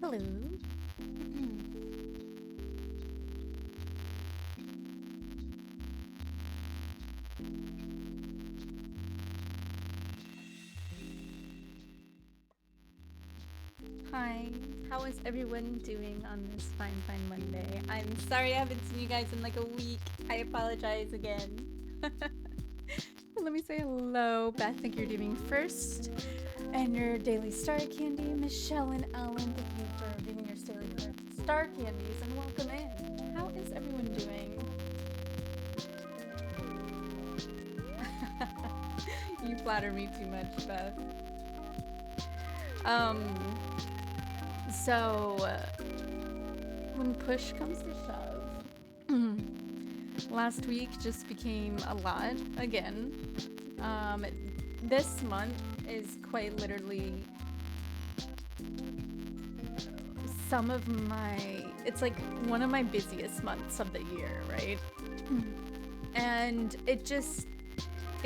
Hello. Hi. How is everyone doing on this fine Monday? I'm sorry I haven't seen you guys in like a week. I apologize again. Let me say hello. Beth, thank you for doing first. And your daily star candy, Michelle and Alan, thank you for giving your daily star candies and welcome in. How is everyone doing? You flatter me too much, Beth. So when push comes to shove, last week just became a lot again. This month is quite literally it's like one of my busiest months of the year, right? And it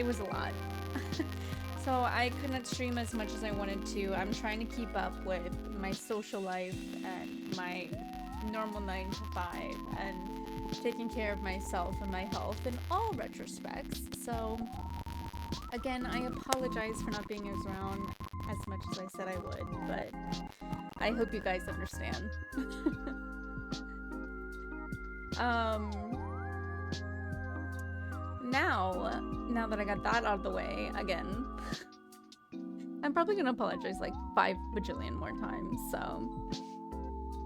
was a lot. So I couldn't stream as much as I wanted to. I'm trying to keep up with my social life and my normal 9 to 5 and taking care of myself and my health in all retrospects. So again, I apologize for not being around as much as I said I would, but I hope you guys understand. Now that I got that out of the way, again, I'm probably gonna apologize like 5 bajillion more times, so.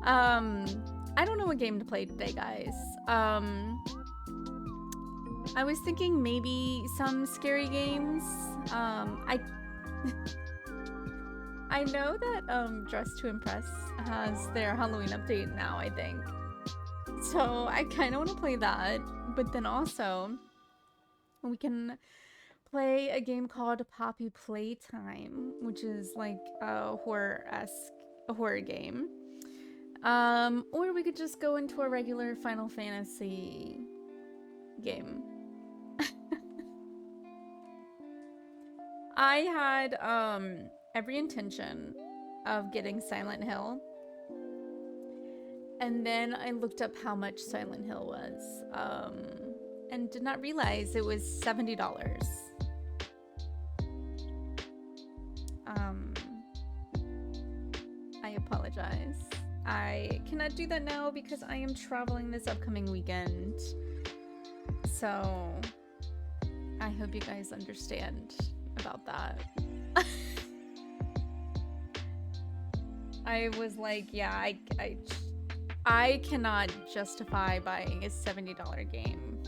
I don't know what game to play today, guys. I was thinking maybe some scary games. I know that Dress to Impress has their Halloween update now, I think. So I kind of want to play that, but then also we can play a game called Poppy Playtime, which is like a horror game. Or we could just go into a regular Final Fantasy game. I had every intention of getting Silent Hill. And then I looked up how much Silent Hill was. And did not realize it was $70. I apologize. I cannot do that now because I am traveling this upcoming weekend. So I hope you guys understand about that. I was like, yeah, I cannot justify buying a $70 game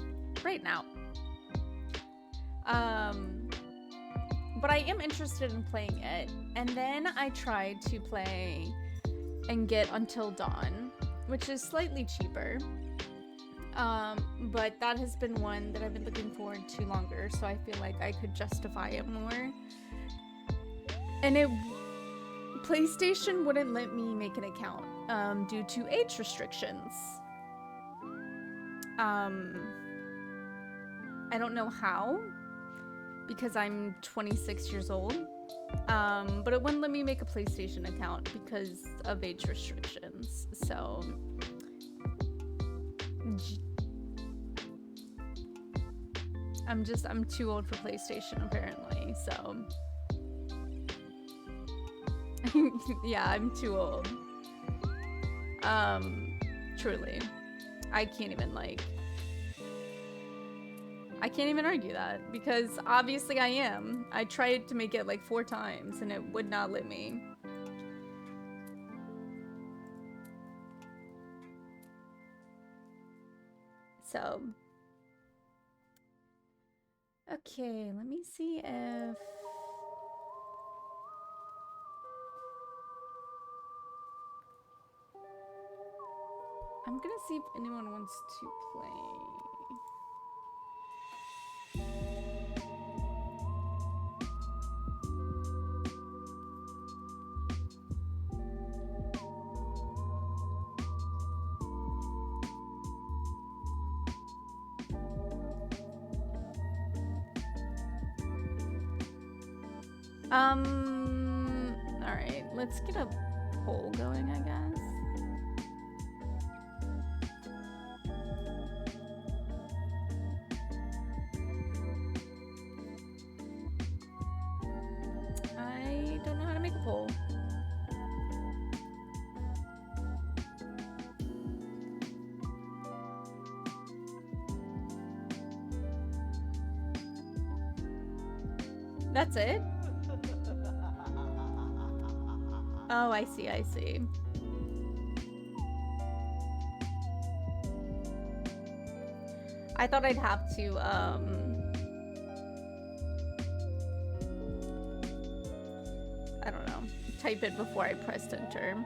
right now. But I am interested in playing it. And then I tried to play and get Until Dawn, which is slightly cheaper. But that has been one that I've been looking forward to longer, so I feel like I could justify it more. And PlayStation wouldn't let me make an account due to age restrictions. I don't know how, because I'm 26 years old. But it wouldn't let me make a PlayStation account because of age restrictions. So I'm too old for PlayStation apparently, so yeah, I'm too old. Truly. I can't even argue that, because obviously I am. I tried to make it like 4 times and it would not let me. So. Okay, let me see if... I'm gonna see if anyone wants to play. Alright, let's get a poll going, I guess. I don't know how to make a poll. That's it? Oh, I see, I see. I thought I'd have to, I don't know, type it before I pressed enter.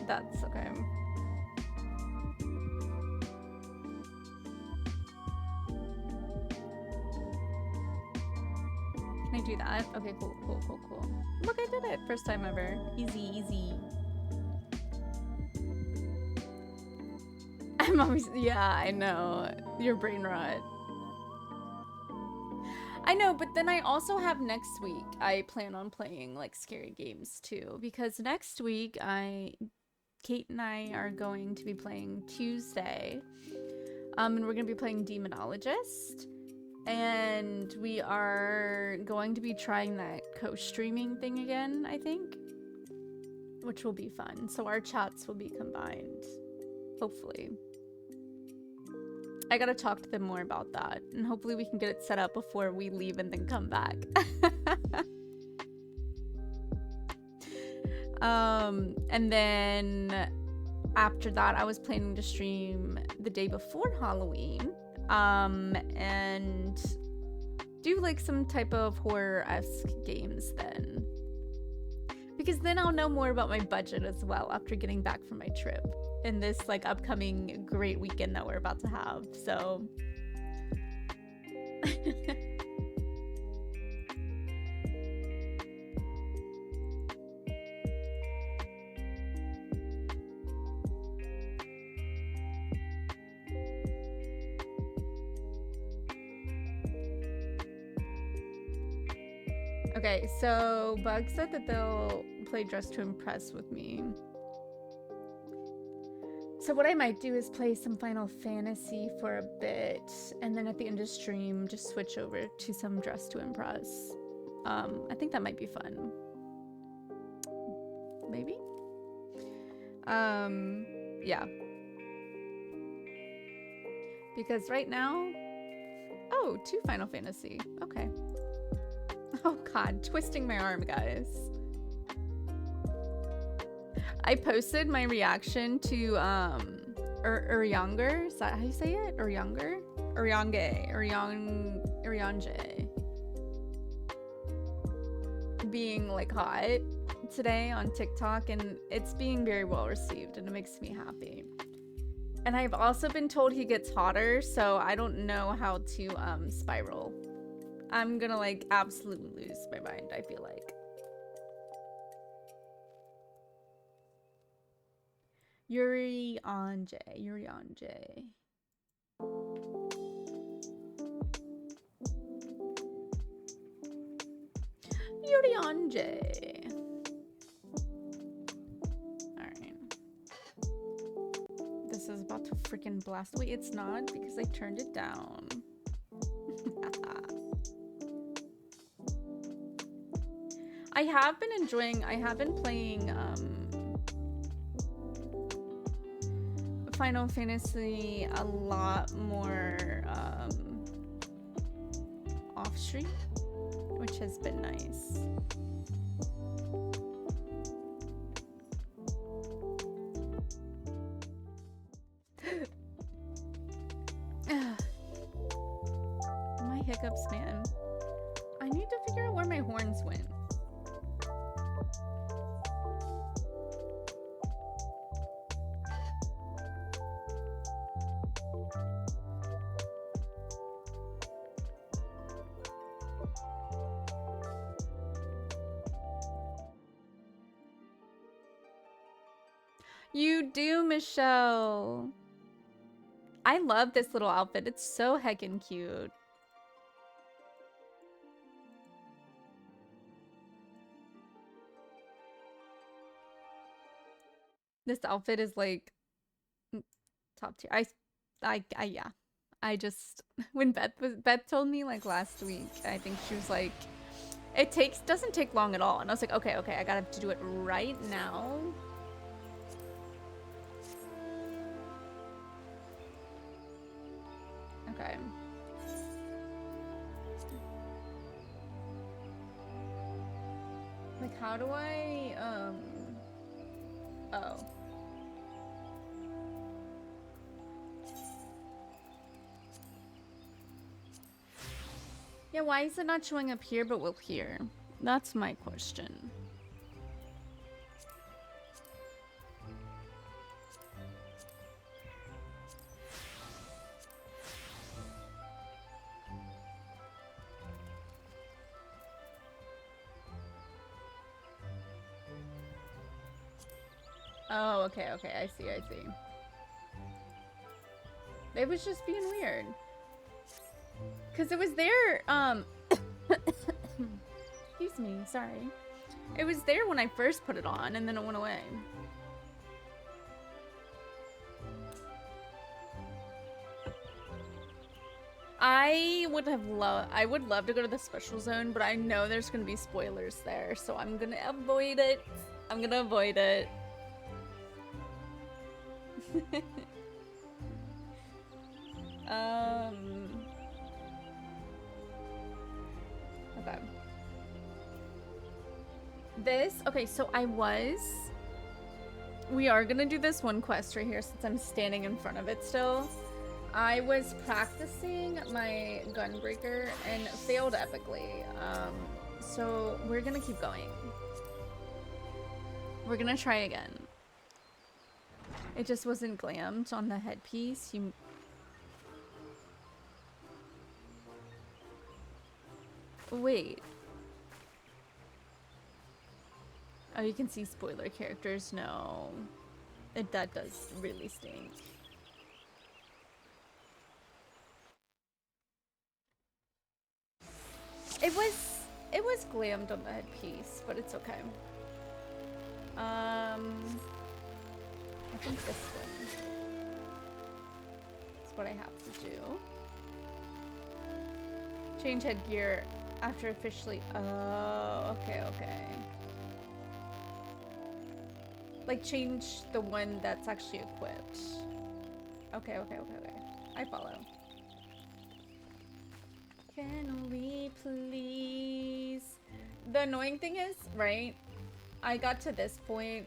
That's okay. Can I do that? Okay, cool, cool, cool, cool. Look, I did it. First time ever. Easy, easy. I'm always, yeah, I know. Your brain rot. I know, but then I also have next week. I plan on playing like scary games too, because next week Kate and I are going to be playing Tuesday, and we're gonna be playing Demonologist, and we are going to be trying that co-streaming thing again, I think, which will be fun. So our chats will be combined, hopefully. I gotta talk to them more about that, and hopefully we can get it set up before we leave and then come back. And then after that, I was planning to stream the day before Halloween, and do like some type of horror-esque games then. Because then I'll know more about my budget as well after getting back from my trip in this like upcoming great weekend that we're about to have, so. Okay, so Bug said that they'll play Dress to Impress with me. So what I might do is play some Final Fantasy for a bit, and then at the end of stream, just switch over to some Dress to Impress. I think that might be fun. Maybe? Yeah. Because right now... Oh, 2 Final Fantasy. Okay. Oh god, twisting my arm, guys. I posted my reaction to Urianger. Is that how you say it? Urianger? Urianger. Being like hot today on TikTok, and it's being very well received, and it makes me happy. And I've also been told he gets hotter, so I don't know how to spiral. I'm gonna like absolutely lose my mind, I feel like. Urianger. Alright. This is about to freaking blast. Wait, it's not because I turned it down. I have been playing Final Fantasy a lot more off stream, which has been nice. My hiccups, man. I need to figure out where my horns went. You do, Michelle. I love this little outfit. It's so heckin' cute. This outfit is like top tier. Yeah. I just when Beth told me like last week, I think she was like, doesn't take long at all, and I was like, okay, I gotta do it right now. Okay. Like, how do I, oh. Yeah, why is it not showing up here but will here? That's my question. Oh, okay, I see. It was just being weird. Cause it was there, excuse me, sorry. It was there when I first put it on, and then it went away. I would love to go to the special zone, but I know there's gonna be spoilers there, so I'm gonna avoid it. Okay. Okay, so we are gonna do this one quest right here since I'm standing in front of it still. I was practicing my gunbreaker and failed epically. So we're gonna keep going. We're gonna try again. It just wasn't glammed on the headpiece. Wait. Oh, you can see spoiler characters? No. That does really stink. It was glammed on the headpiece, but it's okay. I think this one is what I have to do. Change headgear after officially. Oh, okay. Like change the one that's actually equipped. Okay. I follow. Can we please? The annoying thing is, right? I got to this point.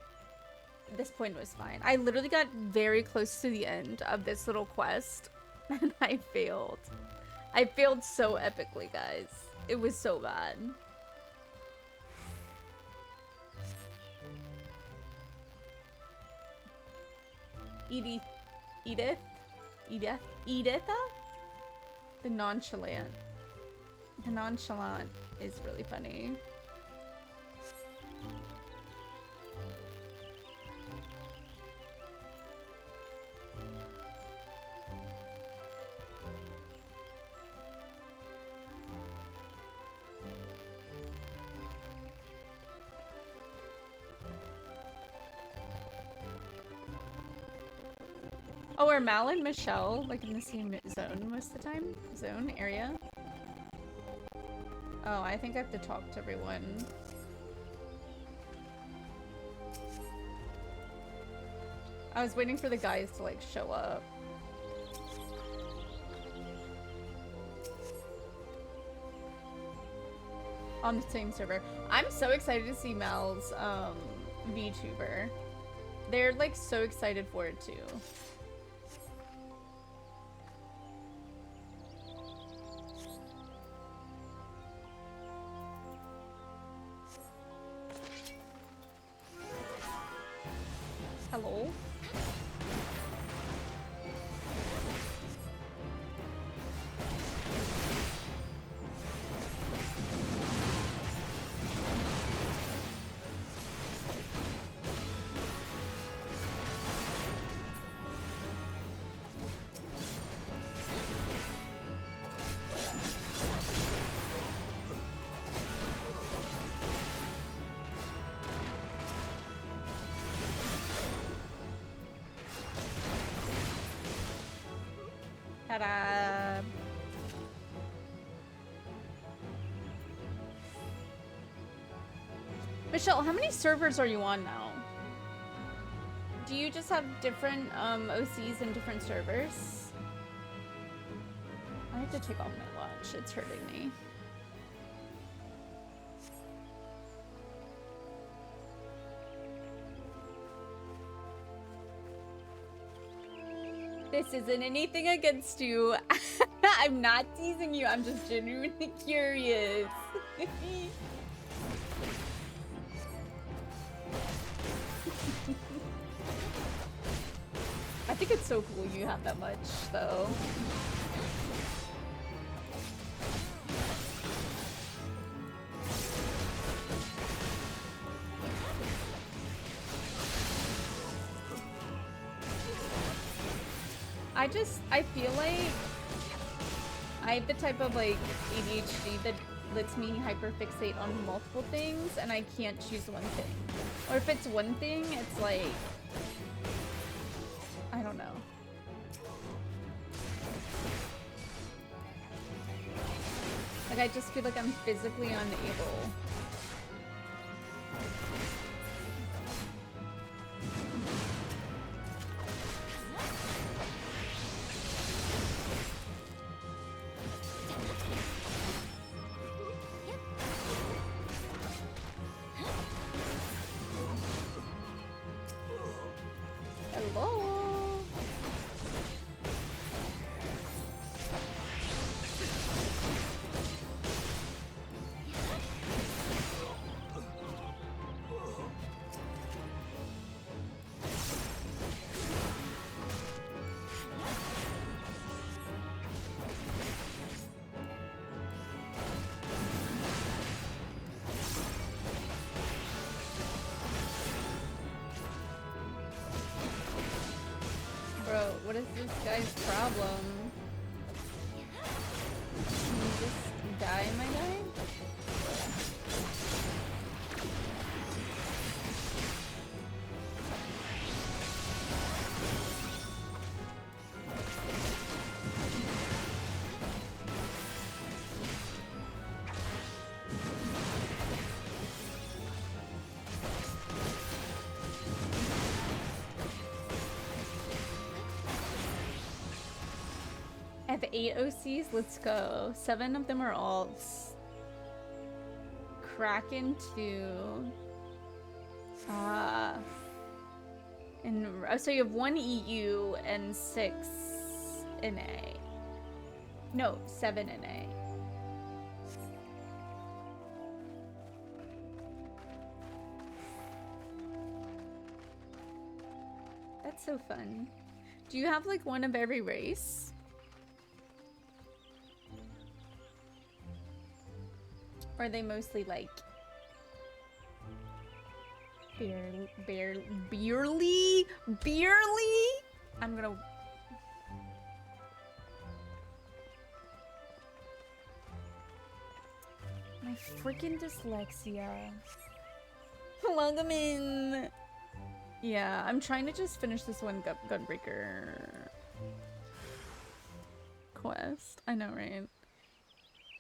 This point was fine. I literally got very close to the end of this little quest, and I failed. I failed so epically, guys. It was so bad. Editha? The nonchalant. The nonchalant is really funny. Oh, are Mal and Michelle like in the same zone most of the time? Zone area? Oh, I think I have to talk to everyone. I was waiting for the guys to like show up. On the same server. I'm so excited to see Mal's VTuber. They're like so excited for it too. Hello? Ta-da! Michelle, how many servers are you on now? Do you just have different OCs and different servers? I have to take off my watch. It's hurting me. This isn't anything against you. I'm not teasing you. I'm just genuinely curious. I think it's so cool you have that much, though. I feel like I have the type of like ADHD that lets me hyperfixate on multiple things and I can't choose one thing. Or if it's one thing, it's like, I don't know. Like I just feel like I'm physically unable. What is this guy's problem? Can you just die, my guy? I have 8 OCs, let's go. 7 of them are alts. Kraken 2. And so you have 1 EU and 6 NA. No, 7 NA. That's so fun. Do you have like one of every race? Or are they mostly like beerly? I'm gonna. My freaking dyslexia. Welcome in. Yeah, I'm trying to just finish this one Gunbreaker quest. I know, right?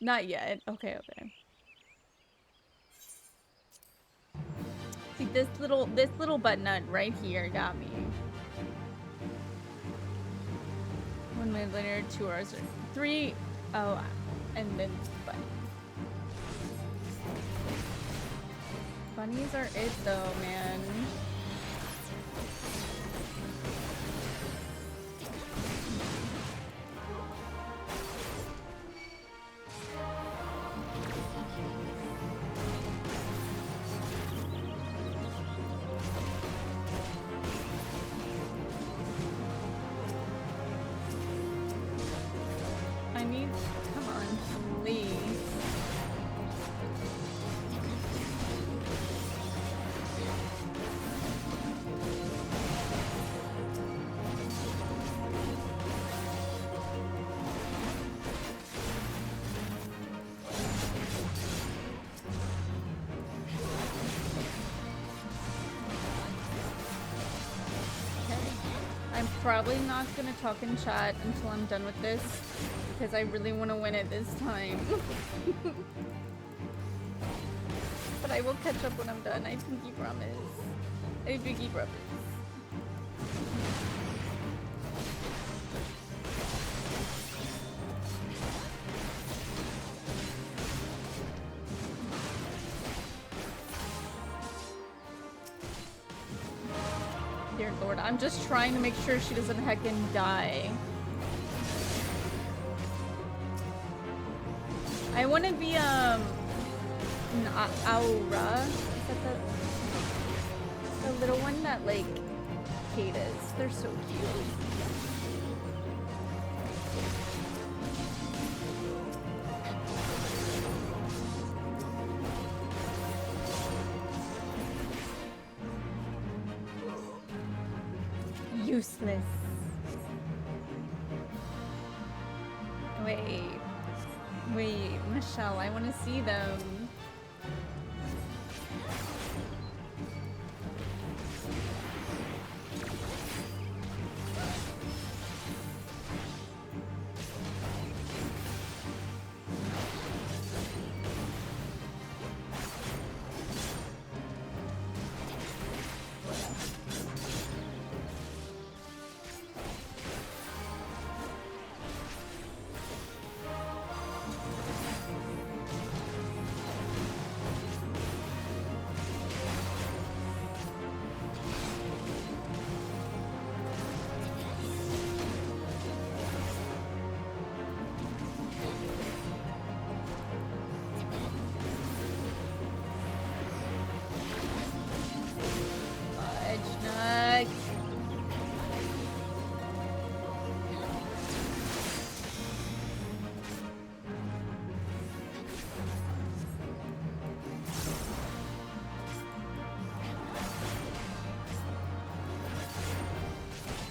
Not yet. Okay, okay. See, this little butt nut right here got me. 1 minute later, 2 hours or 3. Oh, and then bunny. Bunnies are it though, man. probably not gonna talk in chat until I'm done with this, because I really want to win it this time. But I will catch up when I'm done, I pinky promise. I pinky promise. Dear Lord, I'm just trying to make sure she doesn't heckin' die. I want to be, an Aura. Is that the little one that, like, Kate is? They're so cute. Useless. Wait, Michelle, I want to see them.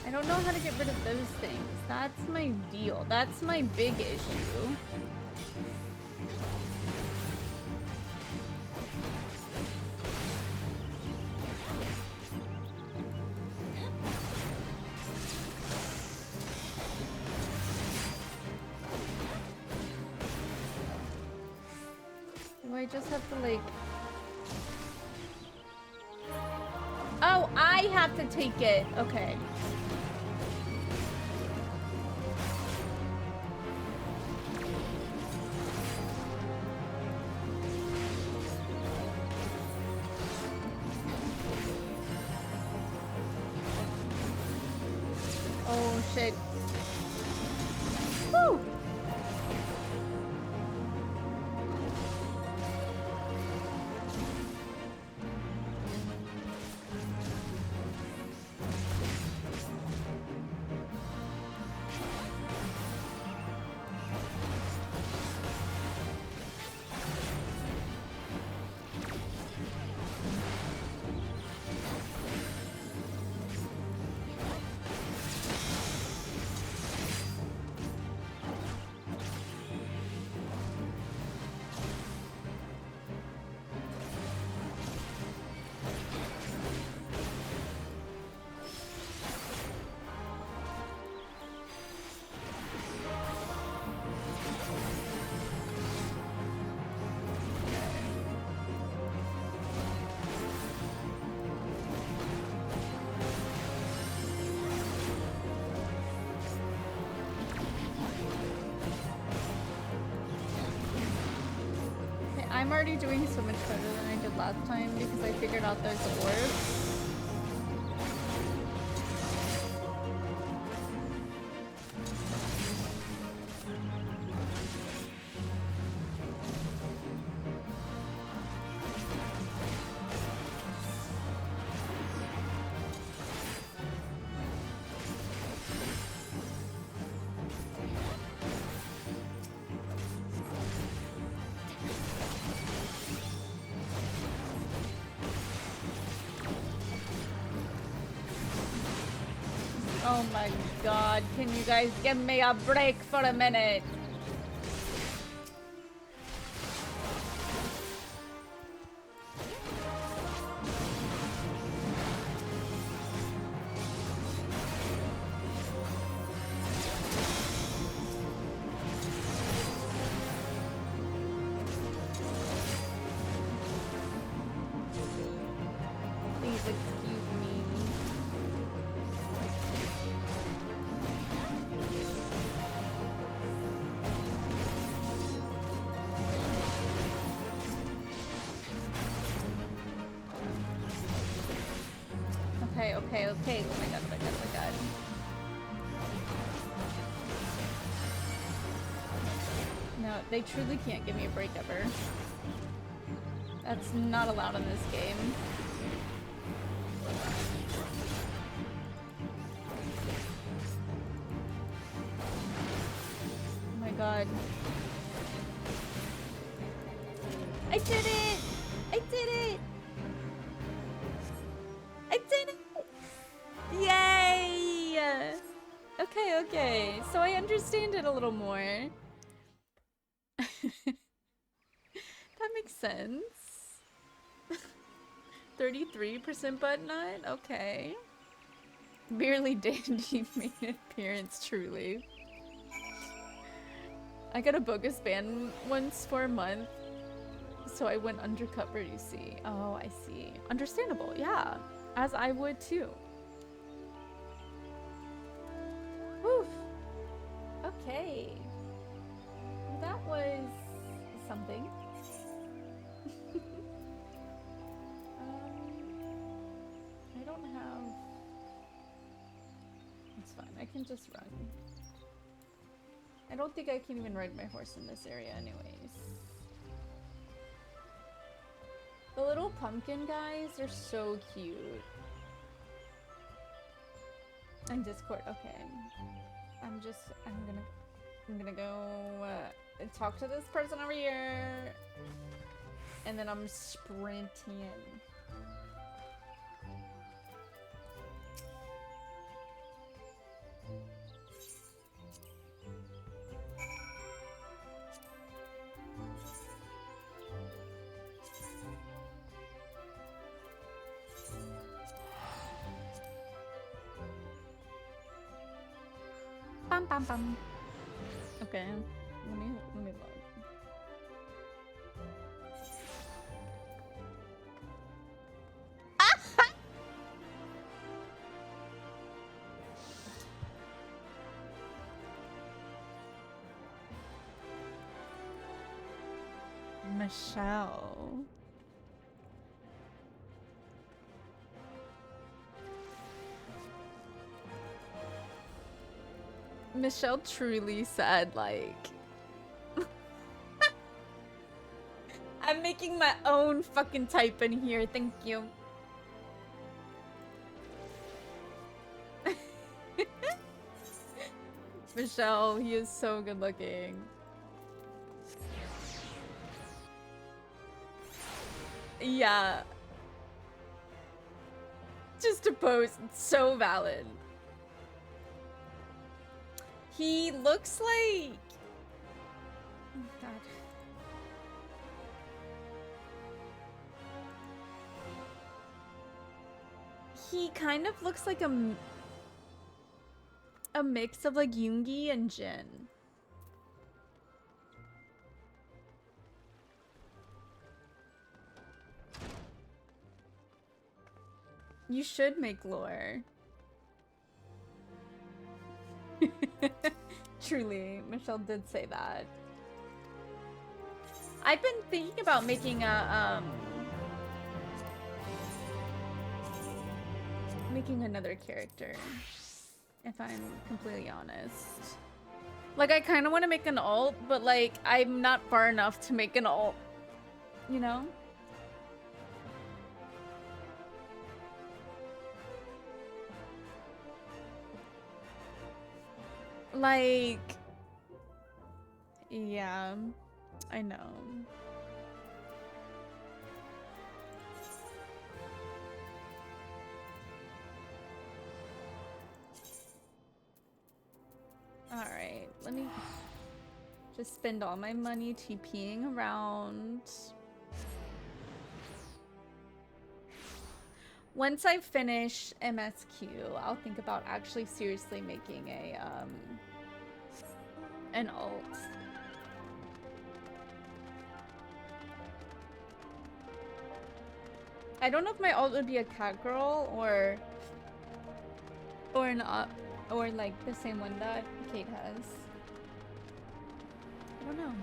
I don't know how to get rid of those things. That's my deal. That's my big issue. Do I just have to, like... Oh, I have to take it. Okay. Oh, shit. Woo! I'm already doing so much better than I did last time because I figured out those orbs. Oh my god, can you guys give me a break for a minute? Okay, okay, okay. Oh my god, oh my god, oh my god. No, they truly can't give me a break ever. That's not allowed in this game. Oh my god. I did it! I did it! I did it! Yay! Okay, okay. So I understand it a little more. That makes sense. 33% butt nut? Okay. Barely dandy made an appearance, truly. I got a bogus ban once for a month, so I went undercover, you see. Oh, I see. Understandable, yeah. As I would too. Whew. Okay. That was something. I don't have... It's fine, I can just run. I don't think I can even ride my horse in this area anyways. The little pumpkin guys are so cute. And Discord, okay. I'm gonna go talk to this person over here. And then I'm sprinting. Bum bum bum. Okay, let me look. Michelle. Michelle truly said, like... I'm making my own fucking type in here, thank you. Michelle, he is so good looking. Yeah. Just to post, it's so valid. He looks like... Oh god. He kind of looks like a mix of like Yoongi and Jin. You should make lore. Truly, Michelle did say that. I've been thinking about making a making another character, if I'm completely honest. Like, I kind of want to make an alt, but like I'm not far enough to make an alt, you know? Like, yeah, I know. Alright, let me just spend all my money TPing around. Once I finish MSQ, I'll think about actually seriously making a, an alt. I don't know if my alt would be a cat girl or not, or like the same one that Kate has. I don't know.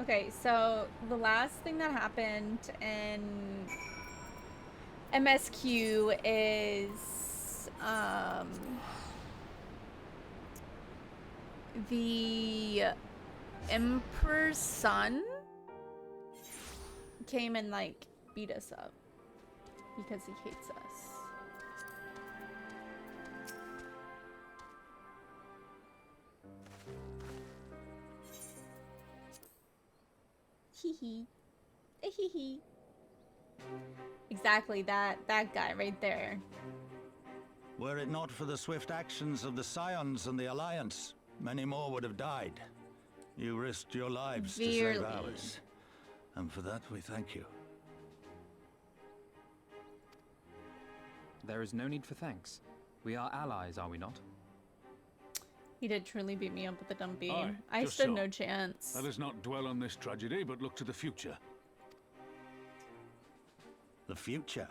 Okay, so the last thing that happened in MSQ is the Emperor's son came and like beat us up because he hates us. Hee hee. Hee hee. Exactly, that guy right there. Were it not for the swift actions of the Scions and the Alliance, many more would have died. You risked your lives to save ours. And for that, we thank you. There is no need for thanks. We are allies, are we not? He did truly beat me up with the dumb beam. Aye, I just stood so. no chance. Let us not dwell on this tragedy, but look to the future. The future?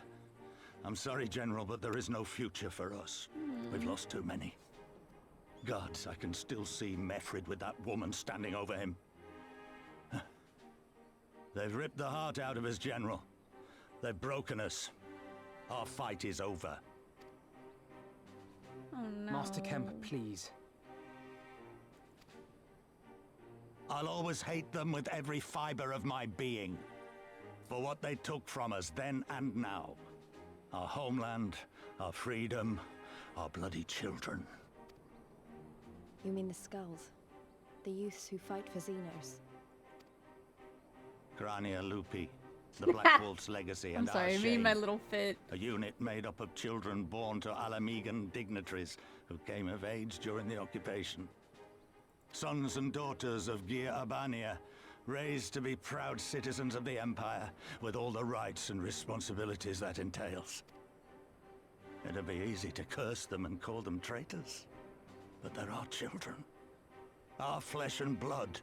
I'm sorry, General, but there is no future for us. We've lost too many. Gods, I can still see Mefrid with that woman standing over him. They've ripped the heart out of us, General. They've broken us. Our fight is over. Oh no. Master Kemp, please. I'll always hate them with every fiber of my being. For what they took from us then and now. Our homeland, our freedom, our bloody children. You mean the Skulls? The youths who fight for Xenos? Grania Lupi, the Black Wolf's legacy, I'm and sorry, our me and shame. my little fit. A unit made up of children born to Alamegan dignitaries who came of age during the occupation. Sons and daughters of Gir Abania, raised to be proud citizens of the Empire, with all the rights and responsibilities that entails. It'd be easy to curse them and call them traitors, but they're our children. Our flesh and blood.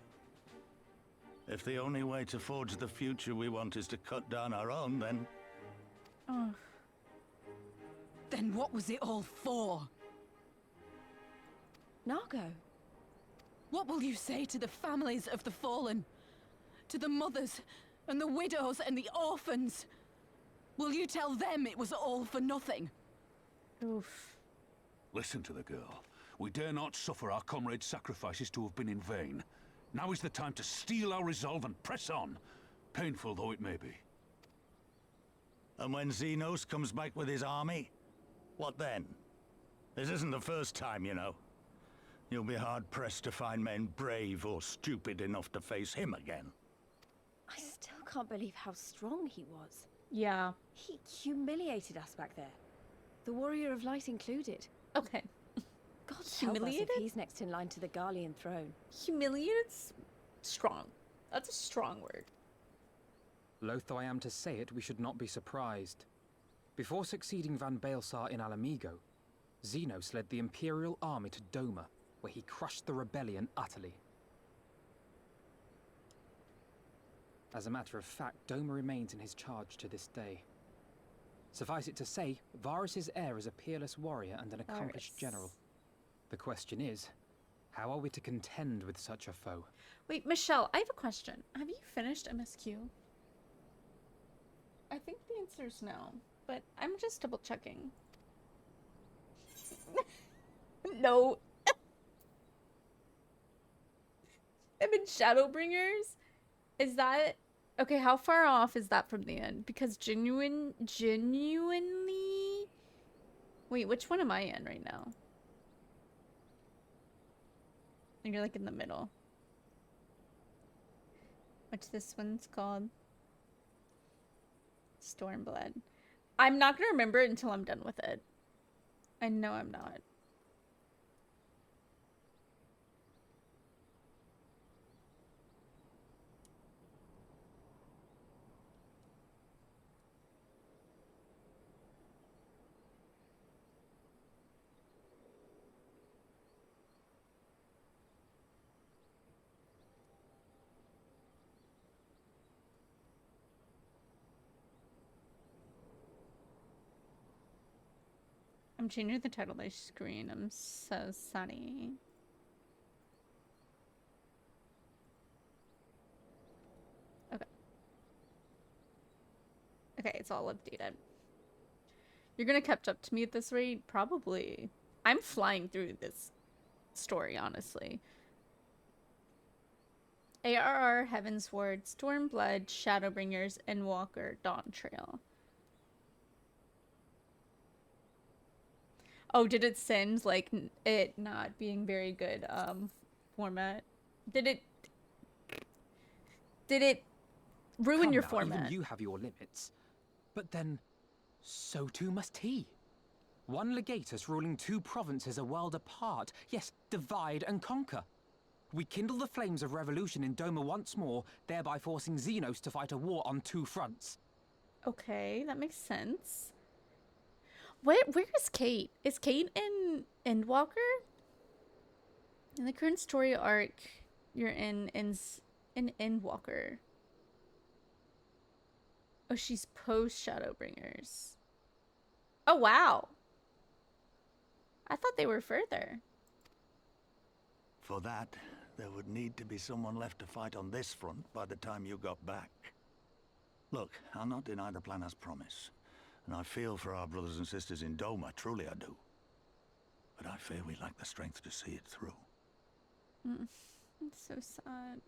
If the only way to forge the future we want is to cut down our own, then... Oh. Then what was it all for? Nargo? What will you say to the families of the fallen? To the mothers, and the widows, and the orphans? Will you tell them it was all for nothing? Oof. Listen to the girl. We dare not suffer our comrades' sacrifices to have been in vain. Now is the time to steel our resolve and press on, painful though it may be. And when Xenos comes back with his army, what then? This isn't the first time, you know. You'll be hard-pressed to find men brave or stupid enough to face him again. I still can't believe how strong he was. Yeah. He humiliated us back there. The Warrior of Light included. Okay. God help us if Humiliated? he's next in line to the Garlean throne. Humiliated's strong. That's a strong word. Loath though I am to say it, we should not be surprised. Before succeeding Van Baelsar in Alamigo, Xenos led the Imperial army to Doma, where he crushed the rebellion utterly. As a matter of fact, Doma remains in his charge to this day. Suffice it to say, Varus's heir is a peerless warrior and an accomplished general. The question is, how are we to contend with such a foe? Wait, Michelle, I have a question. Have you finished MSQ? I think the answer is no, but I'm just double checking. No. I'm in Shadowbringers? Is that... Okay, how far off is that from the end? Because genuinely... Wait, which one am I in right now? And you're like in the middle. What's this one's called? Stormblood. I'm not gonna remember it until I'm done with it. I know I'm not. I'm changing the title of my screen. I'm so sorry. Okay, it's all updated. You're gonna catch up to me at this rate? Probably. I'm flying through this story, honestly. ARR, Heavensward, Stormblood, Shadowbringers, Endwalker, Dawn Trail. Oh, did it send, like, it not being very good, format? Did it ruin Come your now, format? even you have your limits. But then, so too must he. One legatus ruling 2 provinces a world apart. Yes, divide and conquer. We kindle the flames of revolution in Doma once more, thereby forcing Xenos to fight a war on 2 fronts. Okay, that makes sense. Where is Kate? Is Kate in Endwalker? In the current story arc, you're in Endwalker. Oh, she's post Shadowbringers. Oh, wow. I thought they were further. For that, there would need to be someone left to fight on this front by the time you got back. Look, I'll not deny the plan as promised. And I feel for our brothers and sisters in Doma, truly I do. But I fear we lack the strength to see it through. It's so sad.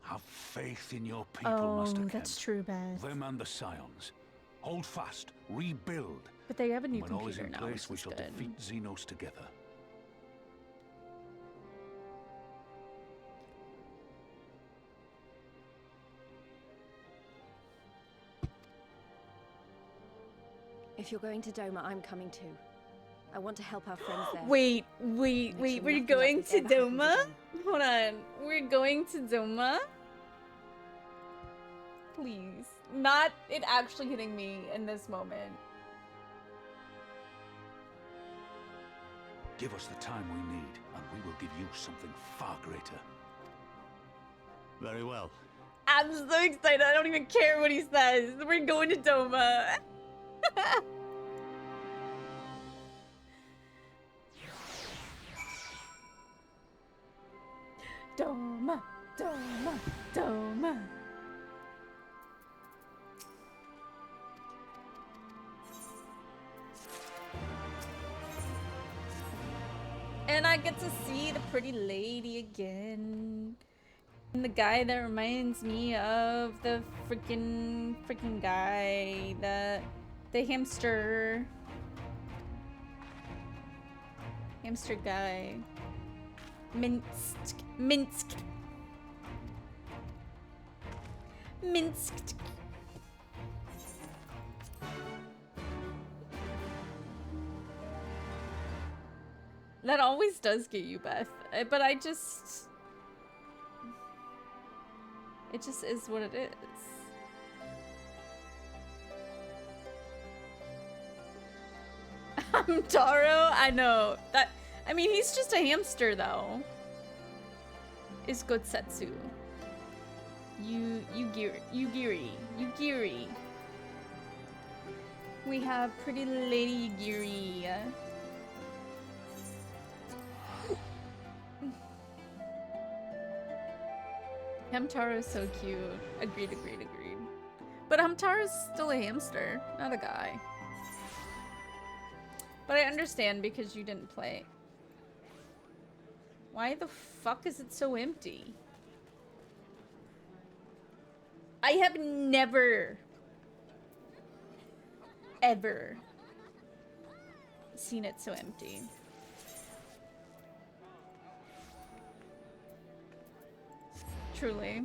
Have faith in your people, Oh, Master Kemp. that's true, Beth. Them and the Scions. Hold fast, rebuild. But they have a new When all is computer in now, place, we which is shall good. defeat Xenos together. If you're going to Doma, I'm coming too. I want to help our friends there. Wait, Make sure we're nothing going like to this ever happens Doma? again. Hold on. We're going to Doma? Please. Not it actually hitting me in this moment. Give us the time we need, and we will give you something far greater. Very well. I'm so excited. I don't even care what he says. We're going to Doma. Doma, Doma, Doma. And I get to see the pretty lady again. And the guy that reminds me of the freaking guy, the hamster guy. Minsk. That always does get you, Beth. But it just is what it is. Taro, I know. I mean, he's just a hamster, though. Is Gotsetsu. Yugiri. We have pretty lady Yugiri. Hamtaro's so cute. Agreed. But Hamtaro's still a hamster, not a guy. But I understand because you didn't play. Why the fuck is it so empty? I have never, ever seen it so empty. Truly.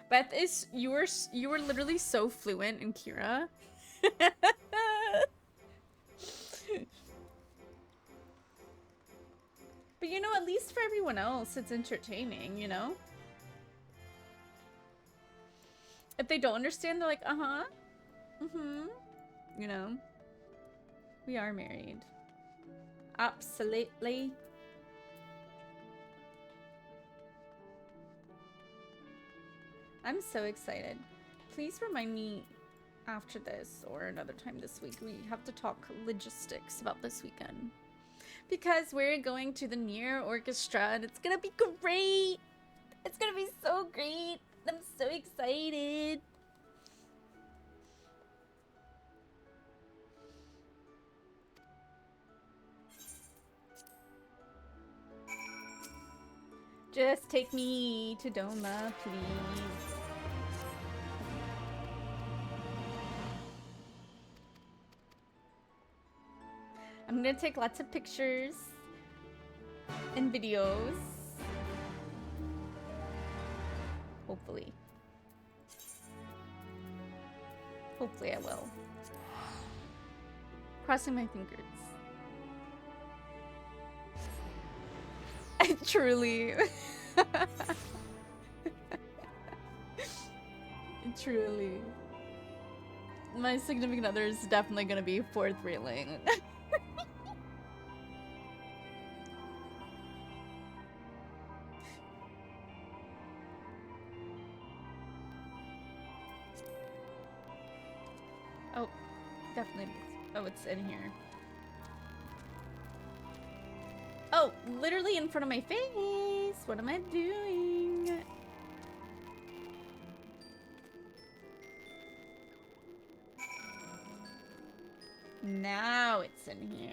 Beth is, you were literally so fluent in Kira. But you know, at least for everyone else, it's entertaining, you know? If they don't understand, they're like, uh-huh. Mm-hmm. You know? We are married. Absolutely. I'm so excited. Please remind me after this or another time this week. We have to talk logistics about this weekend. Because we're going to the Near Orchestra and it's gonna be great! It's gonna be so great! I'm so excited! Just take me to Doma, please. I'm gonna take lots of pictures and videos. Hopefully. Hopefully I will. Crossing my fingers. I truly... Truly. My significant other is definitely gonna be fourth reeling. Oh, definitely. Oh, it's in here. Oh, literally in front of my face. What am I doing? Now it's in here.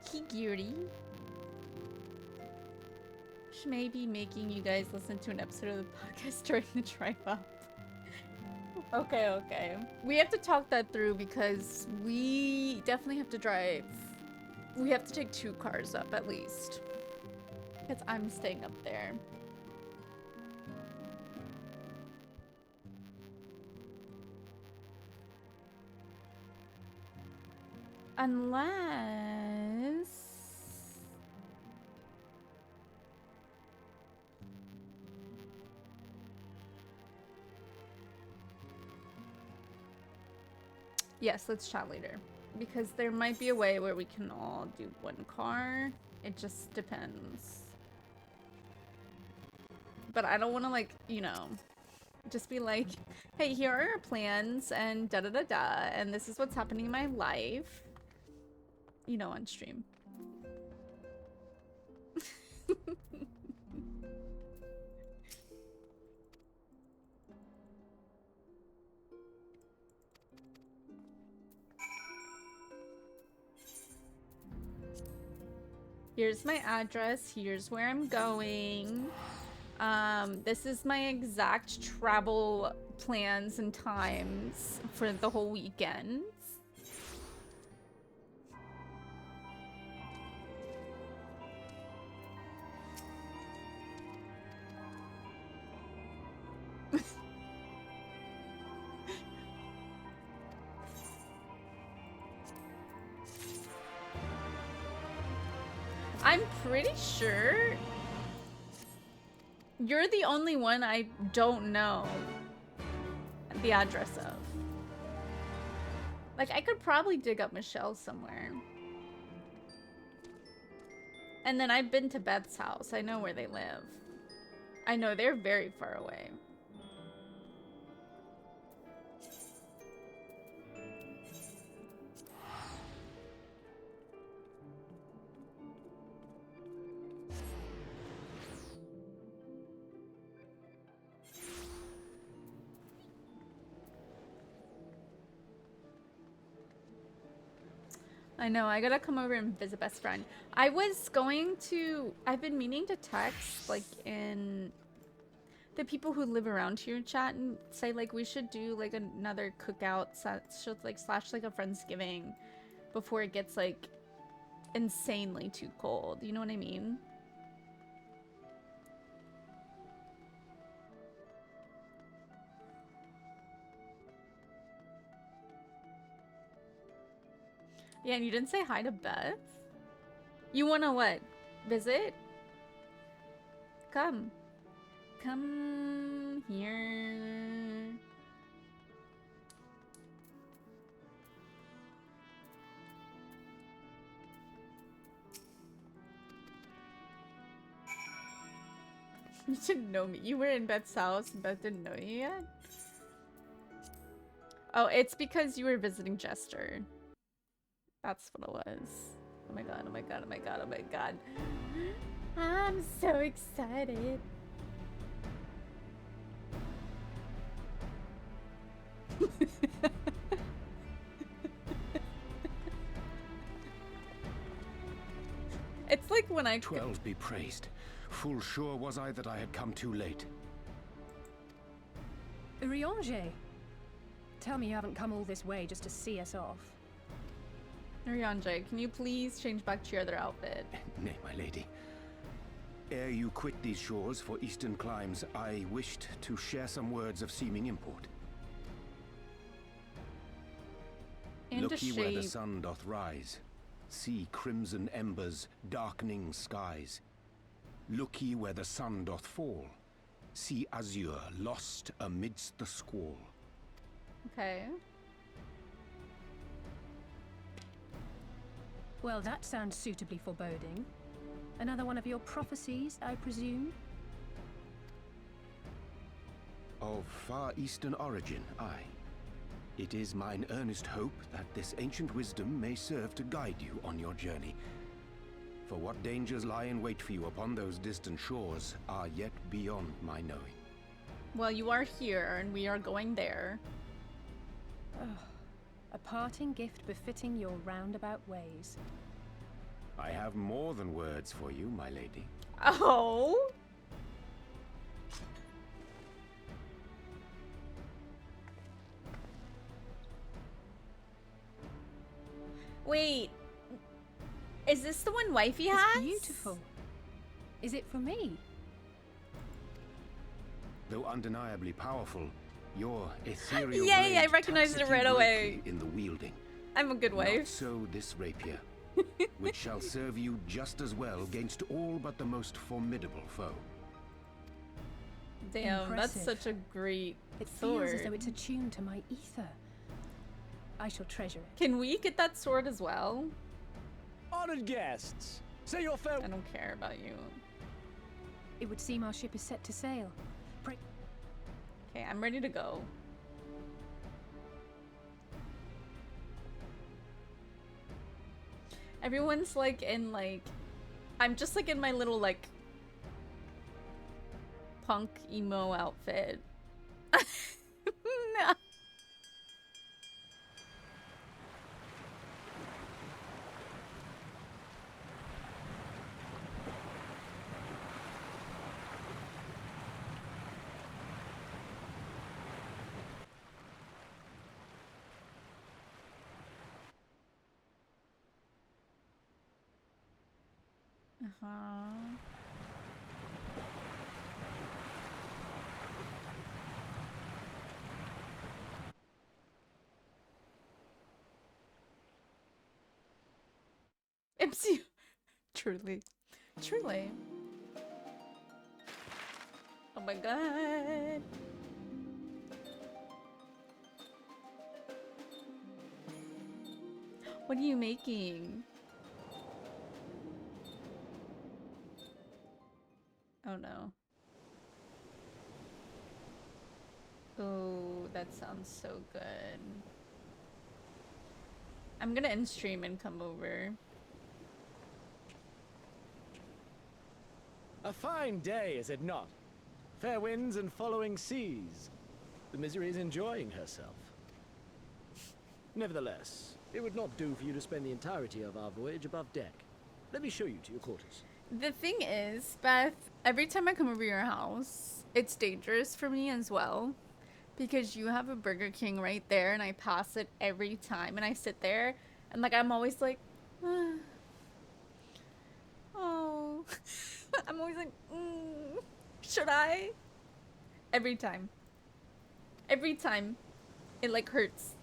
Kiguri. Should maybe making you guys listen to an episode of the podcast during the drive up. Okay, okay. We have to talk that through because we definitely have to drive. We have to take 2 cars up at least. Because I'm staying up there. Unless... Yes, let's chat later. Because there might be a way where we can all do 1 car. It just depends. But I don't want to, like, you know, just be like, hey, here are our plans and da-da-da-da, and this is what's happening in my life. You know, on stream. Here's my address. Here's where I'm going. This is my exact travel plans and times for the whole weekend. I'm pretty sure you're the only one I don't know the address of. Like, I could probably dig up Michelle somewhere. And then I've been to Beth's house. I know where they live. I know they're very far away. I know, I gotta come over and visit best friend. I've been meaning to text, like, in the people who live around here chat and say, like, we should do, like, another cookout slash, like, a Friendsgiving before it gets, like, insanely too cold. You know what I mean? Yeah, and you didn't say hi to Beth? You wanna what? Visit? Come. Come here. You didn't know me. You were in Beth's house and Beth didn't know you yet? Oh, it's because you were visiting Jester. That's what it was. Oh my god, oh my god, oh my god, oh my god. I'm so excited. It's like when I 12 be praised. Full sure was I that I had come too late. Urianger, tell me you haven't come all this way just to see us off. Urianger, can you please change back to your other outfit? Nay, my lady. Ere you quit these shores for eastern climes, I wished to share some words of seeming import. And Look to ye where the shape. sun doth rise. See crimson embers, darkening skies. Look ye where the sun doth fall. See azure lost amidst the squall. Okay. Well, that sounds suitably foreboding. Another one of your prophecies, I presume? Of far eastern origin, aye. It is mine earnest hope that this ancient wisdom may serve to guide you on your journey. For what dangers lie in wait for you upon those distant shores are yet beyond my knowing. Well, you are here, and we are going there. A parting gift befitting your roundabout ways. I have more than words for you, my lady. Oh! Wait. Is this the one wifey It's has? beautiful. Is it for me? Though undeniably powerful, your ethereal Yay, I blade recognized taxeth it right you away. greatly in the wielding. I'm a good Not wife. so this rapier, which shall serve you just as well against all but the most formidable foe. Damn, that's Impressive. such a great It sword. feels as though it's attuned to my ether. I shall treasure it. Can we get that sword as well? Honored guests, say your I farewell. don't care about you. It would seem our ship is set to sail. Pray Okay, I'm ready to go. Everyone's like in like, I'm just like in my little like punk emo outfit. No. Uh-huh. MC. Truly. Truly. Oh my god. What are you making? Oh no. Oh, that sounds so good. I'm gonna end stream and come over. A fine day, is it not? Fair winds and following seas. The Misery is enjoying herself. Nevertheless, it would not do for you to spend the entirety of our voyage above deck. Let me show you to your quarters. The thing is, Beth, every time I come over your house, it's dangerous for me as well. Because you have a Burger King right there and I pass it every time and I sit there and like I'm always like, oh. I'm always like, should I? Every time. Every time. It like hurts.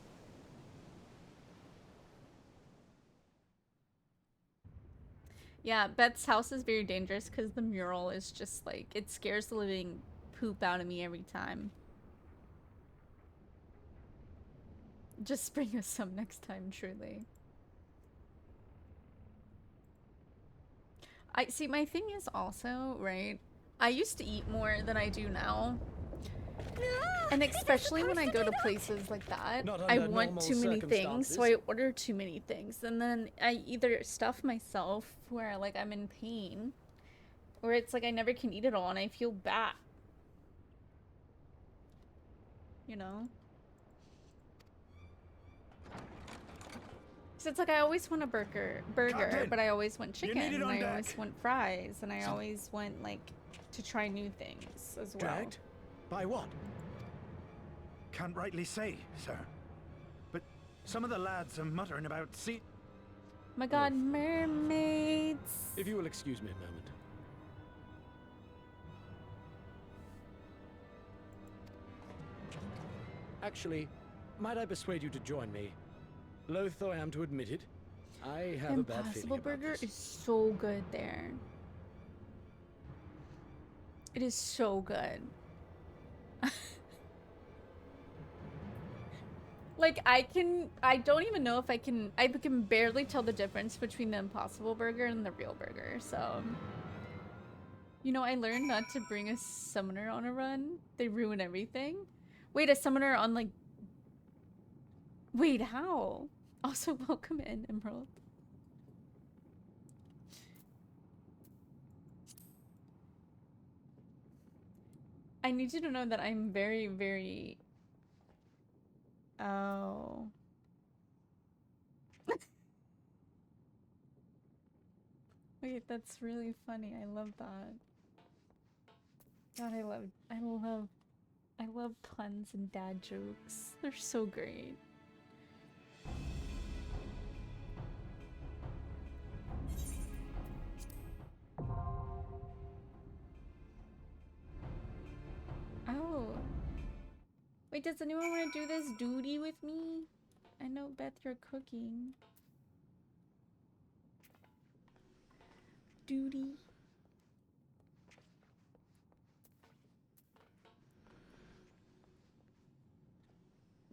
Yeah, Beth's house is very dangerous because the mural is just like, it scares the living poop out of me every time. Just bring us some next time, truly. I see, my thing is also, right? I used to eat more than I do now. And especially when I go to places like that, Not I under want normal too many things, so I circumstances. order too many things, and then I either stuff myself where like I'm in pain, or it's like I never can eat it all and I feel bad. You know? So it's like I always want a burger, Captain, but I always want you chicken, need it and on I deck. always want fries, and I always want like to try new things as well. Dragged? By what? Can't rightly say, sir. But some of the lads are muttering about sea. My God, mermaids! If you will excuse me a moment. Actually, might I persuade you to join me? Loath though I am to admit it, I have a bad feeling Impossible about Burger this. is so good there. It is so good. Like I don't even know if I can barely tell the difference between the Impossible Burger and the real burger, so. You know, I learned not to bring a summoner on a run. They ruin everything. Wait, a summoner on like... Wait, how? Also, welcome in, Emerald. I need you to know that I'm very, very... Oh. Wait, that's really funny. I love that. God, I love puns and dad jokes. They're so great. Oh. Wait, does anyone want to do this duty with me? I know, Beth, you're cooking. Duty.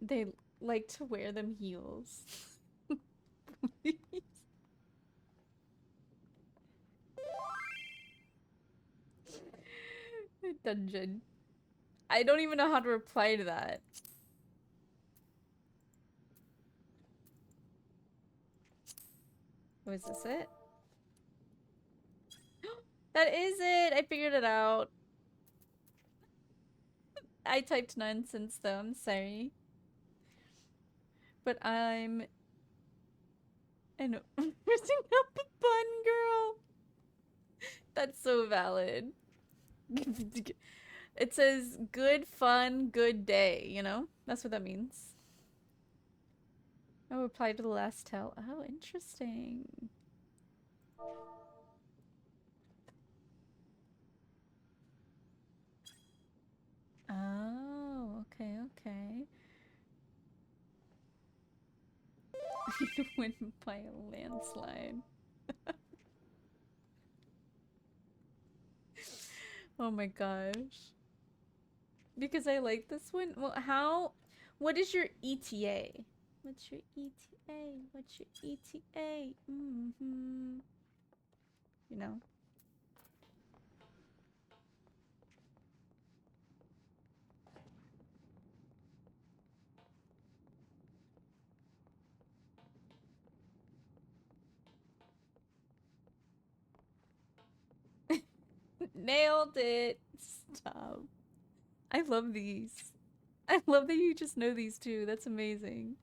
They like to wear them heels. Dungeon. I don't even know how to reply to that. Was this it? That is it! I figured it out. I typed nonsense though, I'm sorry. But I'm an dressing up a bun girl. That's so valid. It says good fun, good day, you know? That's what that means. Oh, reply to the last tell. Oh, interesting. Oh, okay, okay. You win by a landslide. Oh my gosh. Because I like this one. Well, what is your ETA? What's your ETA? What's your ETA? Mm-hmm. You know? Nailed it. Stop. I love these. I love that you just know these two. That's amazing.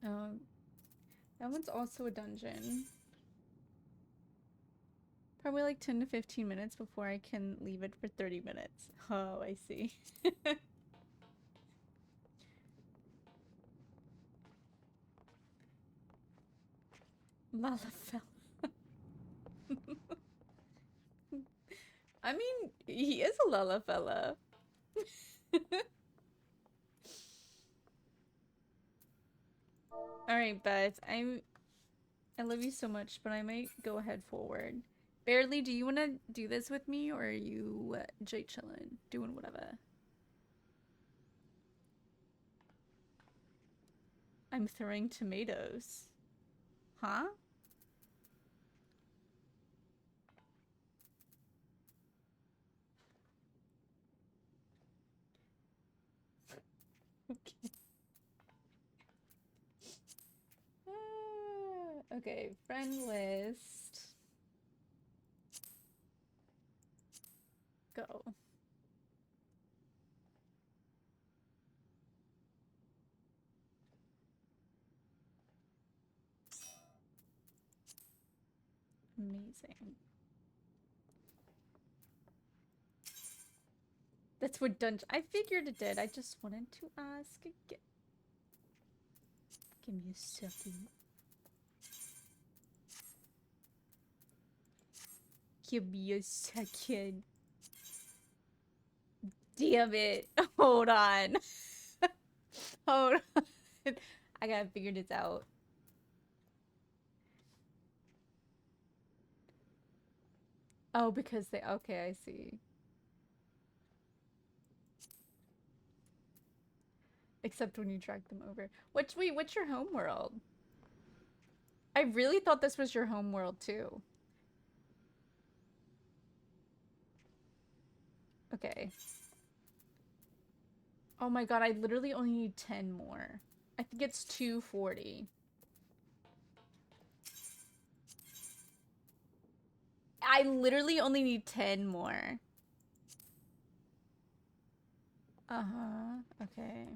That one's also a dungeon. Probably like 10 to 15 minutes before I can leave it for 30 minutes. Oh, I see. Lalafell. I mean, he is a Lalafella. Alright, Beth. I love you so much, but I might go ahead forward. Barely, do you want to do this with me, or are you J chillin', doing whatever? I'm throwing tomatoes. Huh? Okay, friend list. Go. Amazing. That's what dungeon. I figured it did. I just wanted to ask again. Give me a second. Give me a second. Damn it. Hold on. Hold on. I gotta figure this out. Oh, because they... Okay, I see. Except when you drag them over. Wait, what's your home world? I really thought this was your home world, too. Okay. Oh my god, I literally only need 10 more. I think it's 240. I literally only need 10 more. Uh-huh. Okay.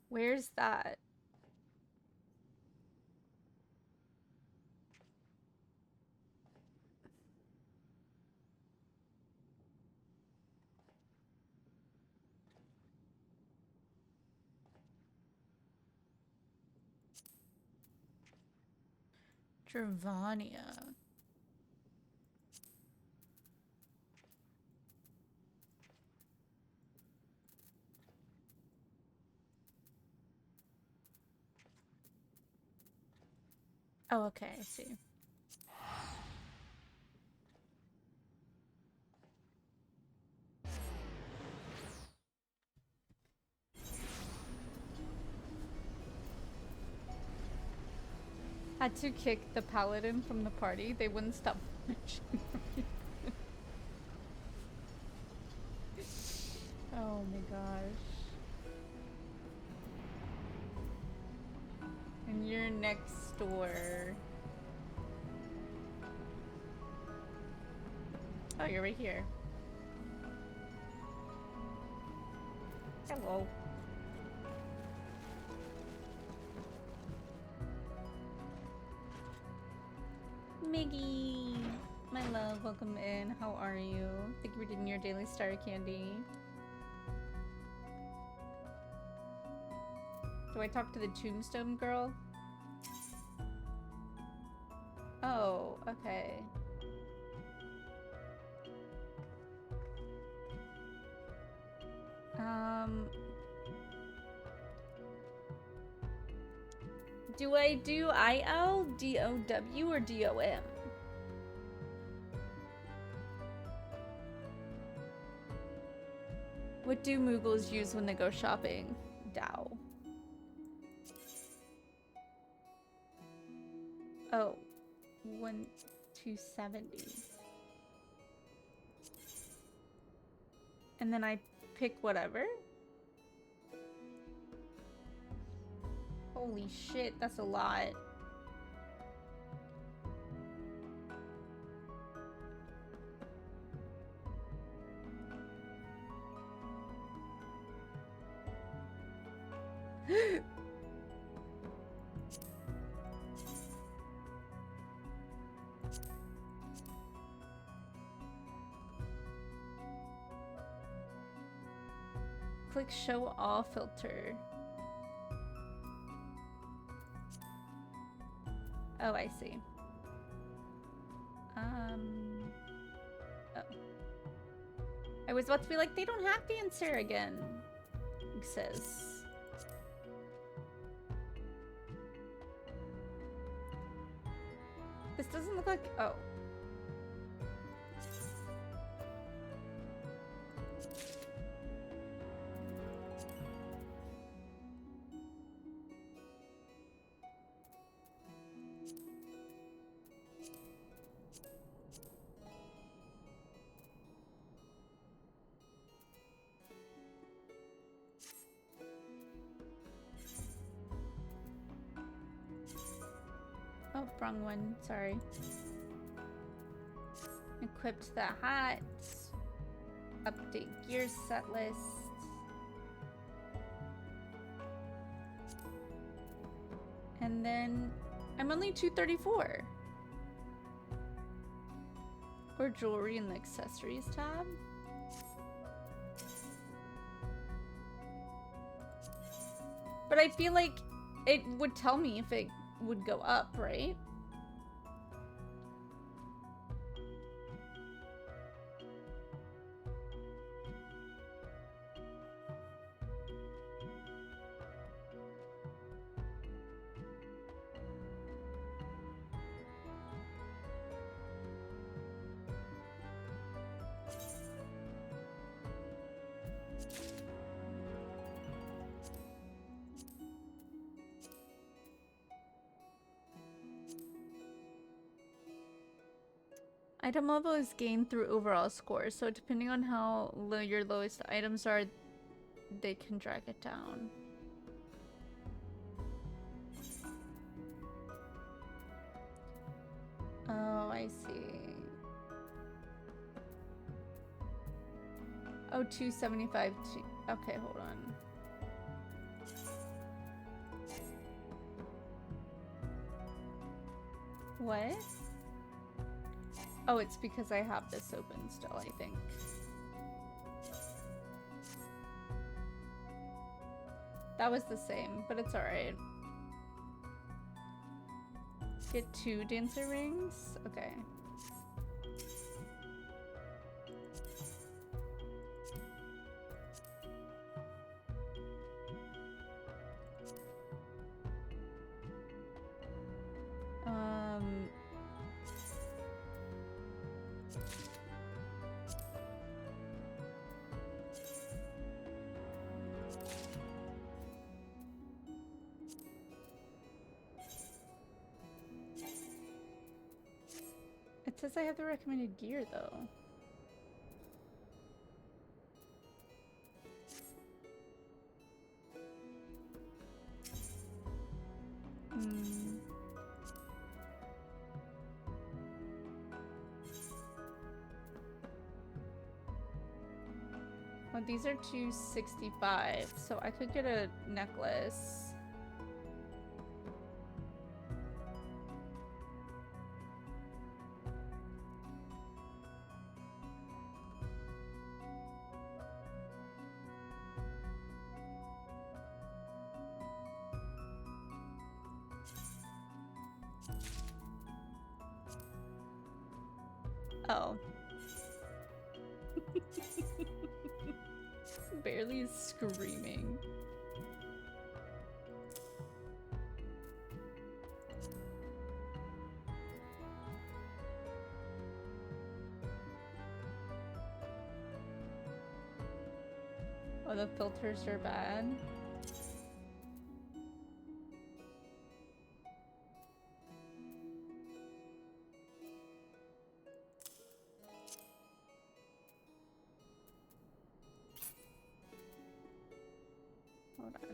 Where's that? Dravania. Oh, okay, I see. Had to kick the paladin from the party. They wouldn't stop mentioning me. Oh my gosh. And you're next door. Oh, you're right here. Hello. Miggy! My love, welcome in. How are you? Thank you for getting your daily star candy. Do I talk to the tombstone girl? Oh, okay. Do I do IL, DOW, or DOM? What do Muggles use when they go shopping? Dow. Oh, 270. And then I pick whatever? Holy shit, that's a lot. Click show all filter. Oh, I see. Oh. I was about to be like, they don't have to answer again. It says. This doesn't look like, oh. wrong one. Sorry. Equipped the hat. Update gear set list. And then I'm only 234. Or jewelry in the accessories tab. But I feel like it would tell me if it would go up, right? Item level is gained through overall score, so depending on how low your lowest items are, they can drag it down. Oh, I see. Oh, 275. Okay, hold on. What? Oh, it's because I have this open still, I think. That was the same, but it's alright. Get 2 dancer rings? Okay. It says I have the recommended gear, though. Well, these are 265, so I could get a necklace. Oh. Barely is screaming. Oh, the filters are bad. Hold on.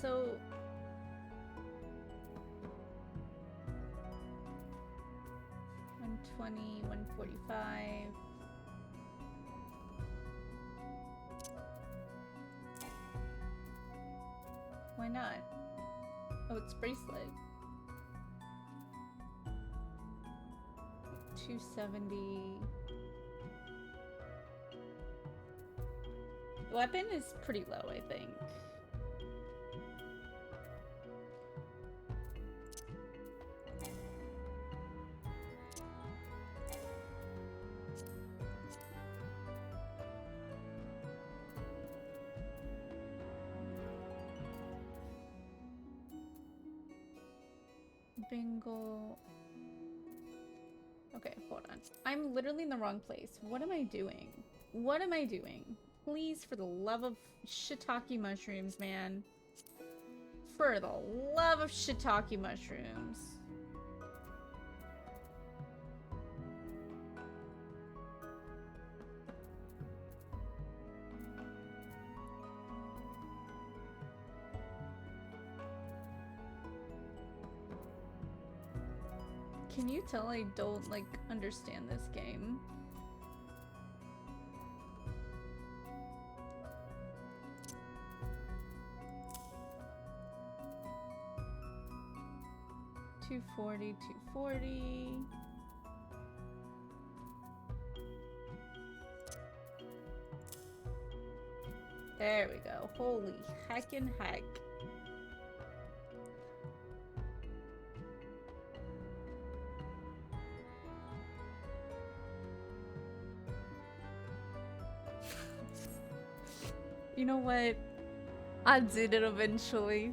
So 120, 145. Why not? Oh, it's bracelet. 270. The weapon is pretty low, I think. Bingo. Okay, hold on. I'm literally in the wrong place. What am I doing? What am I doing? Please, for the love of shiitake mushrooms, man. For the love of shiitake mushrooms. Can you tell I don't, like, understand this game? $240, $240. There we go. Holy heckin' heck. You know what? I did it eventually.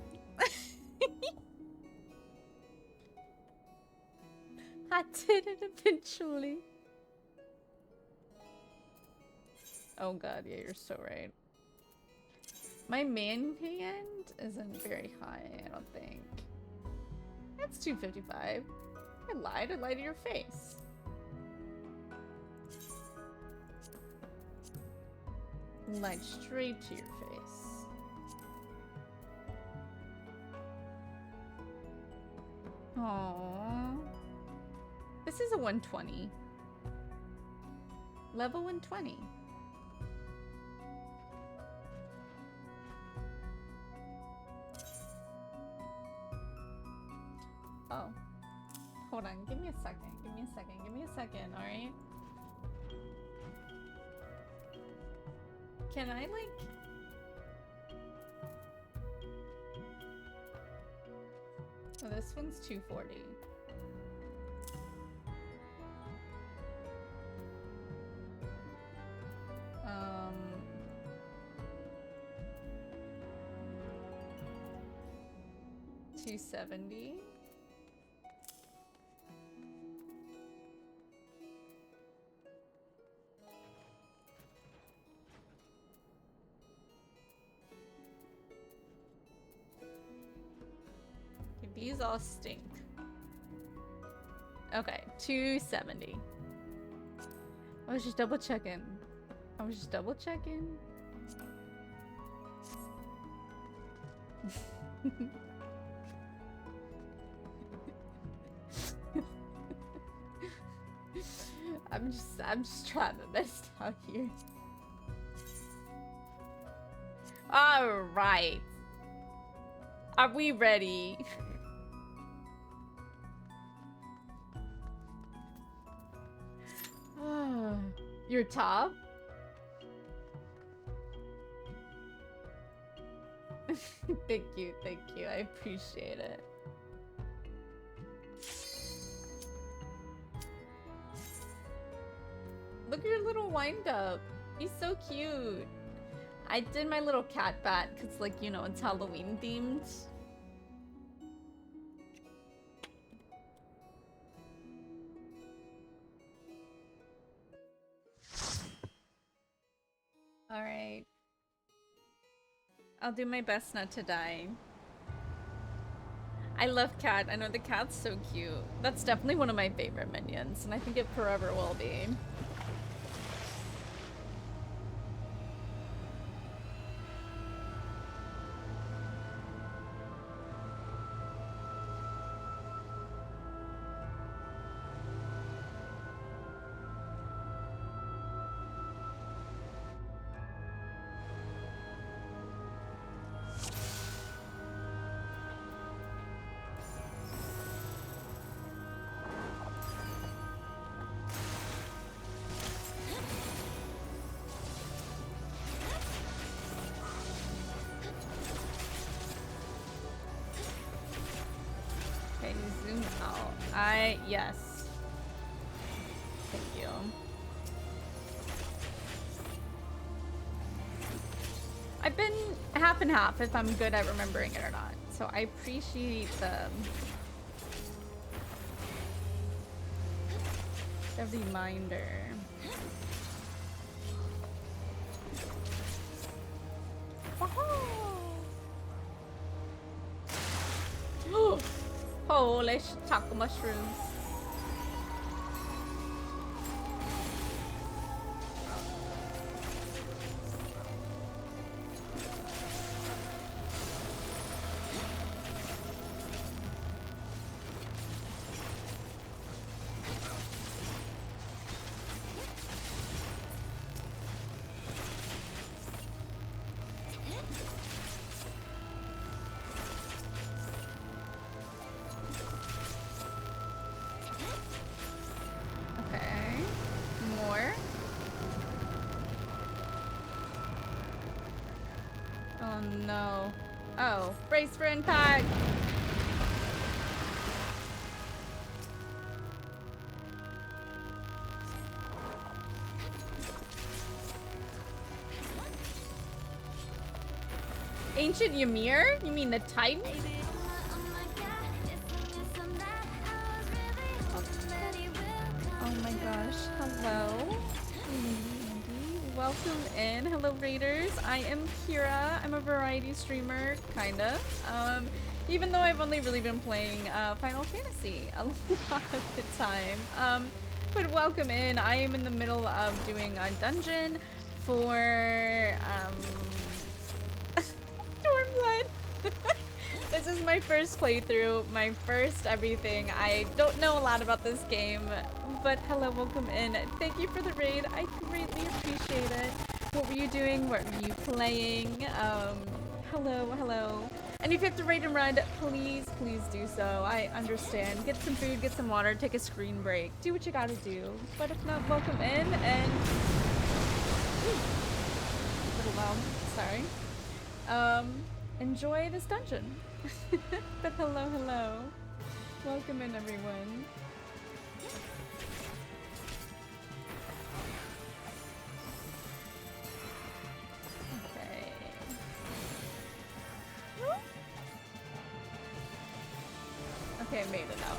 I did it eventually. Oh god, yeah, you're so right. My man hand isn't very high, I don't think. That's 255. I lied to your face. Lied straight to your face. Aww. This is a 120. Level 120. Oh. Hold on, give me a second. Give me a second. Give me a second, alright? Can I, like... Oh, this one's 240. $270. These all stink. Okay, 270. I was just double checking. I'm just trying my best out here. All right. Are we ready? Your top? Thank you, I appreciate it. Look at your little wind up. He's so cute. I did my little cat bat because, like, you know, it's Halloween themed. Alright. I'll do my best not to die. I love Cat. I know the cat's so cute. That's definitely one of my favorite minions, and I think it forever will be. Yes. Thank you. I've been half and half if I'm good at remembering it or not. So I appreciate the reminder. Oh! Holy taco mushrooms. no. Oh, brace for impact. Ancient Ymir? You mean the Titan? Oh my gosh. Hello. Welcome in. Hello, Raiders. I am Kira. I'm a variety streamer, kind of. Even though I've only really been playing Final Fantasy a lot of the time. But welcome in. I am in the middle of doing a dungeon for Stormblood. This is my first playthrough, my first everything. I don't know a lot about this game, but hello, welcome in. Thank you for the raid. I greatly appreciate it. What were you doing? What were you playing? Hello, hello. And if you have to raid and run, please, please do so. I understand. Get some food, get some water, take a screen break. Do what you gotta do. But if not, welcome in and... A little loud, sorry. Enjoy this dungeon. But hello, hello. Welcome in, everyone. Okay. Okay, I made it out.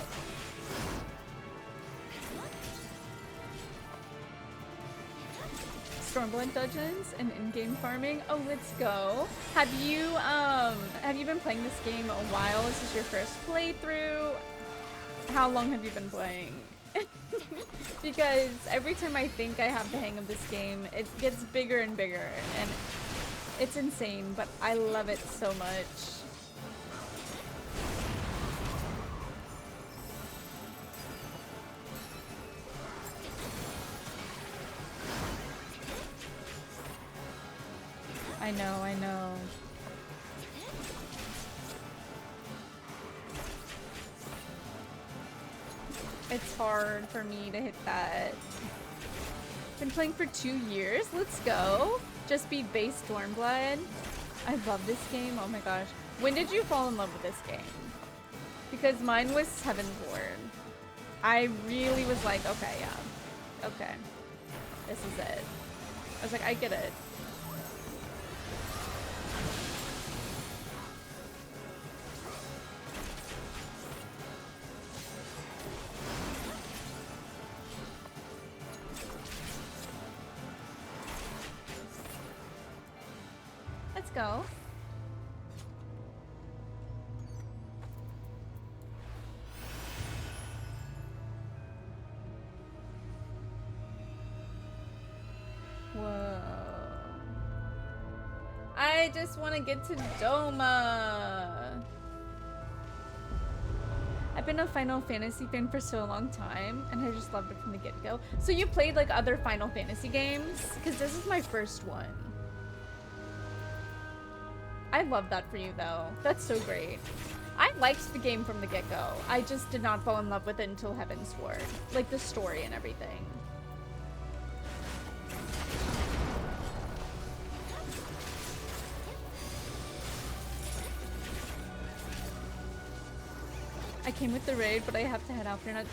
Stormblood dungeons and in-game farming. Oh, let's go. Have you been playing this game a while? Is this your first playthrough? How long have you been playing? Because every time I think I have the hang of this game, it gets bigger and bigger, and it's insane, but I love it so much. I know, I know. It's hard for me to hit that. Been playing for 2 years. Let's go. Just beat base Stormblood. I love this game. Oh my gosh. When did you fall in love with this game? Because mine was Heavenborn. I really was like, okay, yeah. Okay. This is it. I was like, I get it. Let's go. Whoa. I just want to get to Doma. I've been a Final Fantasy fan for so long time, and I just loved it from the get-go. So you played like other Final Fantasy games? Because this is my first one. I love that for you, though. That's so great. I liked the game from the get-go. I just did not fall in love with it until Heaven's Sword. Like, the story and everything. I came with the raid, but I have to head out for not.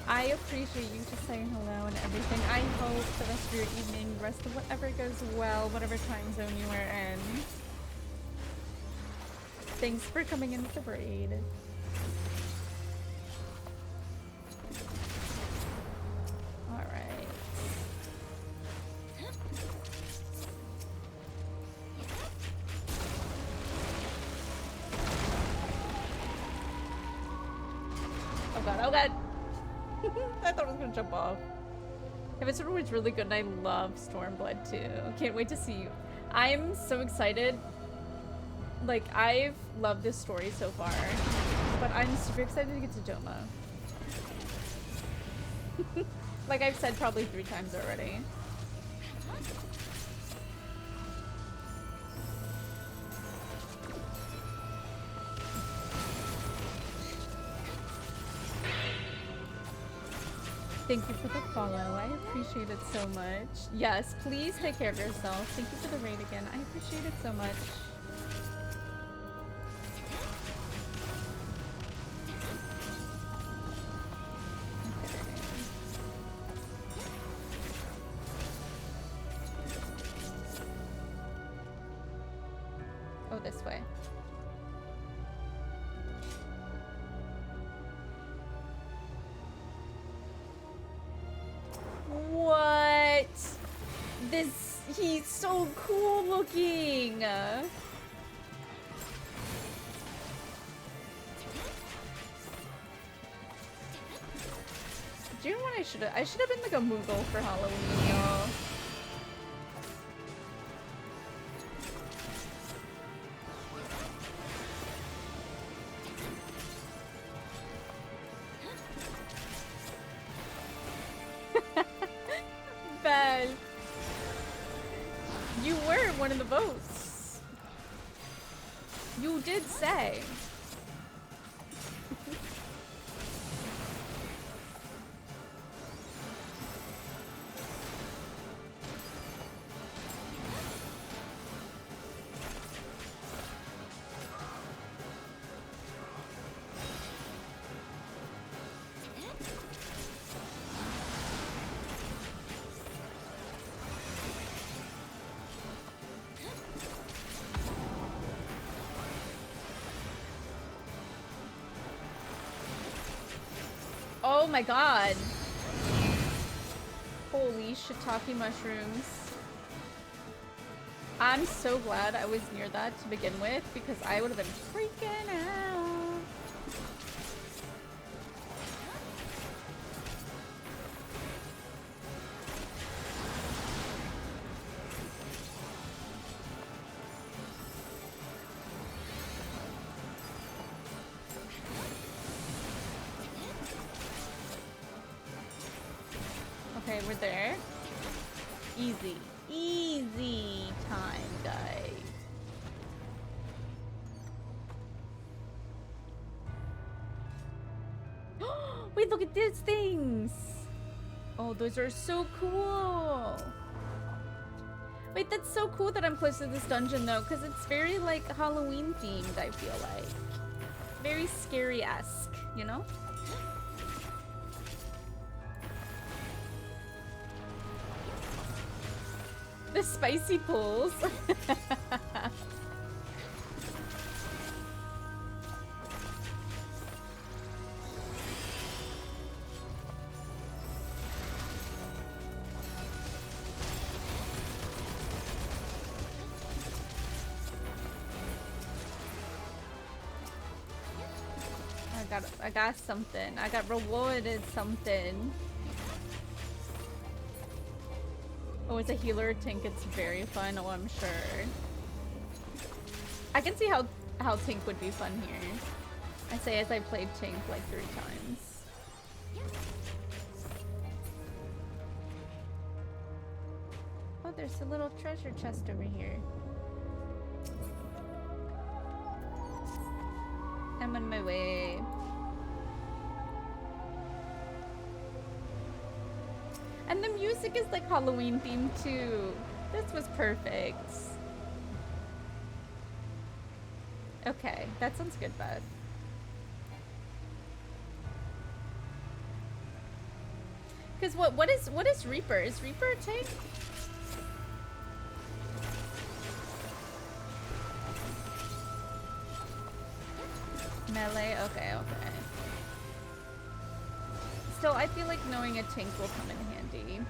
I appreciate you just saying hello and everything. I hope the rest of your evening, the rest of whatever goes well, whatever time zone you are in. Thanks for coming in with the braid. Alright. Oh god, oh god! I thought it was gonna jump off. Heaven's Sword was really good and I love Stormblood too. Can't wait to see you. I'm so excited. Like, I've loved this story so far, but I'm super excited to get to Doma. Like I've said probably 3 times already. Thank you for the follow. I appreciate it so much. Yes, please take care of yourself. Thank you for the raid again. I appreciate it so much. this way. What? This, he's so cool looking. Do you know what I should have been like a Moogle for Halloween, y'all. Belle. You were one of the votes. You did say. Oh my god. Holy shiitake mushrooms. I'm so glad I was near that to begin with because I would have been freaking out. Okay, we're there. Easy. Easy time, guys. Wait, look at these things! Oh, those are so cool! Wait, that's so cool that I'm close to this dungeon, though, because it's very, like, Halloween themed, I feel like. Very scary-esque, you know? The spicy pulls. I got something. I got rewarded something. Oh, it's a healer tank. It's very fun. Oh, I'm sure. I can see how tank would be fun here. I say as I played tank like 3 times. Oh, there's a little treasure chest over here. I'm on my way. And the music is like Halloween themed too. This was perfect. Okay, that sounds good, Beth. Cause what is Reaper? Is Reaper a tank? Melee? Okay, okay. So I feel like knowing a tank will come in handy.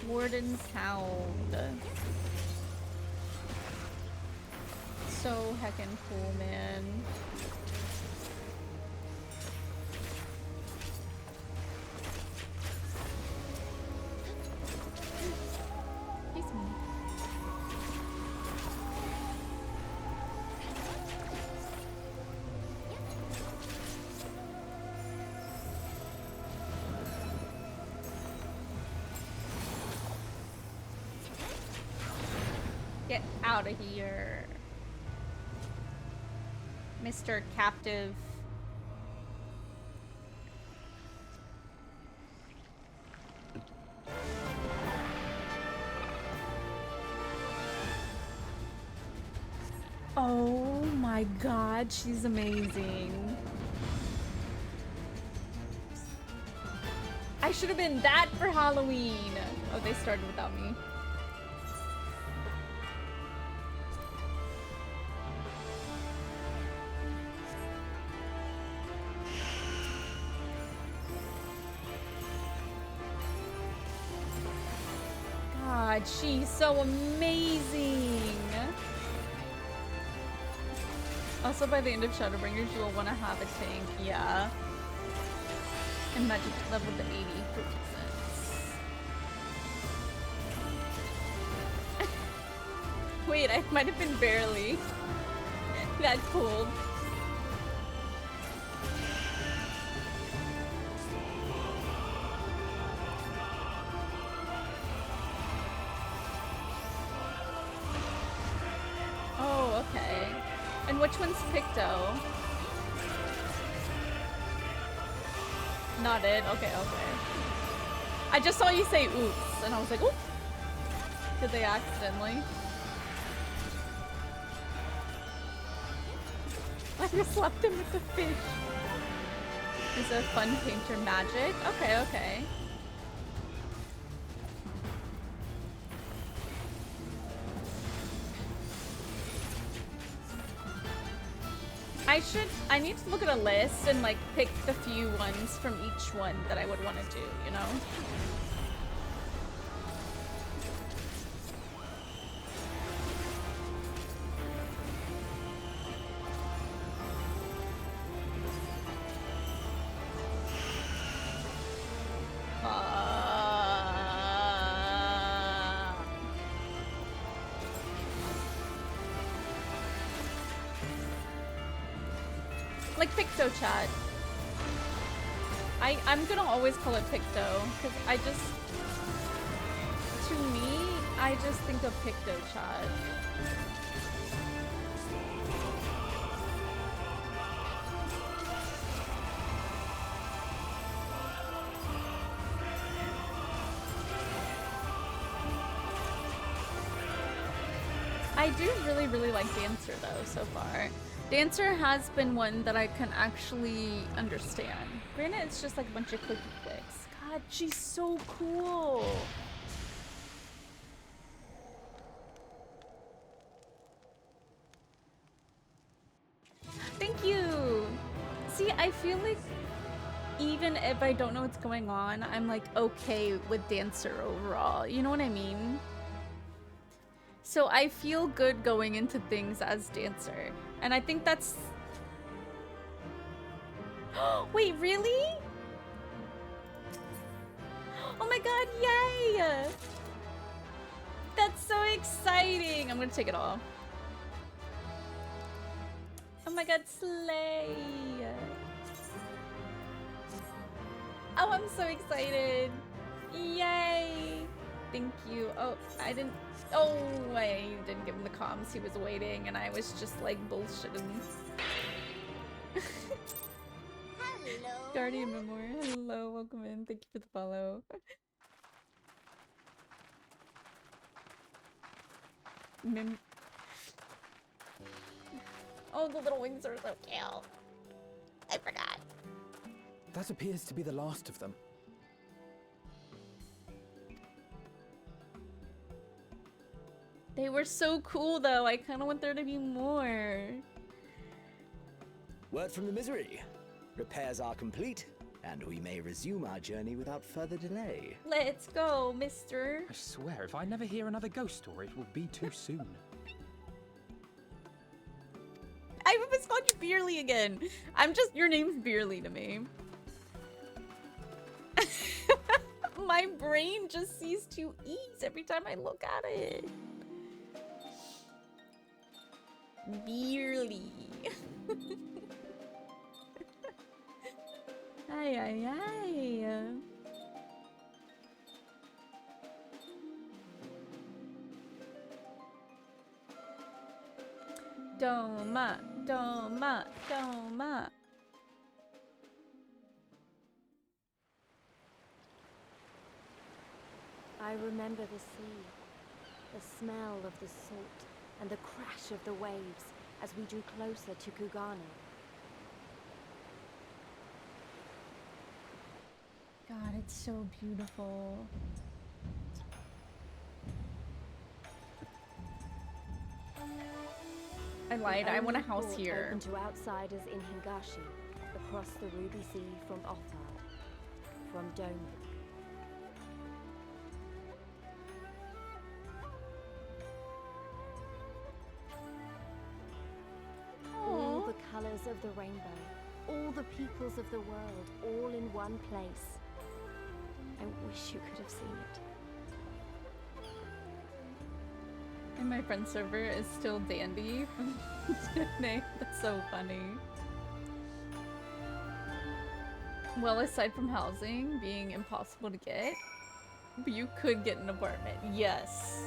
Warden's Hound. So heckin' cool, man. Excuse me. Out of here. Mr. Captive. Oh my god, she's amazing. I should have been that for Halloween. Oh, they started without me. God, she's so amazing. Also, by the end of Shadowbringers, you will want to have a tank, yeah. And magic level to 80 for instance. Wait, I might have been barely that cold. Oh, okay. And which one's Picto? Not it? Okay, okay. I just saw you say oops, and I was like, oops. Did they accidentally? I just slapped him with the fish. Is a fun painter magic? Okay, okay. I need to look at a list and like pick the few ones from each one that I would want to do, you know? Like Picto chat. I'm gonna always call it Picto because I just, to me, I just think of Picto chat. I do really like Dancer though so far. Dancer has been one that I can actually understand. Granted, it's just like a bunch of clicky clicks. God, she's so cool. Thank you. See, I feel like even if I don't know what's going on, I'm like okay with Dancer overall. You know what I mean? So I feel good going into things as Dancer. And I think that's... Wait, really? Oh my god, yay! That's so exciting! I'm gonna take it off. Oh my god, slay! Oh, I'm so excited! Yay! Thank you. Oh, I didn't... Oh, I didn't give him the comms. He was waiting, and I was just like bullshitting. Hello. Guardian Memoir. Hello, welcome in. Thank you for the follow. Oh, the little wings are so cute. I forgot. That appears to be the last of them. They were so cool, though. I kind of want there to be more. Word from the Misery. Repairs are complete, and we may resume our journey without further delay. Let's go, mister. I swear, if I never hear another ghost story, it will be too soon. I almost called you Beerly again. I'm just, your name's Beerly to me. My brain just sees two E's every time I look at it. Beerly. Ay, ay, ay. Doma, Doma, Doma. I remember the sea, the smell of the salt, and the crash of the waves as we drew closer to Kugane. God, it's so beautiful. I lied. I want a house here. Open to outsiders in Hingashi, across the Ruby Sea from Othard, from Doma. All the colors of the rainbow, all the peoples of the world, all in one place. I wish you could have seen it. And my friend's server is still Dandy from name. That's so funny. Well, aside from housing being impossible to get, but you could get an apartment. Yes.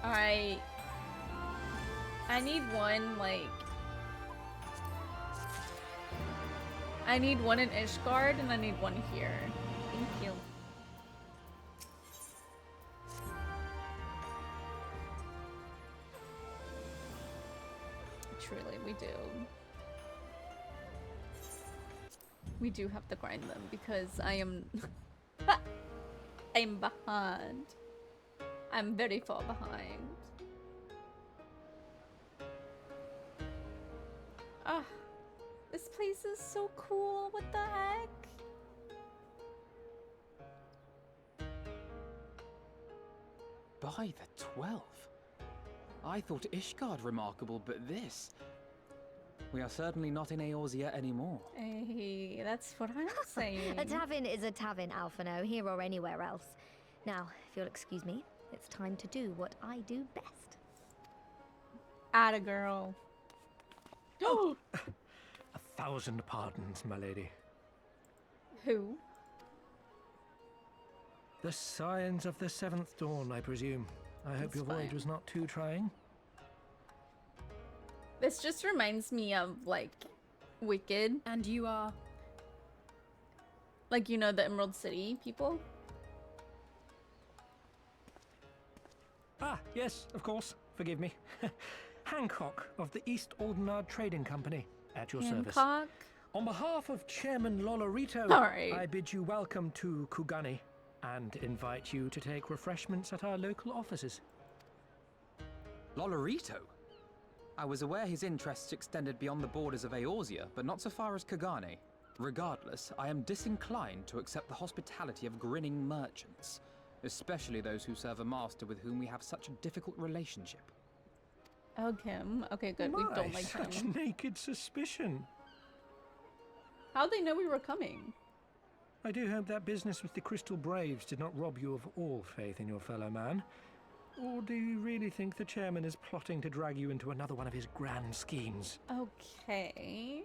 I need one, like... I need one in Ishgard and I need one here. Thank you. Truly, we do. We do have to grind them because I am... I'm behind. I'm very far behind. Ah, this place is so cool. What the heck? By the 12. I thought Ishgard remarkable, but this... We are certainly not in Eorzea anymore. Hey, that's what I'm saying. A tavern is a tavern, Alphino, here or anywhere else. Now, if you'll excuse me, it's time to do what I do best. Atta girl. Oh! 1,000 pardons, my lady. Who? The signs of the 7th dawn, I presume. I hope your voyage was not too trying. This just reminds me of, like, Wicked. And you are? Like, you know, the Emerald City people? Ah, yes, of course. Forgive me. Hancock of the East Aldenard Trading Company, at your service. Hancock? On behalf of Chairman Lolorito, I bid you welcome to Kugane and invite you to take refreshments at our local offices. Lolorito? I was aware his interests extended beyond the borders of Eorzea, but not so far as Kugane. Regardless, I am disinclined to accept the hospitality of grinning merchants, especially those who serve a master with whom we have such a difficult relationship. Oh, Kim. Okay, good. We don't like such him. naked suspicion. How'd they know we were coming? I do hope that business with the Crystal Braves did not rob you of all faith in your fellow man. Or do you really think the chairman is plotting to drag you into another one of his grand schemes? Okay.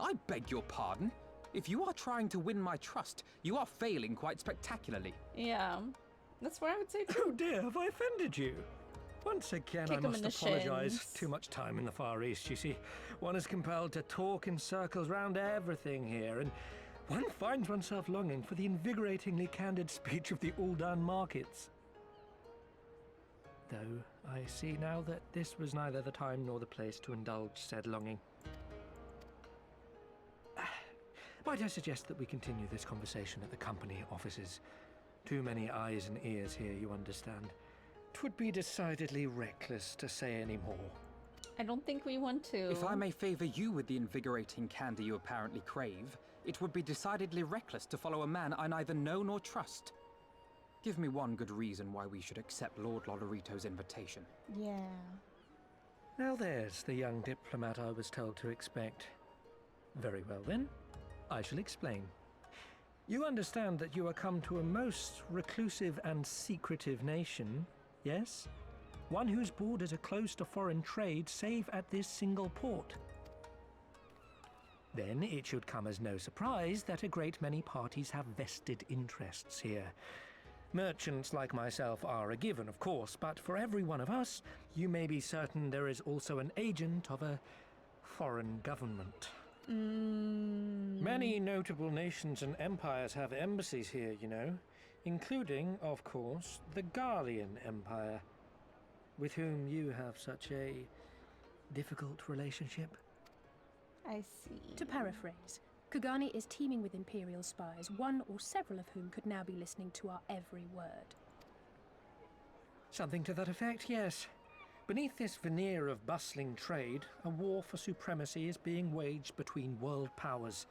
I beg your pardon? If you are trying to win my trust, you are failing quite spectacularly. Yeah, that's what I would say too. Oh dear, have I offended you? Once again, Kick I him in must the apologize. shins. Too much time in the Far East, you see. One is compelled to talk in circles round everything here, and one finds oneself longing for the invigoratingly candid speech of the Uldan markets. Though I see now that this was neither the time nor the place to indulge said longing. Might I suggest that we continue this conversation at the company offices? Too many eyes and ears here, you understand. 'Twould be decidedly reckless to say any more. I don't think we want to. If I may favor you with the invigorating candy you apparently crave, it would be decidedly reckless to follow a man I neither know nor trust. Give me one good reason why we should accept Lord Lolorito's invitation. Yeah. Now there's the young diplomat I was told to expect. Very well then, I shall explain. You understand that you are come to a most reclusive and secretive nation, yes? One whose borders are closed to foreign trade save at this single port. Then it should come as no surprise that a great many parties have vested interests here. Merchants like myself are a given, of course, but for every one of us, you may be certain there is also an agent of a foreign government. Many notable nations and empires have embassies here, you know, including, of course, the Garlean Empire, with whom you have such a difficult relationship. I see. To paraphrase, Kugani is teeming with Imperial spies, one or several of whom could now be listening to our every word. Something to that effect, yes. Beneath this veneer of bustling trade, a war for supremacy is being waged between world powers.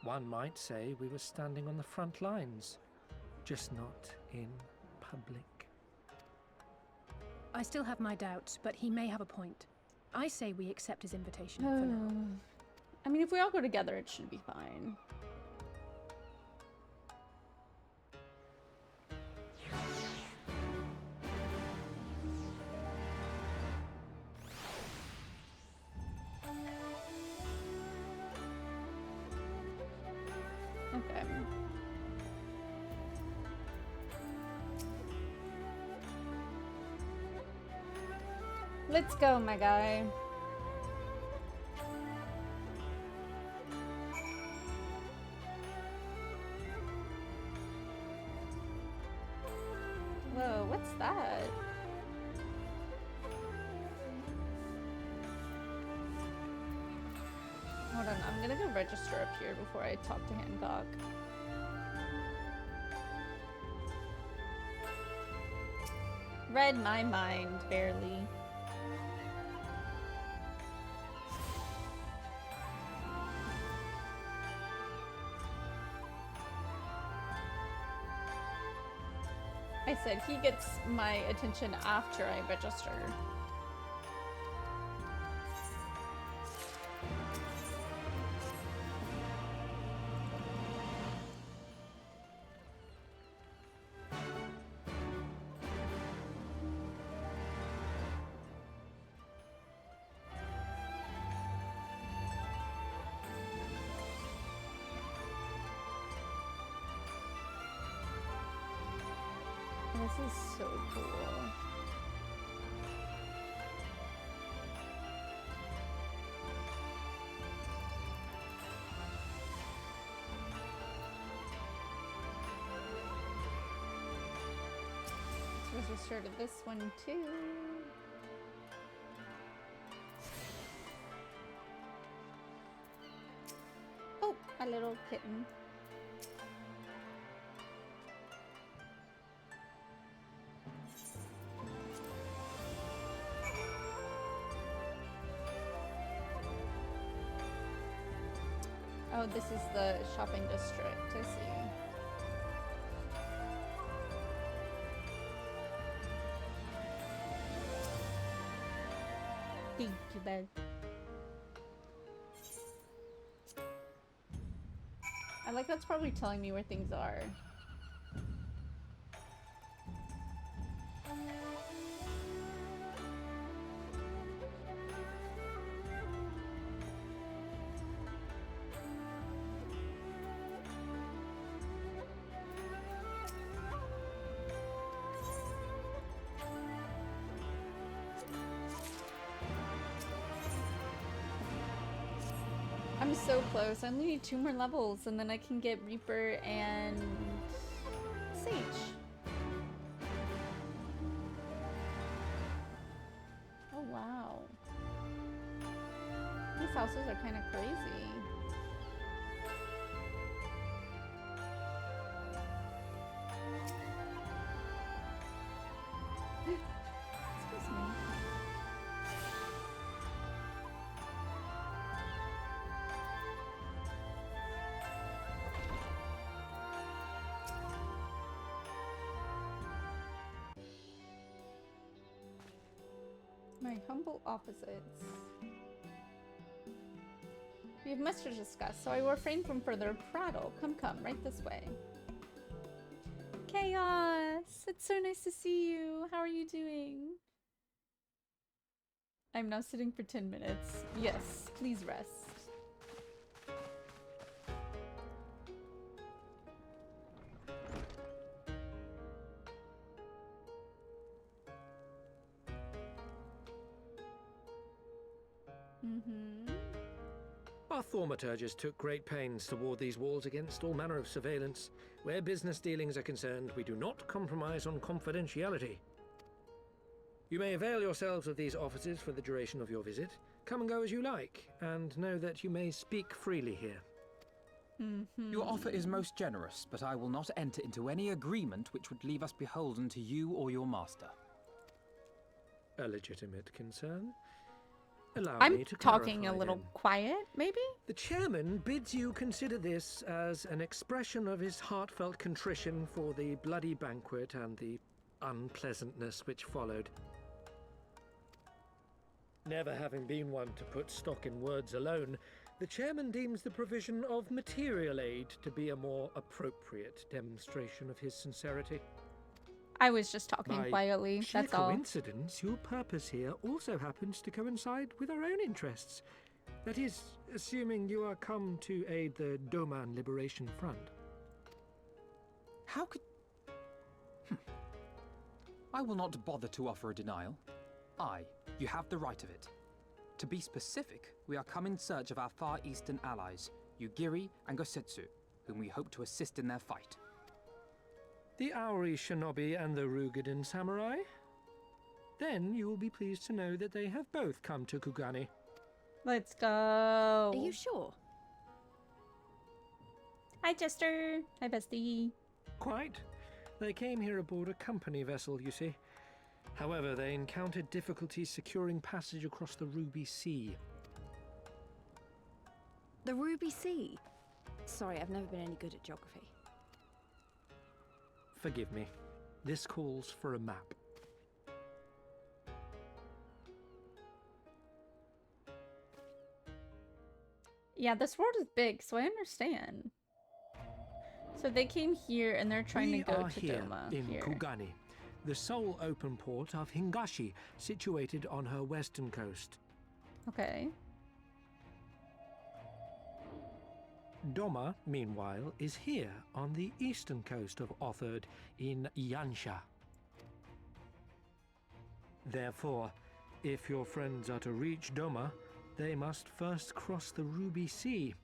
One might say we were standing on the front lines, just not in public. I still have my doubts, but he may have a point. I say we accept his invitation for now. I mean, if we all go together, it should be fine. Okay. Let's go, my guy. Whoa, what's that? Hold on, I'm gonna go register up here before I talk to Hancock. Read my mind, barely. I said he gets my attention after I register. This is so cool. Let's register to this one too. Oh, a little kitten. Oh, this is the shopping district, I see. Thank you, babe. I like that's probably telling me where things are. I'm so close. I only need 2 more levels and then I can get Reaper and Sage. Oh wow. These houses are kind of crazy. Excuse me. My humble opposites. We have much to discuss, so I will refrain from further prattle. Come, right this way. Chaos! It's so nice to see you. How are you doing? I'm now sitting for 10 minutes. Yes, please rest. Mm-hmm. Our thaumaturges took great pains to ward these walls against all manner of surveillance. Where business dealings are concerned, we do not compromise on confidentiality. You may avail yourselves of these offices for the duration of your visit. Come and go as you like, and know that you may speak freely here. Mm-hmm. Your offer is most generous, but I will not enter into any agreement which would leave us beholden to you or your master. A legitimate concern. Allow I'm me to talking clarify, a little then. quiet, maybe? The chairman bids you consider this as an expression of his heartfelt contrition for the bloody banquet and the unpleasantness which followed. Never having been one to put stock in words alone, the chairman deems the provision of material aid to be a more appropriate demonstration of his sincerity. I was just talking By quietly, sheer that's all. coincidence, your purpose here also happens to coincide with our own interests. That is, assuming you are come to aid the Doman Liberation Front. How could... I will not bother to offer a denial. You have the right of it. To be specific, we are come in search of our Far Eastern allies, Yugiri and Gosetsu, whom we hope to assist in their fight. The Aori Shinobi and the Rugadan Samurai? Then you will be pleased to know that they have both come to Kugani. Let's go. Are you sure? Hi, Jester. Hi, bestie. Quite. They came here aboard a company vessel, you see. However, they encountered difficulties securing passage across the Ruby Sea. The Ruby Sea? Sorry, I've never been any good at geography. Forgive me. This calls for a map. Yeah, this world is big, so I understand. So they came here and they're trying to go to here Doma. in Kugani, the sole open port of Hingashi, situated on her western coast. Okay. Doma, meanwhile, is here on the eastern coast of Otherd in Yansha. Therefore, if your friends are to reach Doma, they must first cross the Ruby Sea.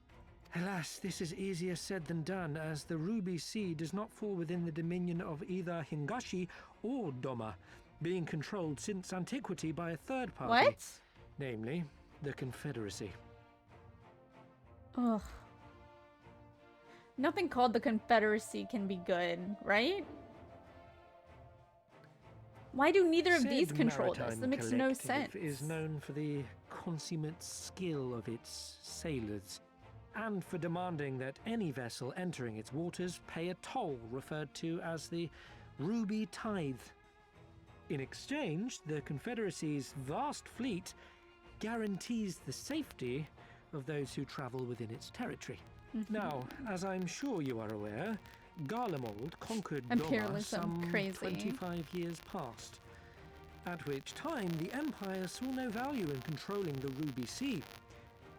Alas, this is easier said than done, as the Ruby Sea does not fall within the dominion of either Hingashi or Doma, being controlled since antiquity by a third party. What? Namely, the Confederacy. Ugh. Nothing called the Confederacy can be good, right? Why do neither of these control this? That makes no sense. Is known for the consummate skill of its sailors, and for demanding that any vessel entering its waters pay a toll referred to as the Ruby Tithe. In exchange, the Confederacy's vast fleet guarantees the safety of those who travel within its territory. Now, as I'm sure you are aware, Garlemald conquered Doma some 25 years past, at which time the Empire saw no value in controlling the Ruby Sea,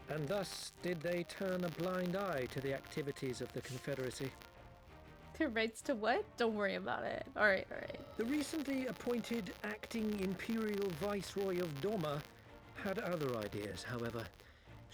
and thus did they turn a blind eye to the activities of the Confederacy. Their rights to what? Don't worry about it. Alright, alright. The recently appointed acting Imperial Viceroy of Doma had other ideas, however.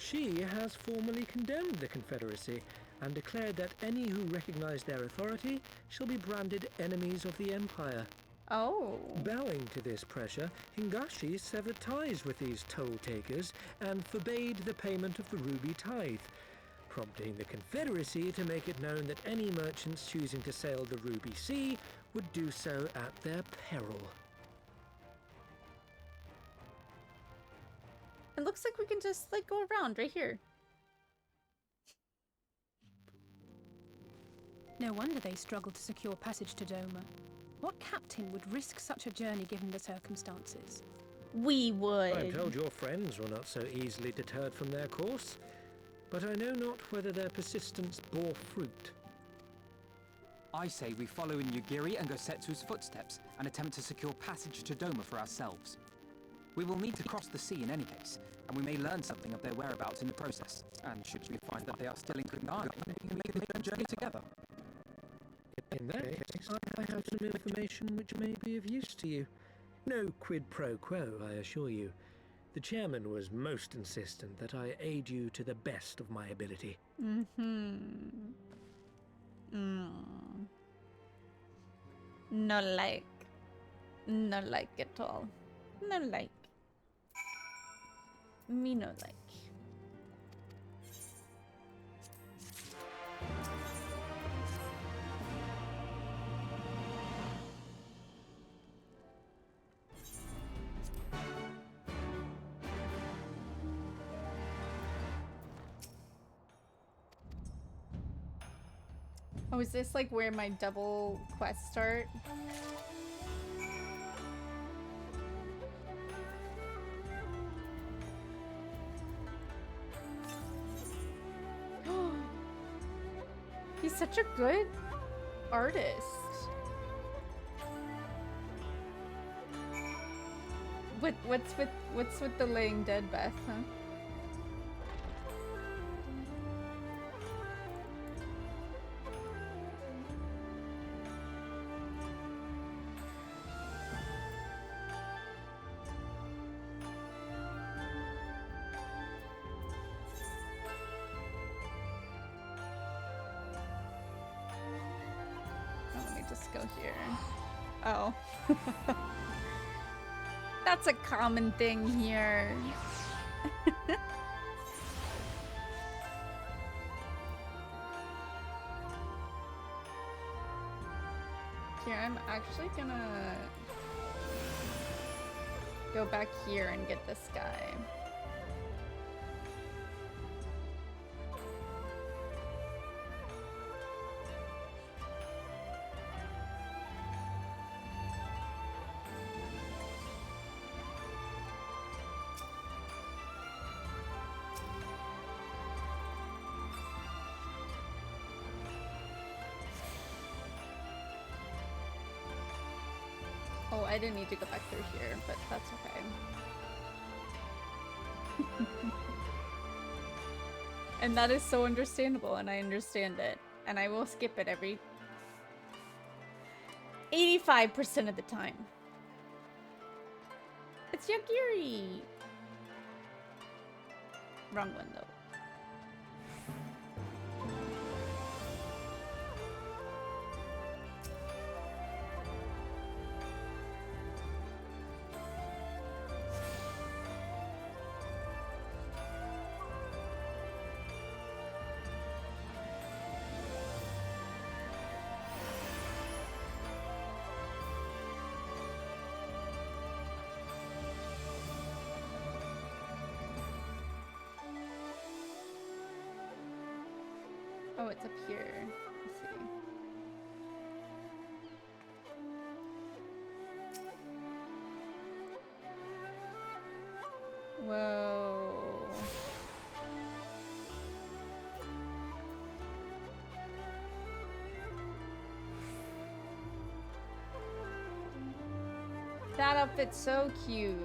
She has formally condemned the Confederacy and declared that any who recognize their authority shall be branded enemies of the Empire. Oh. Bowing to this pressure, Hingashi severed ties with these toll-takers and forbade the payment of the Ruby Tithe, prompting the Confederacy to make it known that any merchants choosing to sail the Ruby Sea would do so at their peril. It looks like we can just, like, go around right here. No wonder they struggled to secure passage to Doma. What captain would risk such a journey given the circumstances? We would. I'm told your friends were not so easily deterred from their course, but I know not whether their persistence bore fruit. I say we follow in Yugiri and Gosetsu's footsteps and attempt to secure passage to Doma for ourselves. We will need to cross the sea in any case, and we may learn something of their whereabouts in the process. And should we find that they are still in Kugani, we can make a journey together. In that case, I have some information which may be of use to you. No quid pro quo, I assure you. The chairman was most insistent that I aid you to the best of my ability. No like. No like at all. No like. Me no like. Oh, is this like where my double quests start? He's such a good artist. What's with the laying dead, Beth, huh? Go here. Oh. That's a common thing here. Here, I'm actually gonna go back here and get this guy. Oh, I didn't need to go back through here, but that's okay. And that is so understandable, and I understand it. And I will skip it every 85% of the time. It's Yagiri! Wrong one, though. Oh, it's up here. Let's see. Whoa. That outfit's so cute.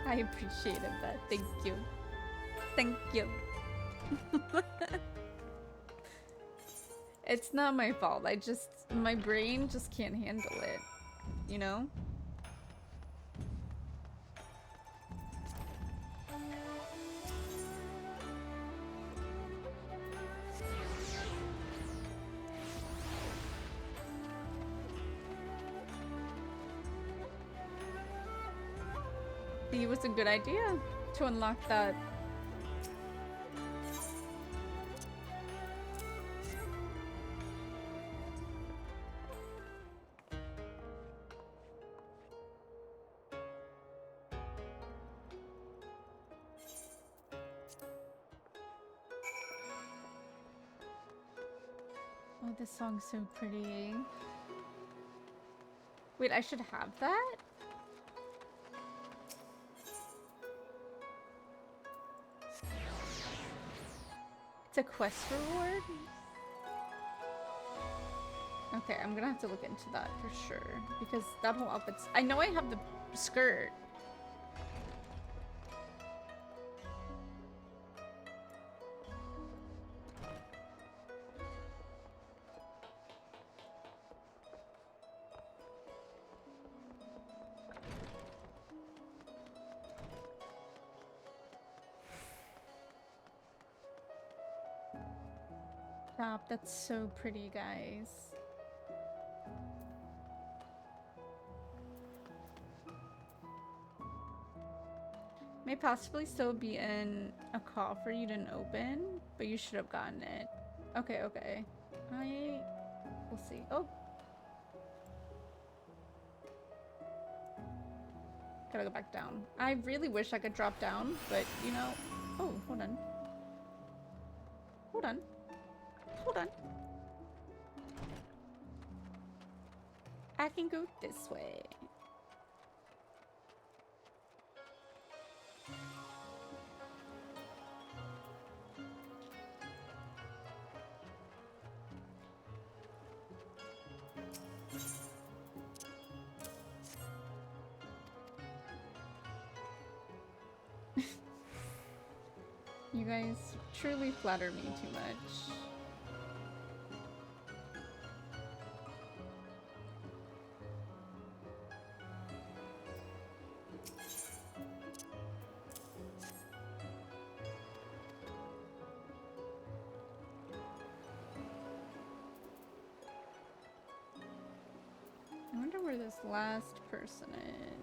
I appreciate it, Beth. Thank you. Thank you. It's not my fault. My brain just can't handle it. You know? It was a good idea to unlock that. Oh, this song's so pretty. Wait, I should have that? It's a quest reward? Okay, I'm gonna have to look into that for sure. Because that whole outfit's... I know I have the skirt. top. That's so pretty, guys. May possibly still be in a coffer you didn't open, but you should have gotten it. Okay, okay. We'll see. Oh! Gotta go back down. I really wish I could drop down, but you know... Oh, hold on. Hold on. Hold on. I can go this way. You guys truly flatter me too much. I wonder where this last person is.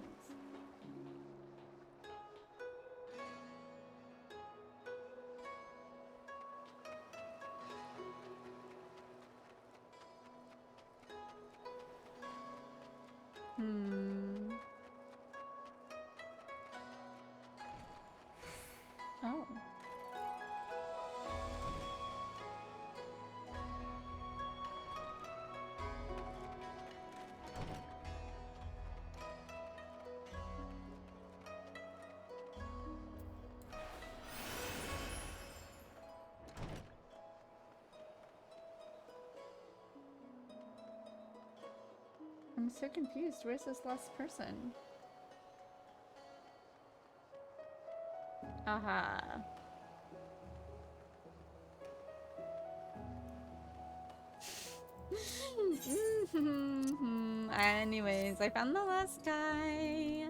Oh. I'm so confused. Where's this last person? Aha. Anyways, I found the last guy.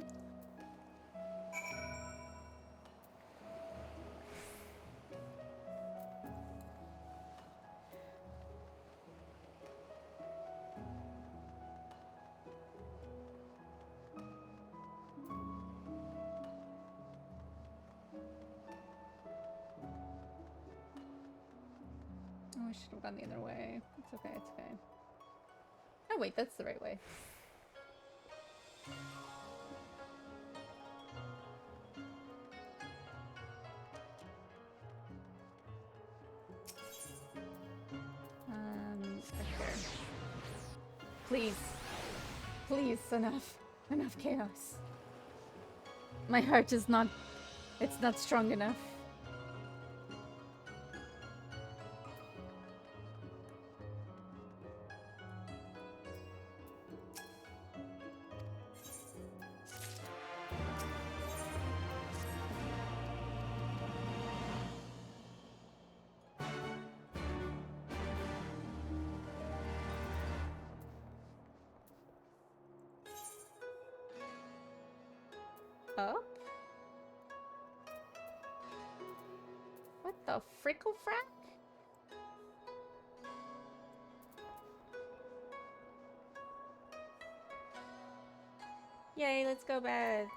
Oh, I should have gone the other way. It's okay, it's okay. Oh wait, that's the right way. Back there. Please. Please, enough. Enough chaos. My heart is not... It's not strong enough. Up? What the frickle frack? Yay, let's go, Beth.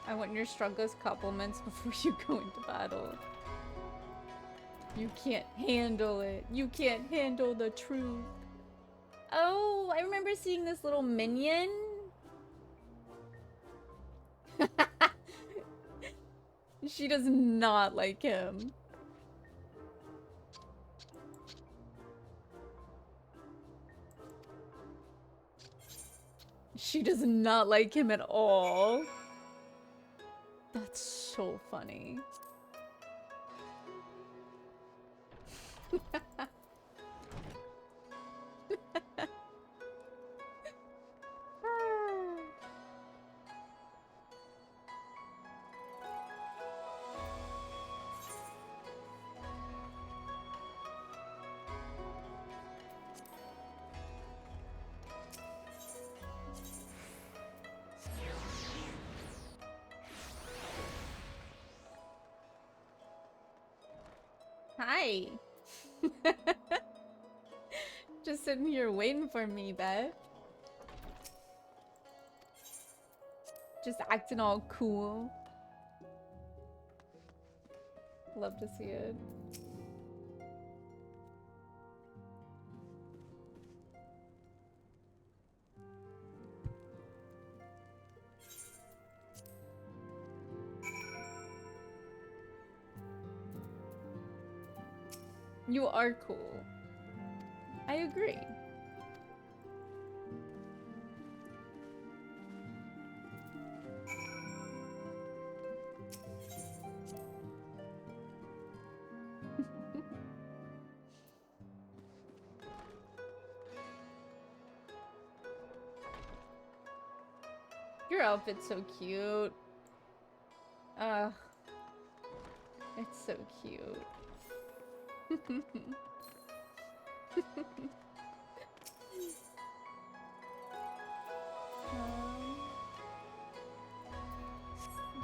I want your strongest compliments before you go into battle. You can't handle it. You can't handle the truth. Oh, I remember seeing this little minion. She does not like him. She does not like him at all. That's so funny. Hi! Just sitting here waiting for me, Beth. Just acting all cool. Love to see it. You are cool. I agree. Your outfit's so cute. Ugh. It's so cute.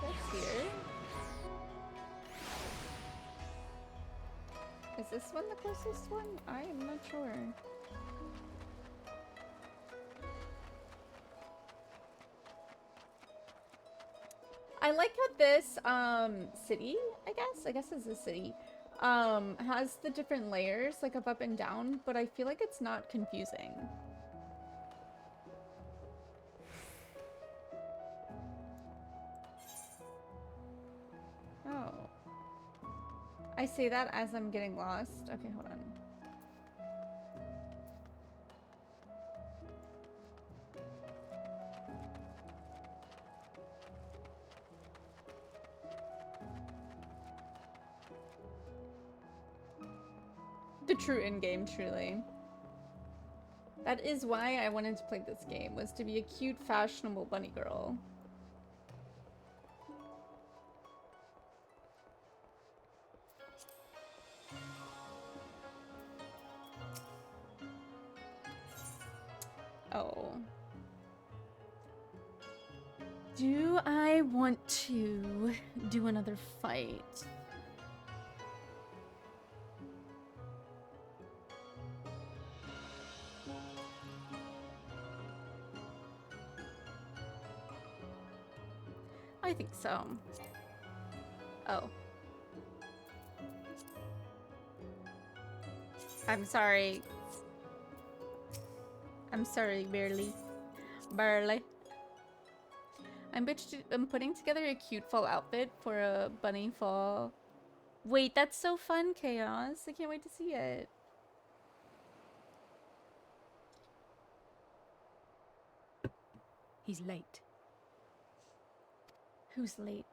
That's here. Is this one the closest one? I am not sure. I like how this city, I guess it's a city, has the different layers like of up and down, but I feel like it's not confusing. Oh. I say that as I'm getting lost. Okay, hold on. The true in-game, truly. That is why I wanted to play this game, was to be a cute, fashionable bunny girl. Oh. Do I want to do another fight? I think so. Oh. I'm sorry. I'm sorry, Barely. I'm putting together a cute fall outfit for a bunny fall. Wait, that's so fun, Chaos. I can't wait to see it. He's late. Who's late?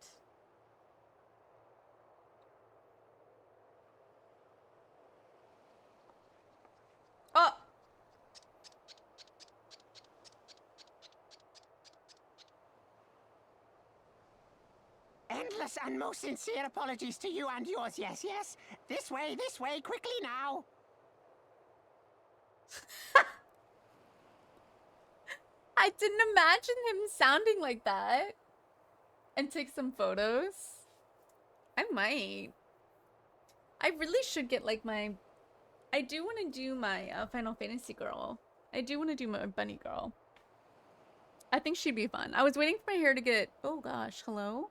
Oh! Endless and most sincere apologies to you and yours, yes, yes. This way, quickly now. I didn't imagine him sounding like that. And take some photos. I might. I really should get like my... I do want to do my Final Fantasy girl. I do want to do my bunny girl. I think she'd be fun. I was waiting for my hair to get... Oh gosh, hello?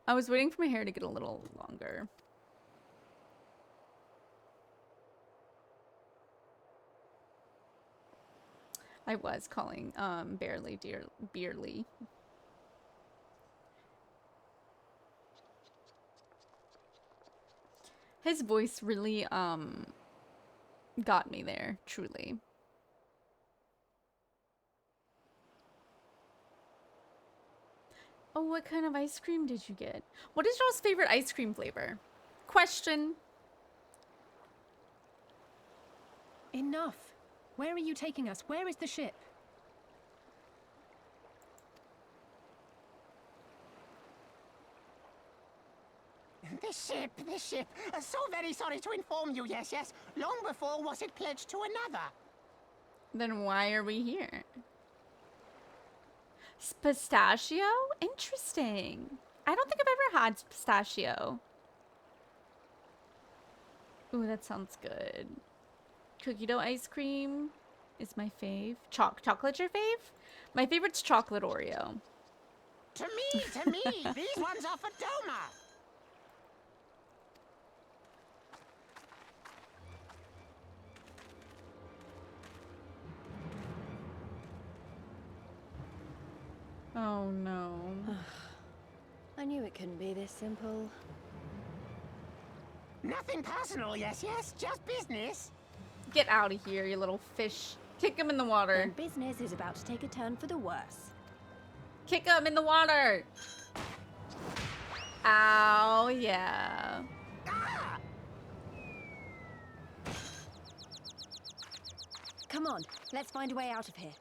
I was waiting for my hair to get a little longer. I was calling Beerly. His voice really got me there, truly. Oh, what kind of ice cream did you get? What is y'all's favorite ice cream flavor? Question. Enough. Where are you taking us? Where is the ship? The ship. So very sorry to inform you, yes, yes. Long before was it pledged to another. Then why are we here? Pistachio? Interesting. I don't think I've ever had pistachio. Ooh, that sounds good. Cookie dough ice cream is my fave. Chocolate's your fave? My favorite's chocolate Oreo. To me, these ones are for Doma. Oh no. I knew it couldn't be this simple. Nothing personal, yes, just business. Get out of here, you little fish. Kick him in the water. And business is about to take a turn for the worse. Kick him in the water. Ow, yeah. Come on, let's find a way out of here.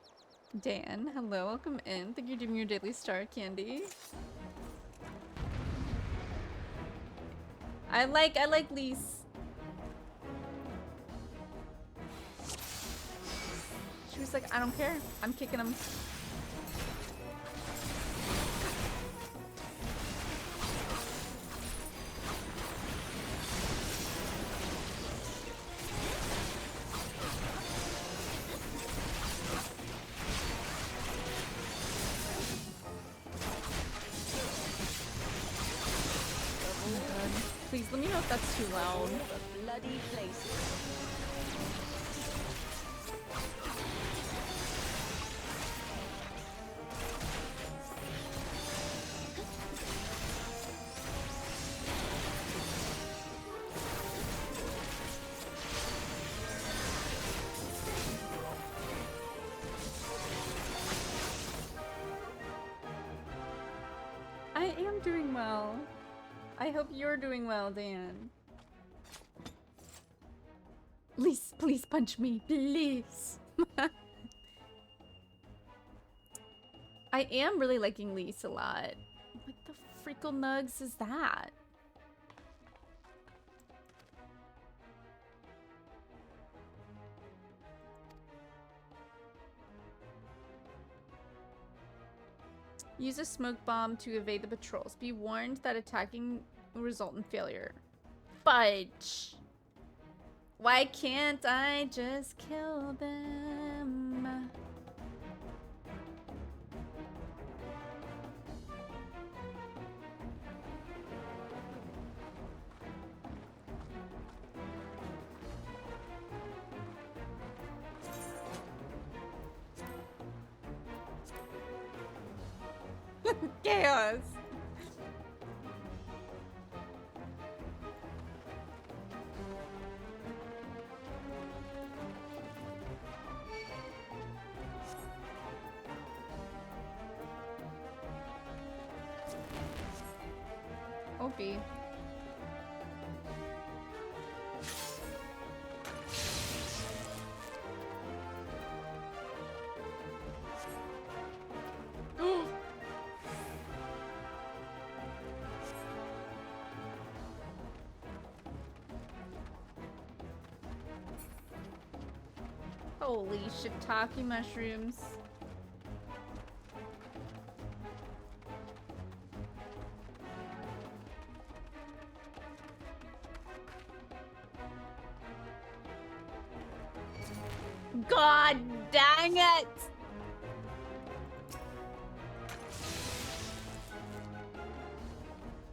Dan, hello, welcome in. Thank you for doing your daily star candy. I like Lise. She was like, I don't care. I'm kicking him. Please let me know if that's too loud. Bloody places. I am doing well. I hope you're doing well, Dan. Please, please punch me, please. I am really liking Lise a lot. What the freakle nugs is that? Use a smoke bomb to evade the patrols. Be warned that attacking will result in failure. Fudge! Why can't I just kill them? Chaos! Opie. Holy shiitake mushrooms. God dang it!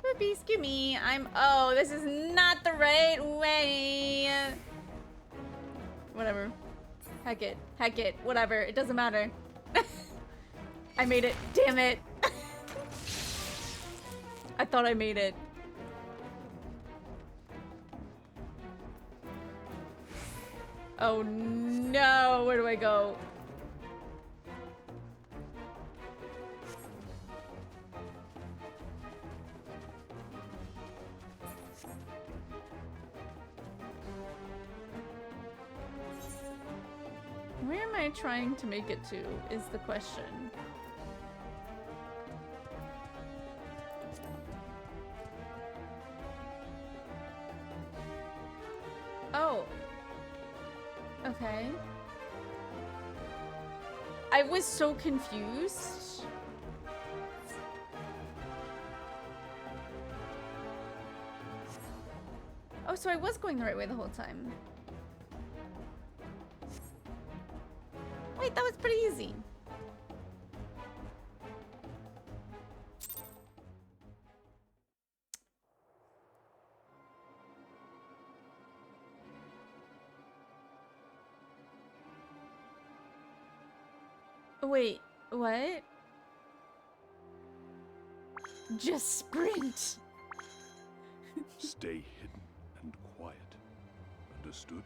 Whoopie, excuse me. Oh, this is not the right way. Whatever. Heck it, whatever, it doesn't matter. I made it, damn it. I thought I made it. Oh no, where do I go? Where am I trying to make it to, is the question. Oh. Okay. I was so confused. Oh Oh, so I was going the right way the whole time. Wait, that was pretty easy. Wait, what? Just sprint. Stay hidden and quiet. Understood?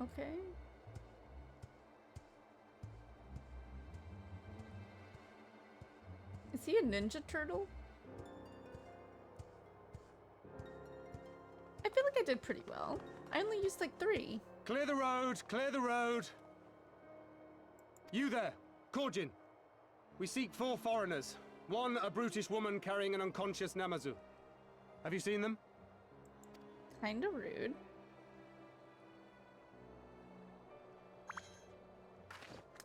Okay. Is he a ninja turtle? I feel like I did pretty well. I only used like 3. Clear the road! Clear the road! You there, Korjin. We seek 4 foreigners. 1, a brutish woman carrying an unconscious Namazu. Have you seen them? Kinda rude.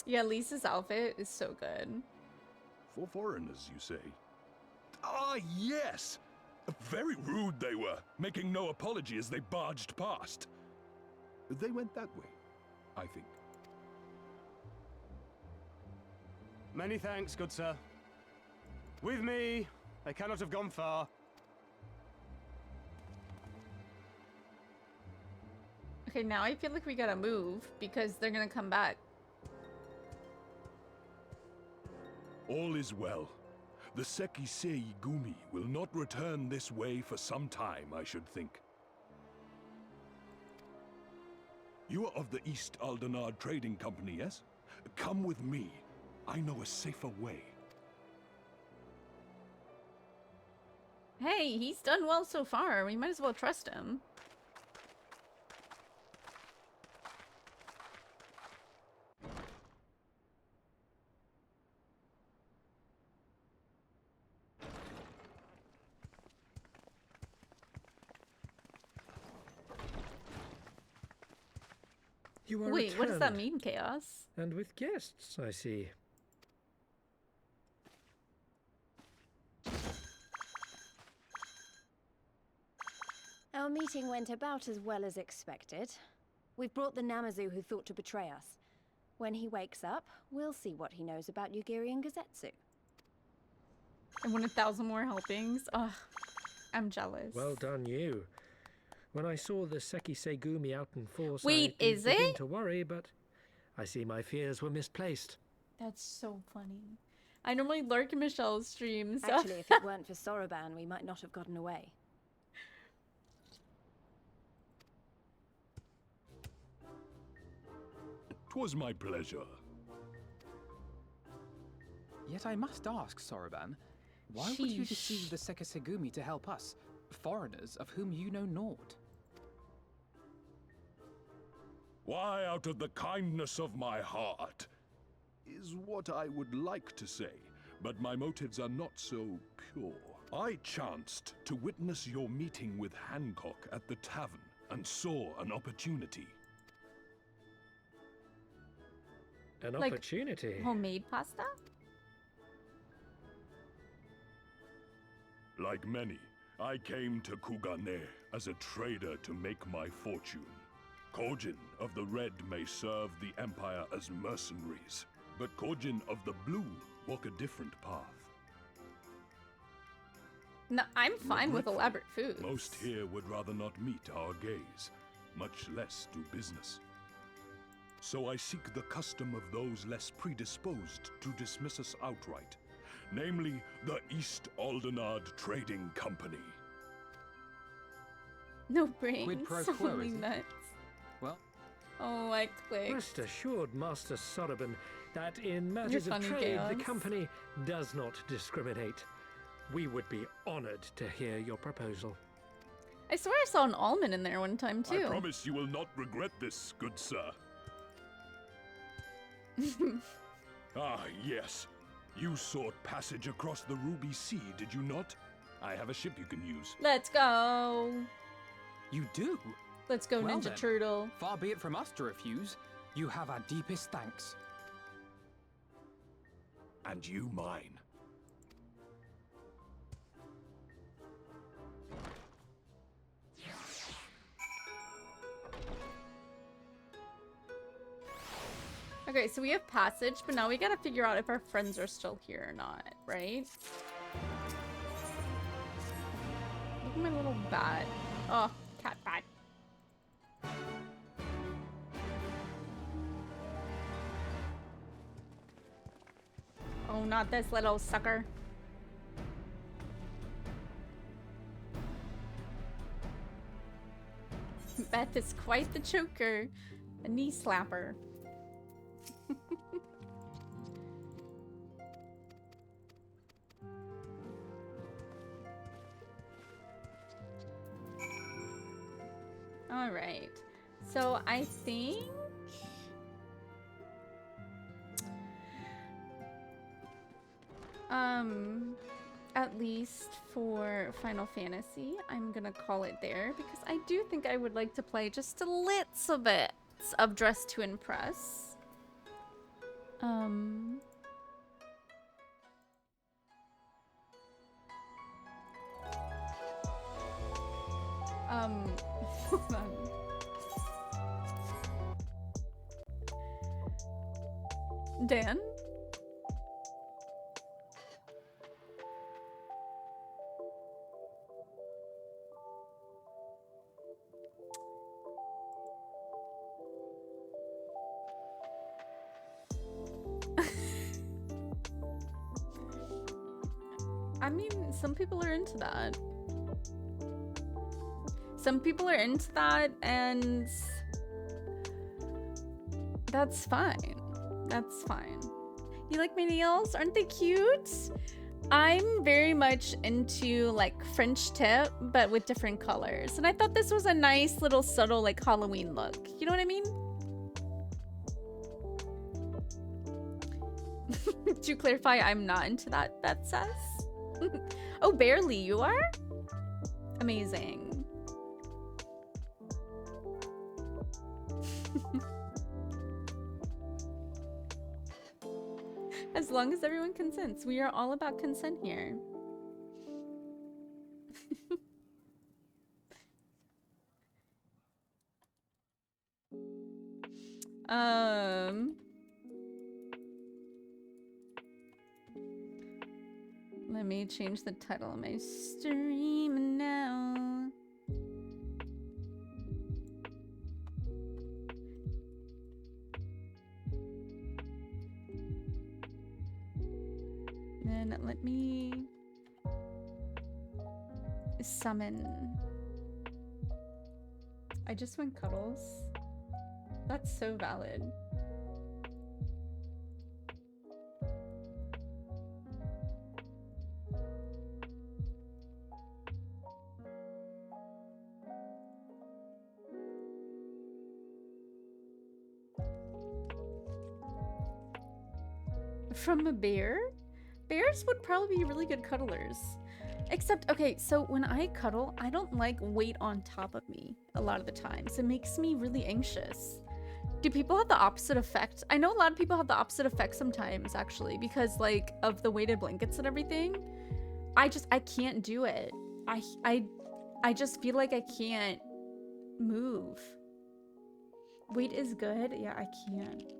Yeah, Lisa's outfit is so good. 4 foreigners, you say? Ah, yes! Very rude they were, making no apology as they barged past. They went that way, I think. Many thanks, good sir. With me, they cannot have gone far. Okay, now I feel like we gotta move because they're gonna come back. All is well. The Sekisei Gumi will not return this way for some time, I should think. You are of the East Aldenard Trading Company, yes? Come with me. I know a safer way. Hey, he's done well so far. We might as well trust him. You are Wait, what does that returned. mean, Chaos? And with guests, I see. Our meeting went about as well as expected. We've brought the Namazu who thought to betray us. When he wakes up, we'll see what he knows about Yugiri and Gazetsu. I want 1,000 more helpings. Ugh, I'm jealous. Well done, you. When I saw the Sekisei Gumi out in force, Wait, I did is begin it? to worry, but I see my fears were misplaced. That's so funny. I normally lurk in Michelle's streams. So. Actually, if it weren't for Soroban, we might not have gotten away. 'Twas my pleasure. Yet I must ask, Soroban, why would you deceive the Sekisegumi to help us, foreigners of whom you know naught? Why, out of the kindness of my heart, is what I would like to say, but my motives are not so pure. I chanced to witness your meeting with Hancock at the tavern and saw an opportunity. An Like, opportunity? Homemade pasta? Like many, I came to Kugane as a trader to make my fortune. Kojin of the Red may serve the Empire as mercenaries, but Kojin of the Blue walk a different path. No, I'm fine with elaborate food. Most here would rather not meet our gaze, much less do business. So I seek the custom of those less predisposed to dismiss us outright, namely the East Aldenard Trading Company. No brains. Quid pro quo, Holy is it? nuts. Well, Oh, I clicked. Rest assured, Master Soroban, that in matters of funny, trade, the Chaos. company does not discriminate. We would be honored to hear your proposal. I swear I saw an almond in there one time too. I promise you will not regret this, good sir. Ah, yes. You sought passage across the Ruby Sea, did you not? I have a ship you can use. Let's go. you do? Let's go, Well Ninja then, Turtle. Far be it from us to refuse. You have our deepest thanks. And you mine. Okay, so we have passage, but now we gotta figure out if our friends are still here or not, right? Look at my little bat. Oh, cat bat. Oh, not this little sucker. Beth is quite the choker. A knee slapper. All right. So I think at least for Final Fantasy, I'm gonna call it there because I do think I would like to play just a little bit of Dress to Impress. Hold on. Dan? I mean, some people are into that. Some people are into that, and that's fine. That's fine. You like my nails? Aren't they cute? I'm very much into like French tip, but with different colors. And I thought this was a nice little subtle like Halloween look. You know what I mean? To clarify, I'm not into that, Beth says. Oh, barely, you are? Amazing. As long as everyone consents. We are all about consent here. Let me change the title of my stream now. Then let me summon. I just went Cuddles. That's so valid. From a bear? Bears would probably be really good cuddlers. Except, okay, so when I cuddle, I don't like weight on top of me a lot of the times. It makes me really anxious. Do people have the opposite effect? I know a lot of people have the opposite effect sometimes, actually, because like of the weighted blankets and everything. I can't do it. I just feel like I can't move. Weight is good? Yeah, I can't.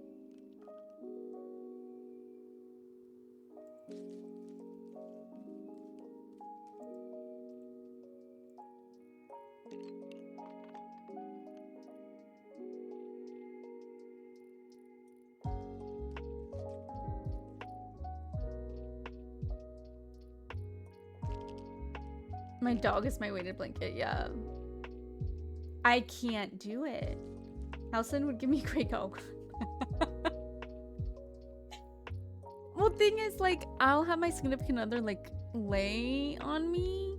My dog is my weighted blanket, yeah. I can't do it. Halson would give me great go. Well, thing is, like, I'll have my significant other, like, lay on me.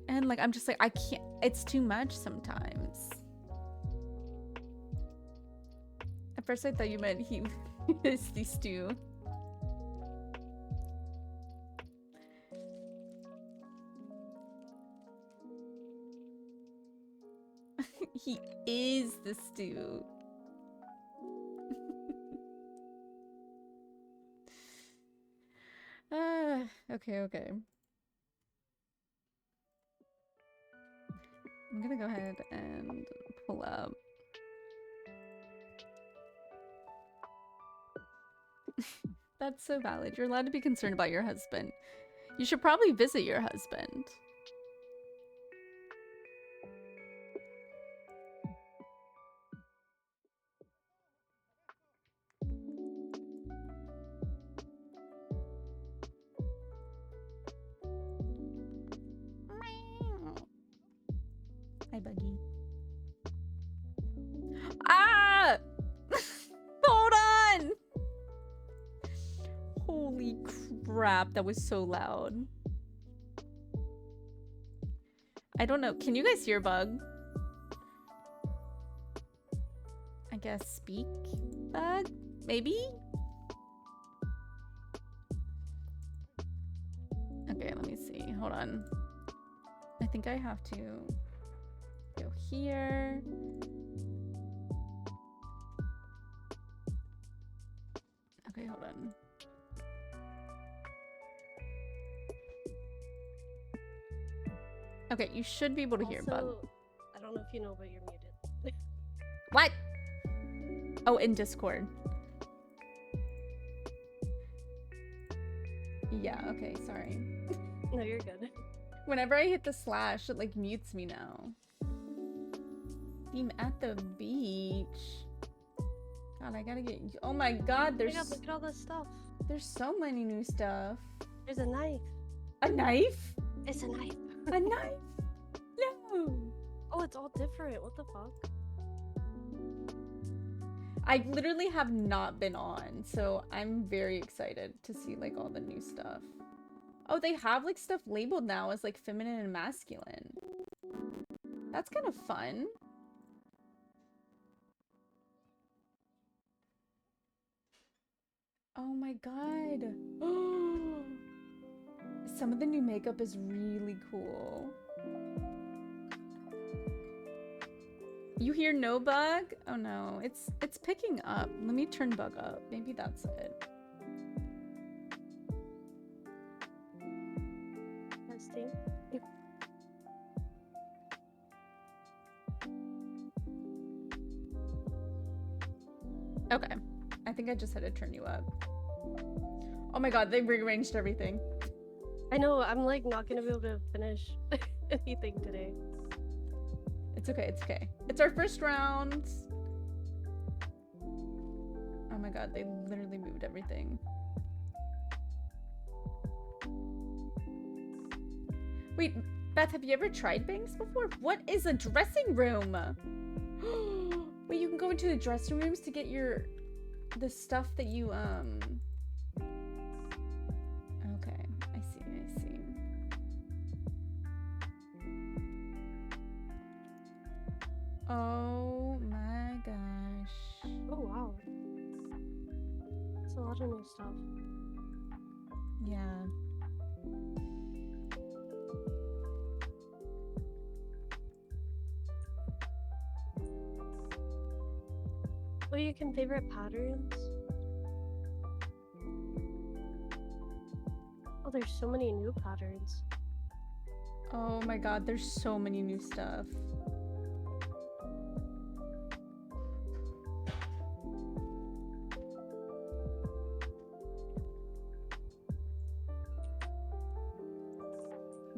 And, like, I'm just like, I can't. It's too much sometimes. At first, I thought you meant he is the stew. He is the stew. Okay. I'm gonna go ahead and pull up. That's so valid. You're allowed to be concerned about your husband. You should probably visit your husband. Hi, Buggy. Ah! Hold on! Holy crap, that was so loud. I don't know. Can you guys hear Bug? I guess speak, Bug? Maybe? Okay, let me see. Hold on. I think I have to go here. Okay, hold on. Okay, you should be able to hear Bug. I don't know if you know, but you're muted. What? Oh, in Discord. Yeah, okay, sorry. No, you're good. Whenever I hit the slash, it like mutes me now. Theme at the beach. God, I gotta get. Oh my god, there's. Look at all this stuff. There's so many new stuff. There's a knife. A knife? It's a knife. A knife? No. Oh, it's all different. What the fuck? I literally have not been on, so I'm very excited to see like all the new stuff. Oh, they have like stuff labeled now as like feminine and masculine. That's kind of fun. Oh my god. Some of the new makeup is really cool. You hear no Bug? Oh no, it's picking up. Let me turn Bug up. Maybe that's it. Testing. Okay. I think I just had to turn you up. Oh my god, they rearranged everything. I know, I'm like not gonna be able to finish anything today. It's okay, it's okay. It's our first round. Oh my god, they literally moved everything. Wait, Beth, have you ever tried bangs before? What is a dressing room? Wait, you can go into the dressing rooms to get the stuff that you, Okay, I see. Oh my gosh. Oh wow. That's a lot of new stuff. Yeah. Oh, you can favorite patterns? Oh, there's so many new patterns. Oh my god, there's so many new stuff.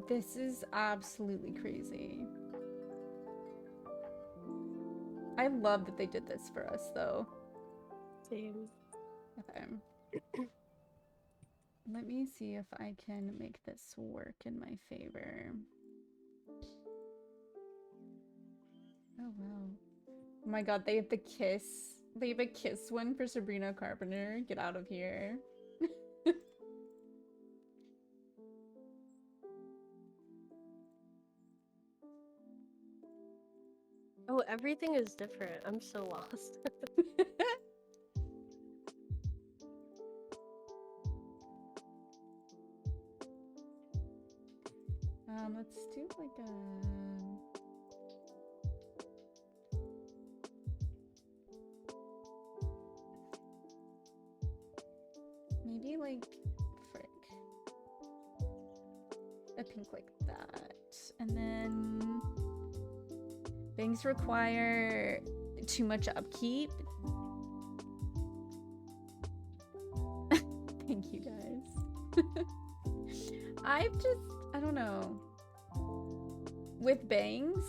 This is absolutely crazy. I love that they did this for us, though. Same. Okay. Let me see if I can make this work in my favor. Oh, wow. Oh my god, they have the kiss. They have a kiss one for Sabrina Carpenter. Get out of here. Oh, everything is different. I'm so lost. Let's do like a... Maybe like, frick. A pink like that. And then... Bangs require too much upkeep. I don't know. With bangs,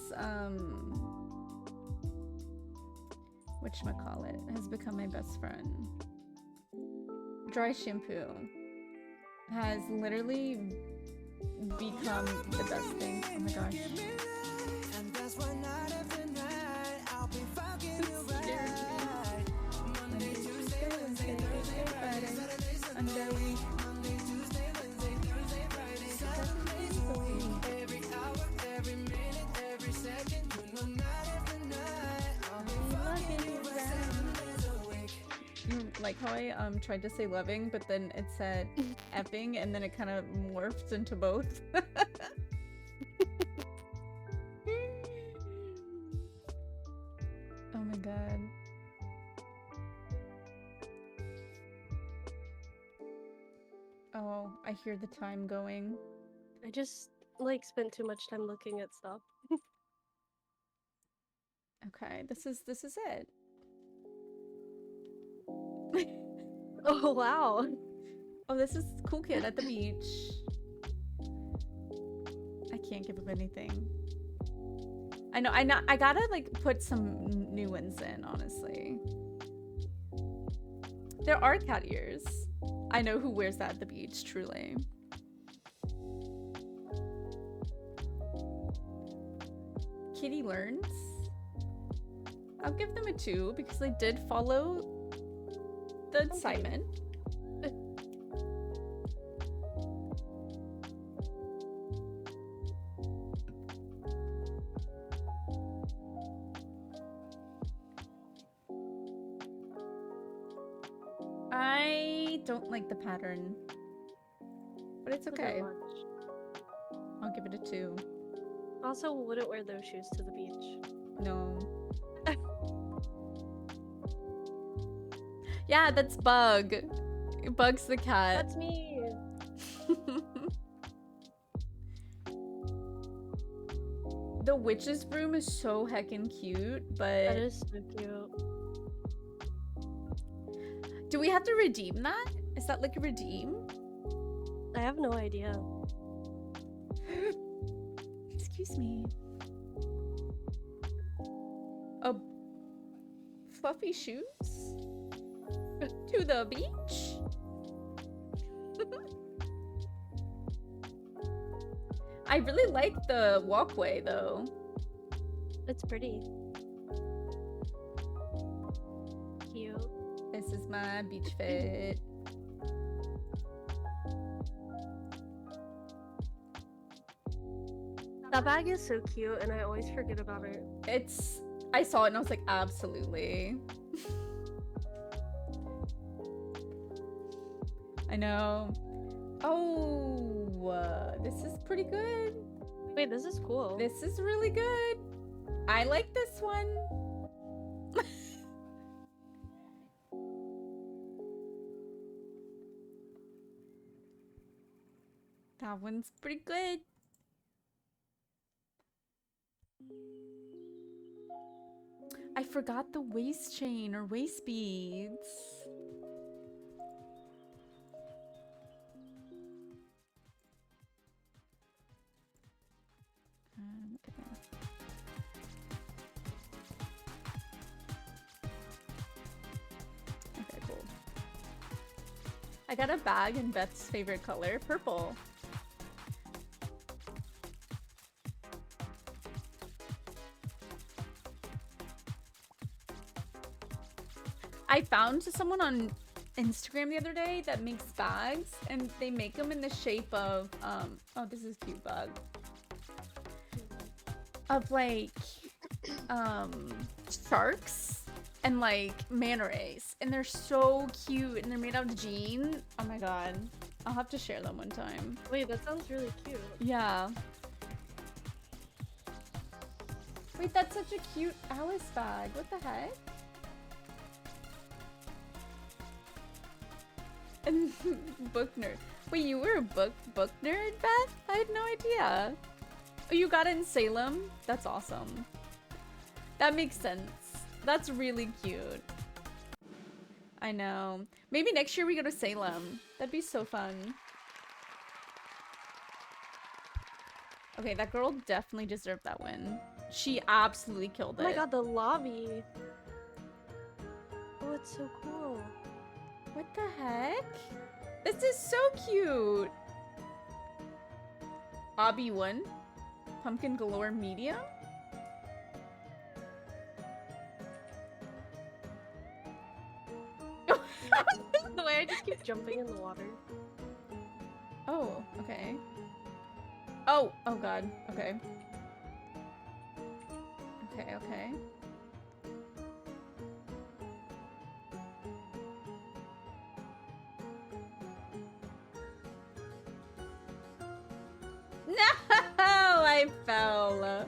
whatchamacallit has become my best friend. Dry shampoo has literally become the best thing. Oh my gosh. Like how I tried to say loving, but then it said effing, and then it kind of morphed into both. Oh my god. Oh, I hear the time going. I just like spent too much time looking at stuff. Okay, this is it. Oh wow. Oh, this is cool kid at the beach. I can't give up anything. I know, I gotta like put some new ones in, honestly. There are cat ears. I know who wears that at the beach, truly. Kitty learns. I'll give them a 2 because they did follow the assignment. I don't like the pattern, but it's okay. I'll give it a 2. Also, wouldn't wear those shoes to the beach. No. Yeah, that's Bug. Bug's the cat. That's me. The witch's broom is so heckin' cute, but... That is so cute. Do we have to redeem that? Is that like a redeem? I have no idea. Excuse me. Oh, fluffy shoes? To the beach? I really like the walkway though. It's pretty. Cute. This is my beach fit. That bag is so cute and I always forget about it. I saw it and I was like, absolutely. I know. Oh, this is pretty good. Wait, this is cool. This is really good. I like this one. That one's pretty good. I forgot the waist chain or waist beads. Okay, cool. I got a bag in Beth's favorite color, purple. I found someone on Instagram the other day that makes bags, and they make them in the shape of, oh, this is cute bug. Of like, sharks and like manta rays, and they're so cute, and they're made out of jean. Oh my god, I'll have to share them one time. Wait, that sounds really cute. Yeah. Wait, that's such a cute Alice bag. What the heck? And book nerd. Wait, you were a book nerd, Beth? I had no idea. Oh, you got it in Salem? That's awesome. That makes sense. That's really cute. I know. Maybe next year we go to Salem. That'd be so fun. Okay, that girl definitely deserved that win. She absolutely killed it. Oh my god, the lobby. Oh, it's so cool. What the heck? This is so cute. Obby won. Pumpkin Galore Media. The way I just keep jumping in the water. Oh, okay. Oh, oh god. Okay. Okay, okay. No, I fell.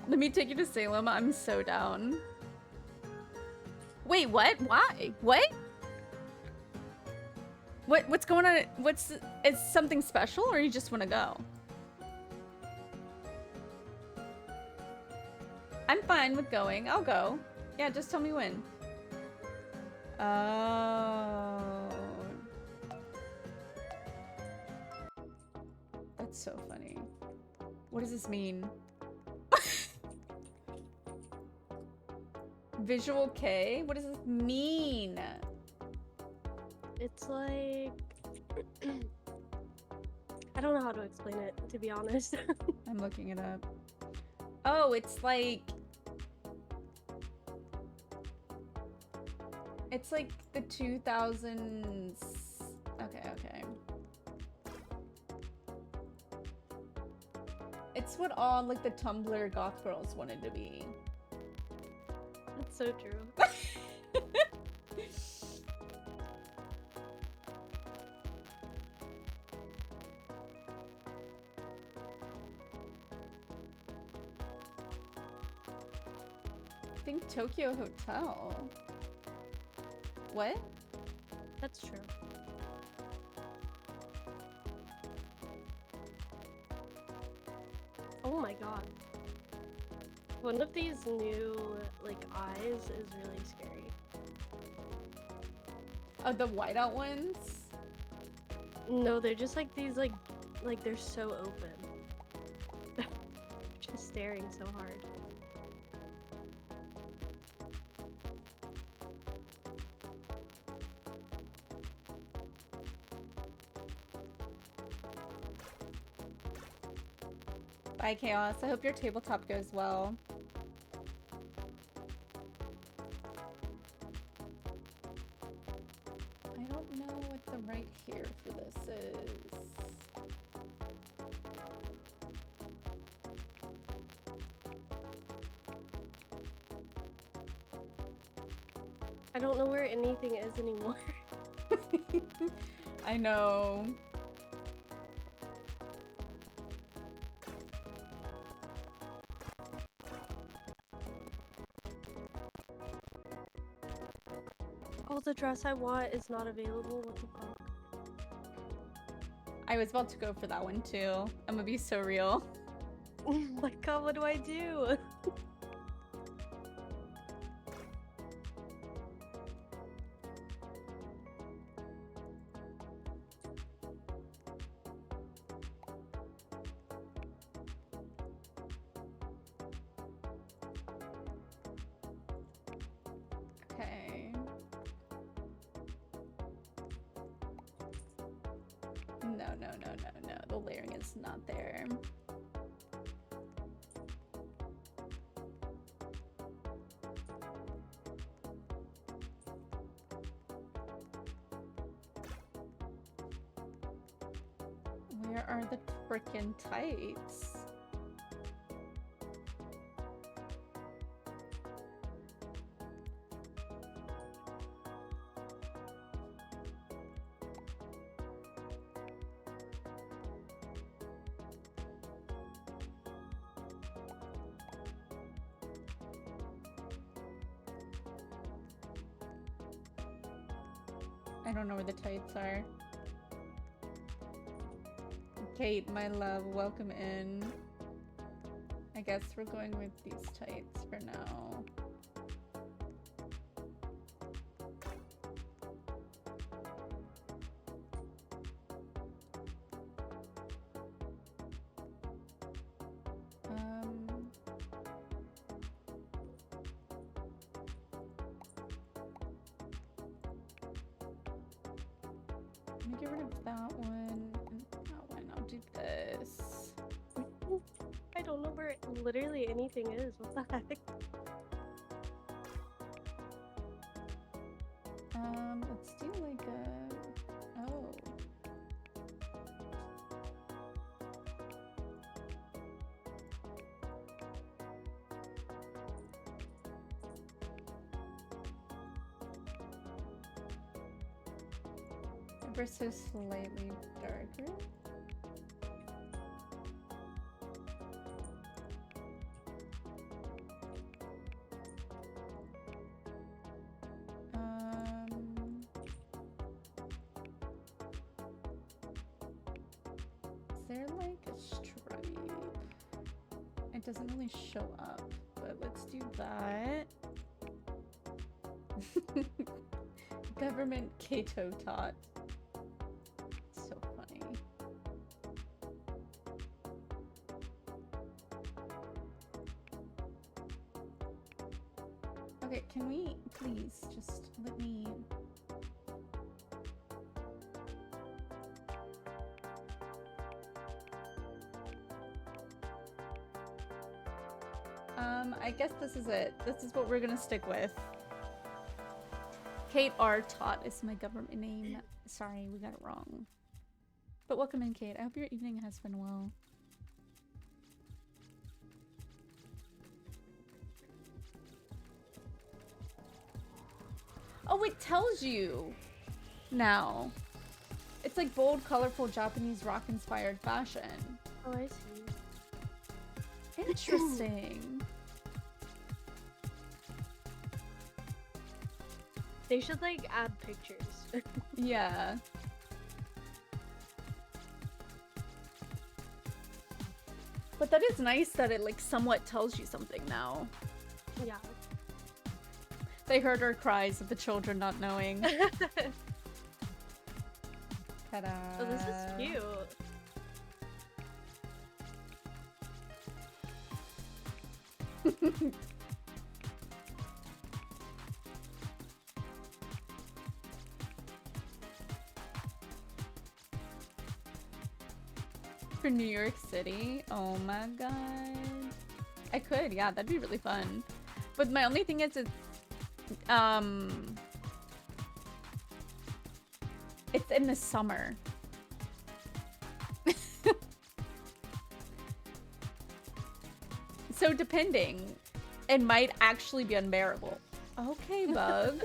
Let me take you to Salem. I'm so down. Wait, what? Why? What? What's going on? Is something special or you just want to go? I'm fine with going. I'll go. Yeah, just tell me when. Oh. That's so funny. What does this mean? Visual K? What does this mean? It's like... I don't know how to explain it, to be honest. I'm looking it up. Oh, it's like... It's like the 2000s... Okay, okay. It's what all, like, the Tumblr goth girls wanted to be. That's so true. I think Tokyo Hotel. What? That's true. Oh my god. One of these new, like, eyes is really scary. Oh, the whiteout ones? No, they're just like these, like they're so open. Just staring so hard. Bye, Chaos. I hope your tabletop goes well. I don't know what the right here for this is. I don't know where anything is anymore. I know. Oh, the dress I want is not available. What the fuck? I was about to go for that one too. I'm gonna be so real. Oh my god, what do I do? Okay. No, no, no, no, no. The layering is not there. Where are the frickin' tights? I don't know where the tights are. Kate, my love, welcome in. I guess we're going with these tights for now. Let me get rid of that one and that one. I'll do this. I don't know where literally anything is. What the heck? Let's do like a... Oh. Ever so slightly darker. Is there like a stripe? It doesn't really show up, but let's do that. Government Cato tot. So funny. Okay, can we please just let me... I guess this is it. This is what we're gonna stick with. Kate R. Tot is my government name. Sorry, we got it wrong. But welcome in, Kate. I hope your evening has been well. Oh, it tells you now. It's like bold, colorful Japanese rock-inspired fashion. Oh, I see. Interesting. They should like add pictures. Yeah. But that is nice that it like somewhat tells you something now. Yeah. They heard our cries of the children not knowing. Ta-da. Oh, this is cute. For New York City? Oh my god. I could, yeah, that'd be really fun. But my only thing is it's in the summer. So depending, it might actually be unbearable. Okay, bug.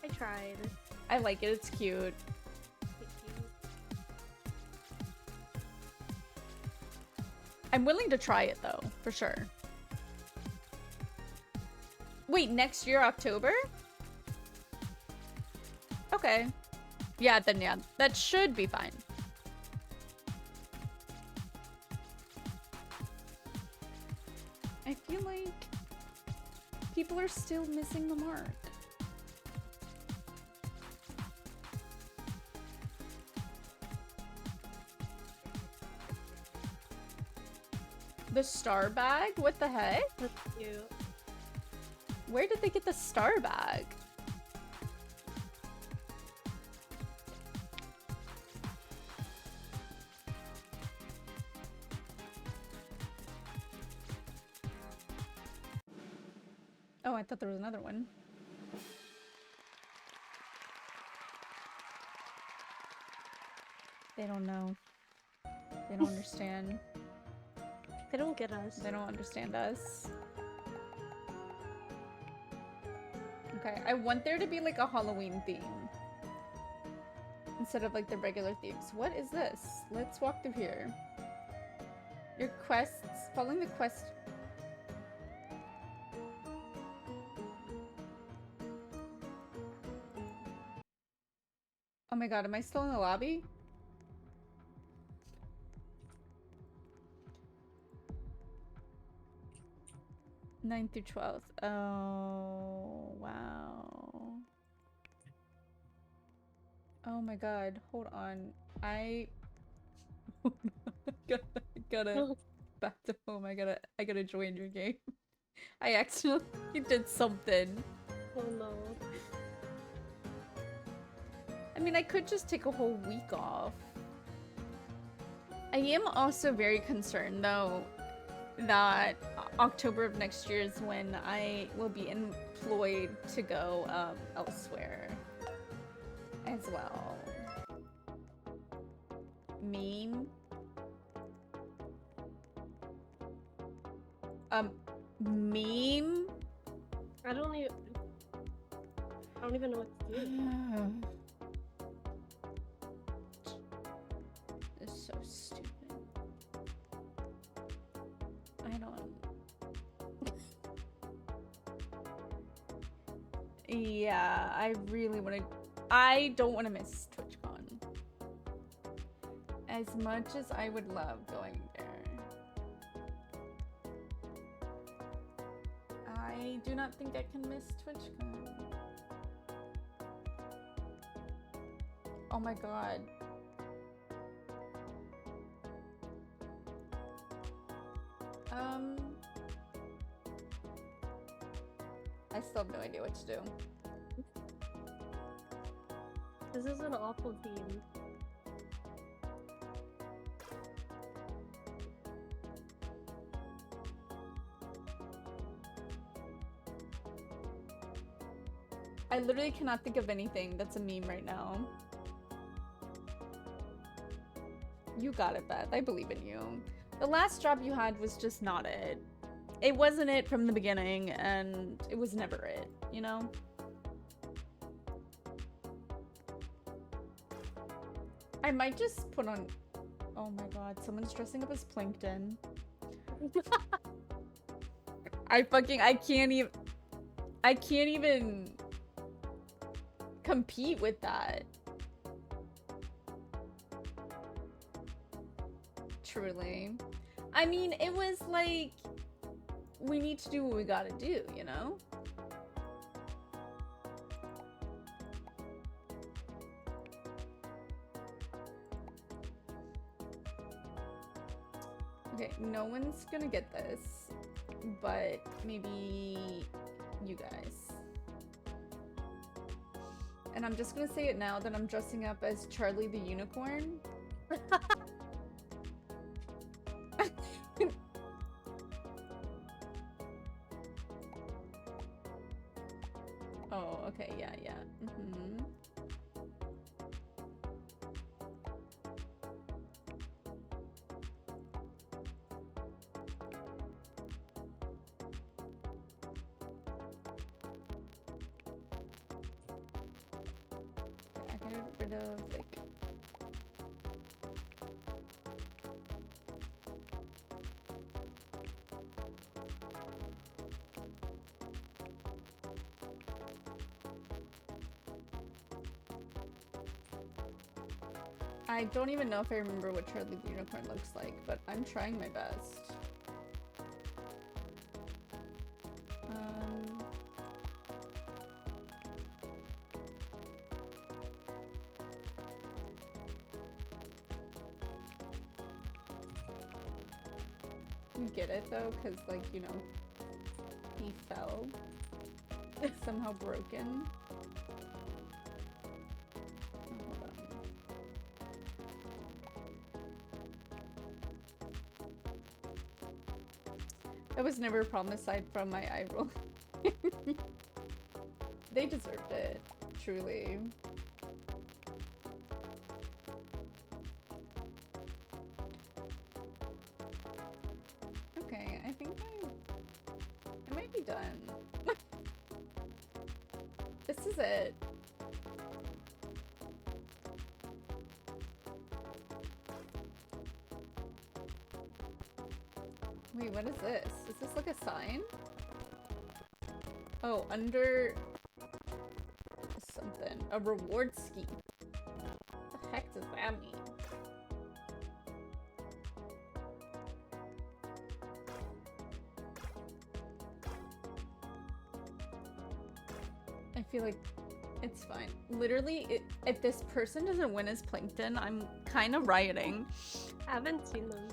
I tried. I like it, it's cute. I'm willing to try it though, for sure. Wait, next year, October? Okay. Yeah, then yeah, that should be fine. I feel like people are still missing the mark. The star bag? What the heck? That's cute. Where did they get the star bag? Oh, I thought there was another one. They don't know. They don't understand. They don't get us. They don't understand us. Okay, I want there to be like a Halloween theme. Instead of like the regular themes. What is this? Let's walk through here. Your quests, following the quest. Oh my god, am I still in the lobby? Ninth through 12th. Oh, wow. Oh my god, hold on. I gotta back to home. I gotta join your game. I accidentally did something. Oh no. I mean, I could just take a whole week off. I am also very concerned, though, that October of next year is when I will be employed to go elsewhere as well. Meme? Meme? I don't even know what to do. This is so stupid. I don't... Yeah, I really want to... I don't want to miss TwitchCon. As much as I would love going there. I do not think I can miss TwitchCon. Oh my god. I still have no idea what to do. This is an awful theme. I literally cannot think of anything that's a meme right now. You got it, Beth. I believe in you. The last job you had was just not it. It wasn't it from the beginning, and it was never it, you know? I might just put on... Oh my god, someone's dressing up as Plankton. I can't even compete with that. Truly. I mean, it was like, we need to do what we gotta do, you know? Okay, no one's gonna get this, but maybe you guys. And I'm just gonna say it now that I'm dressing up as Charlie the Unicorn. Oh, okay, yeah. Mm-hmm. I got rid of, like... I don't even know if I remember what Charlie the Unicorn looks like, but I'm trying my best. You get it though, because like, you know, he fell. It's somehow broken. That was never a problem aside from my eye roll. They deserved it, truly. Okay, I think I might be done. This is it. Wait, what is this? Is this like a sign? Oh, under something. A reward scheme. What the heck does that mean? I feel like it's fine. Literally, if this person doesn't win as Plankton, I'm kind of rioting. I haven't seen them.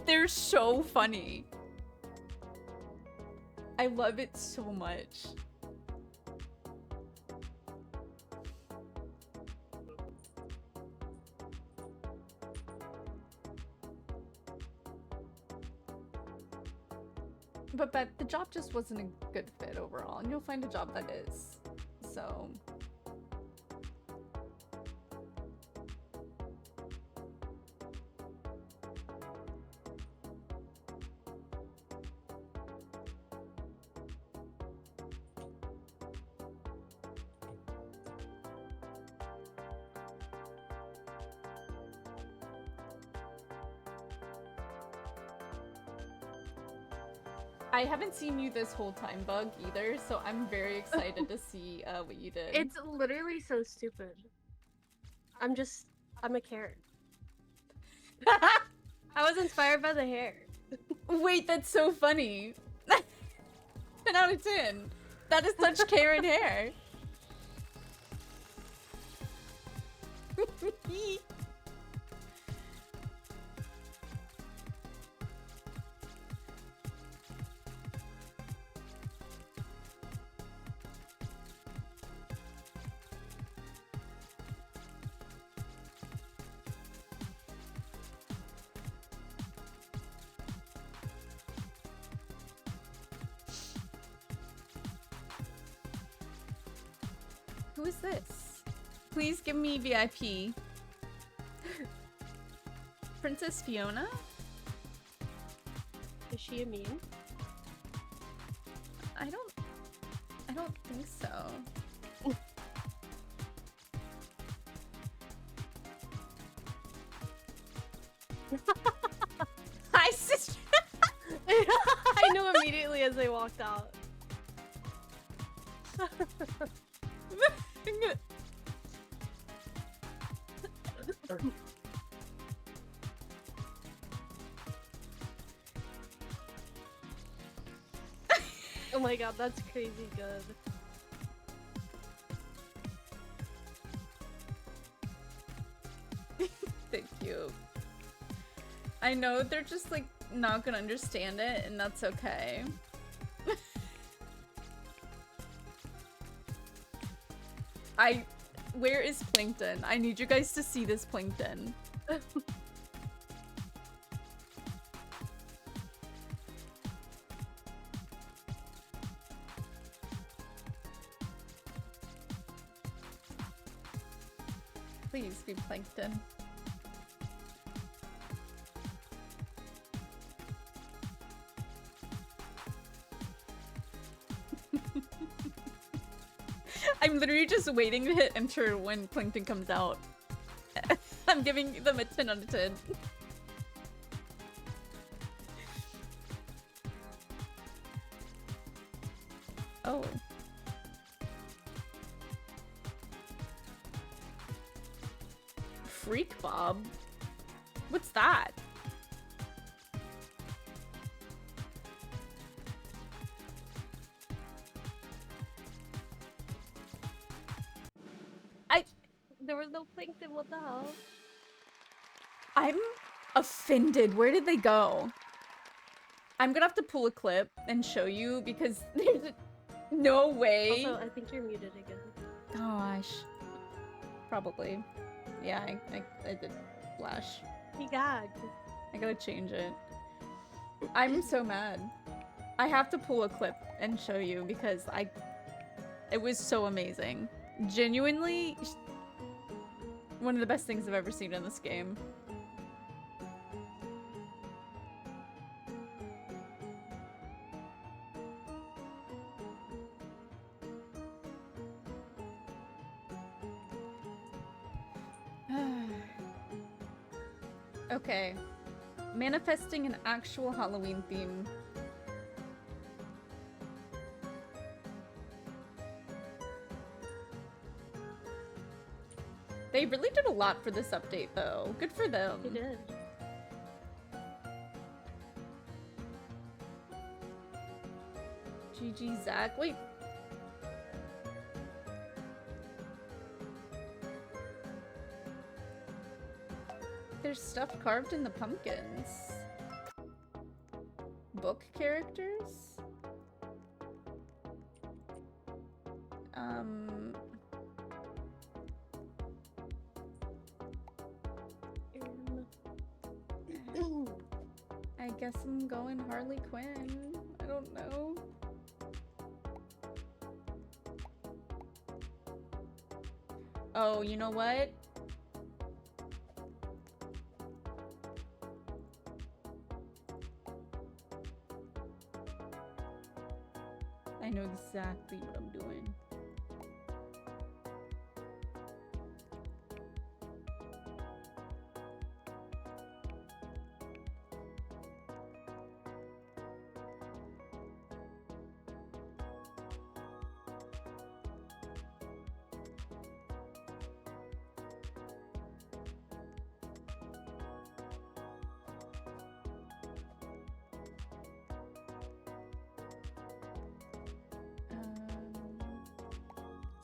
They're so funny. I love it so much. But the job just wasn't a good fit overall, and you'll find a job that is. So... I haven't seen you this whole time, Bug, either, so I'm very excited to see what you did. It's literally so stupid. I'm a carrot. I was inspired by the hair. Wait, that's so funny. 10 out of 10. That is such Karen hair. Who is this? Please give me VIP. Princess Fiona? Is she a meme? I don't think so. Hi, sister. I knew immediately as they walked out. Oh my god, that's crazy good. Thank you. I know they're just like not gonna understand it, and that's okay. Where is Plankton? I need you guys to see this Plankton. Please be Plankton. I'm literally just waiting to hit enter when Plankton comes out. I'm giving them a 10 out of 10. Oh. Freak Bob? What's that? There was no plankton, what the hell? I'm offended. Where did they go? I'm gonna have to pull a clip and show you because there's no way. Also, I think you're muted again. Gosh. Probably. Yeah, I did flash. He gagged. I gotta change it. I'm so mad. I have to pull a clip and show you because it was so amazing. Genuinely, one of the best things I've ever seen in this game. Okay. Manifesting an actual Halloween theme. They really did a lot for this update, though. Good for them. They did. GG, Zach. Wait. There's stuff carved in the pumpkins. Book characters? I guess I'm going Harley Quinn. I don't know. Oh, you know what? I know exactly what I'm doing.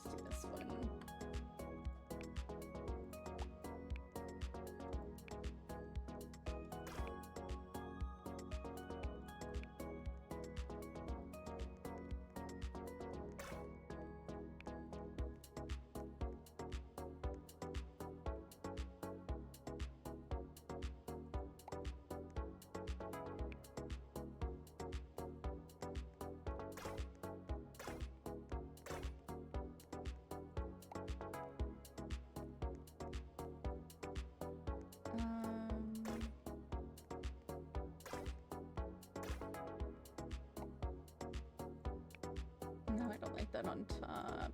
Let's do this one. No, I don't like that on top.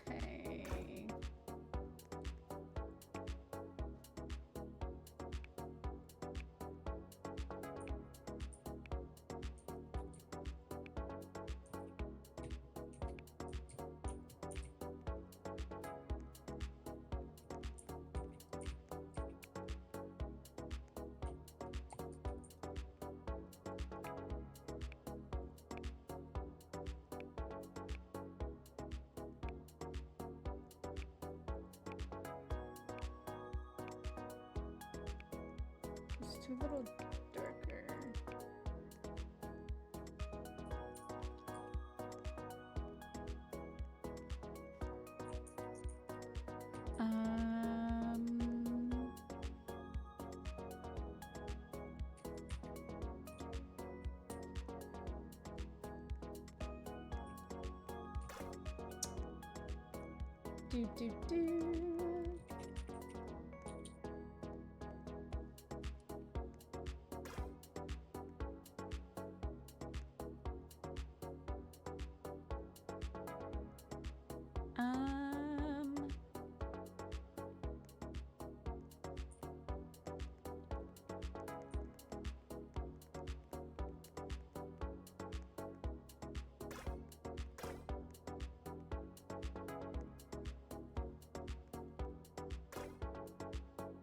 Okay. It's too little darker. Do.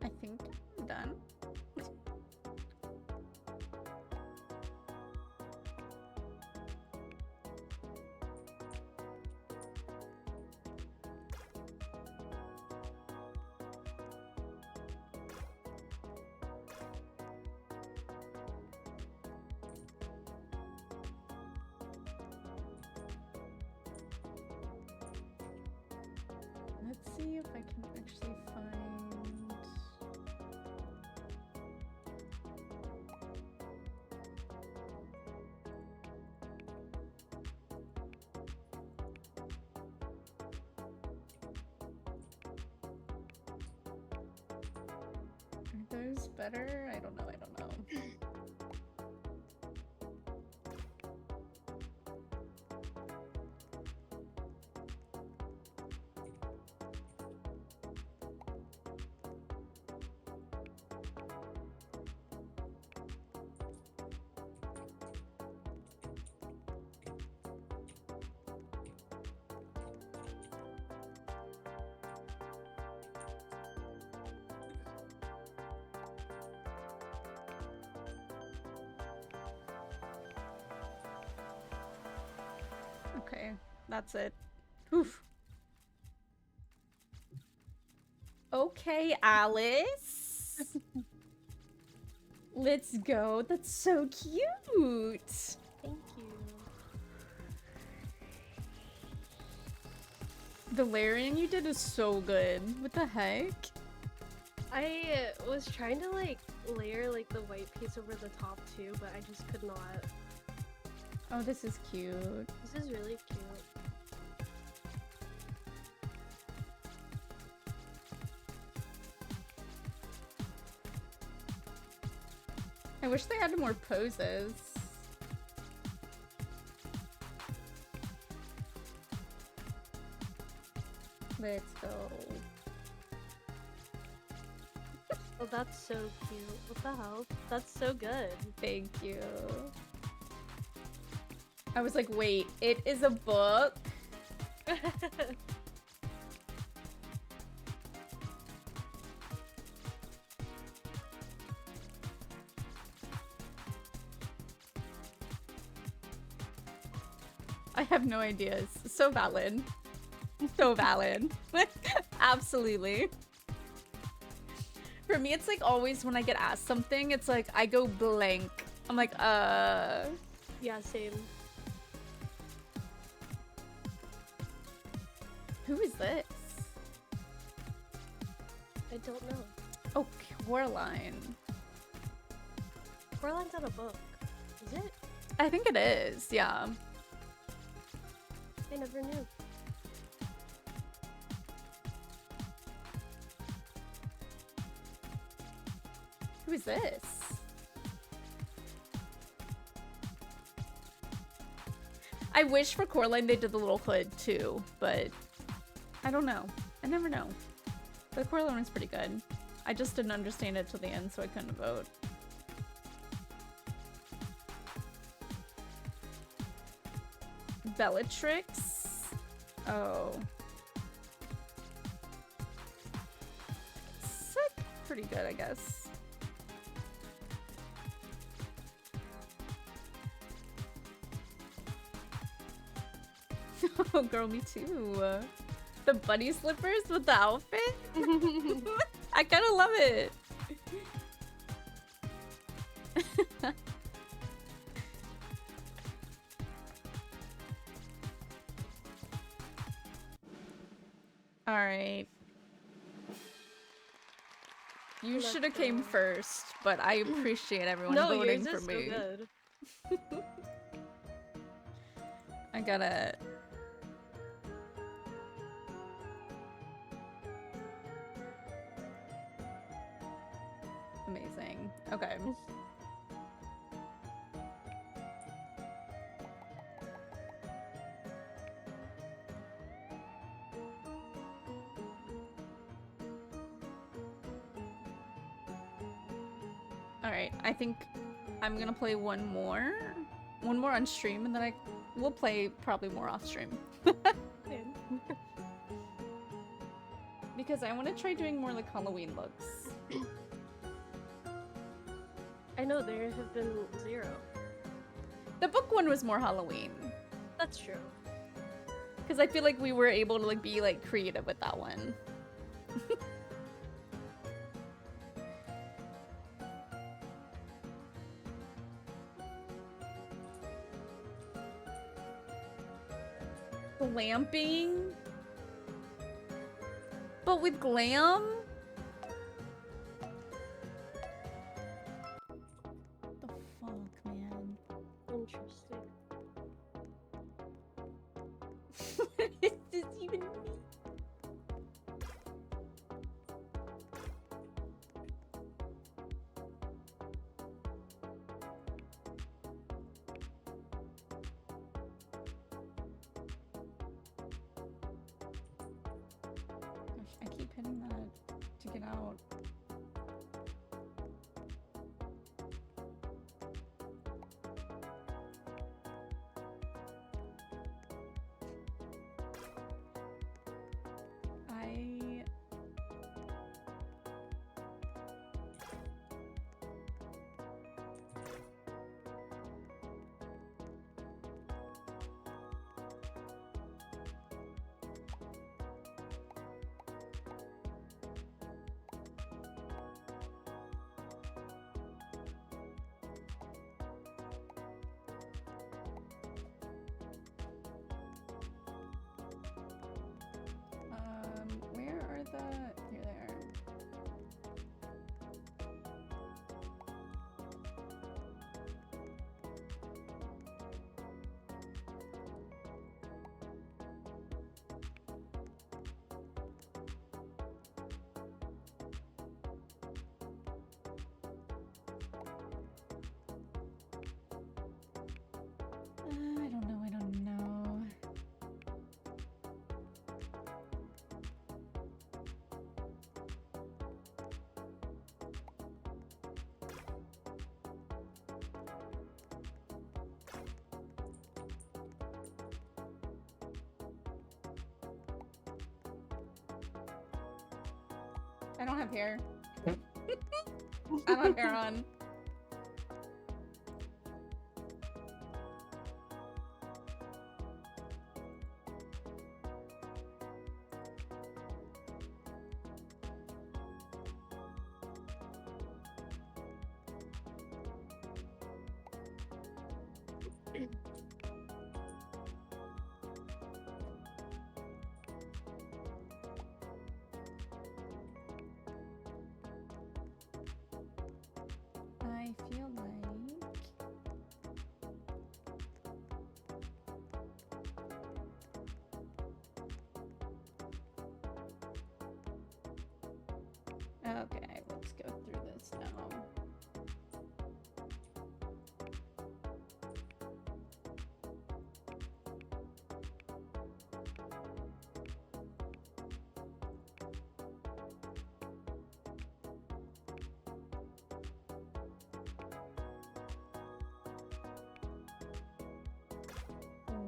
I think I'm done. Let's see if I can actually find. Are those better? I don't know. That's it. Oof. Okay, Alice. Let's go. That's so cute. Thank you. The layering you did is so good. What the heck? I was trying to like layer like the white piece over the top too, but I just could not. Oh, this is cute. This is really cute. I wish they had more poses. Let's go. Oh, that's so cute. What the hell? That's so good. Thank you. I was like, wait, it is a book? I have no ideas. So valid. So valid. Absolutely. For me, it's like always when I get asked something, it's like I go blank. I'm like, Yeah, same. Who is this? I don't know. Oh, Coraline. Coraline's not a book. Is it? I think it is, yeah. I never knew. Who is this? I wish for Coraline they did the little hood too, but I don't know. I never know. The Coraline one's pretty good. I just didn't understand it till the end, so I couldn't vote. Bellatrix? Oh. Sick. Pretty good, I guess. Oh, girl, me too. The bunny slippers with the outfit? I kind of love it. All right. You should have came first, but I appreciate everyone voting for me. So good. I gotta... Amazing. Okay. Alright, I think I'm gonna play one more on stream, and then we'll play probably more off stream. Because I want to try doing more like Halloween looks. I know there have been 0. The book one was more Halloween. That's true. Because I feel like we were able to like be like creative with that one. Glamping? But with glam? What the fuck, man? Interesting. What does this even mean? Gosh, I keep hitting that to get out. I don't have hair. I don't have hair on. I feel like okay, let's go through this now.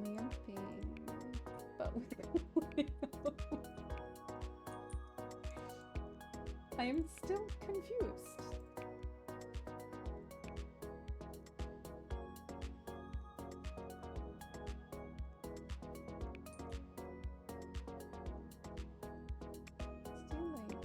Lamping, but with I am still confused. Still like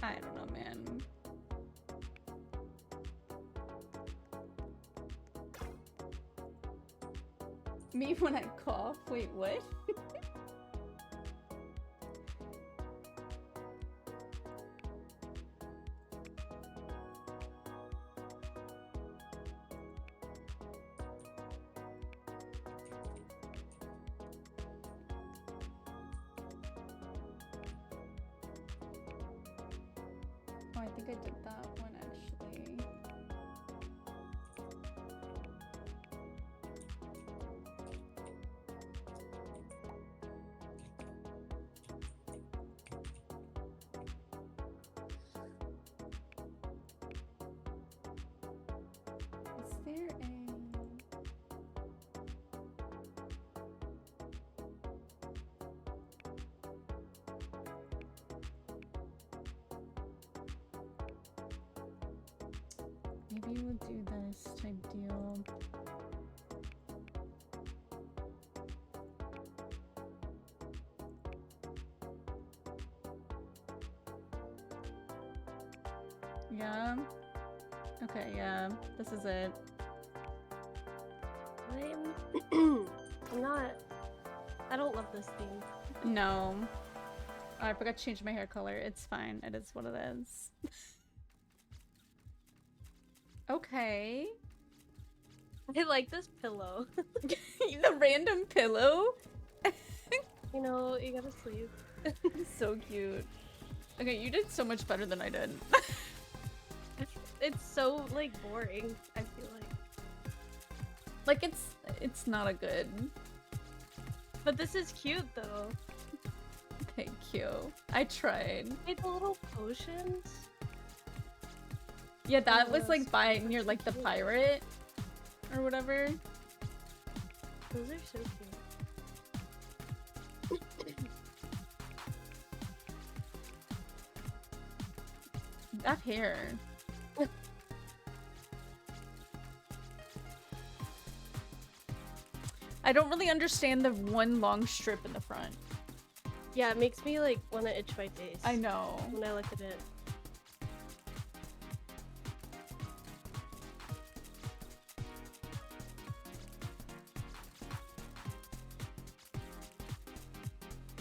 I don't know, man. Me when I cough? Wait, what? Oh, I think I did that one actually. Is there a... Maybe we'll do this type deal. Yeah. Okay, yeah. This is it. I'm not. I don't love this theme. No. Oh, I forgot to change my hair color. It's fine. It is what it is. Okay. I like this pillow. The random pillow? You know, you gotta sleep. So cute. Okay, you did so much better than I did. It's so, like, boring, I feel like. Like, it's not a good... But this is cute, though. Thank you. I tried. Hey, the little potions? Yeah, that was, like, by near, like, the pirate. Or whatever. Those are so cute. That hair. I don't really understand the one long strip in the front. Yeah, it makes me, like, want to itch my face. I know. When I look at it.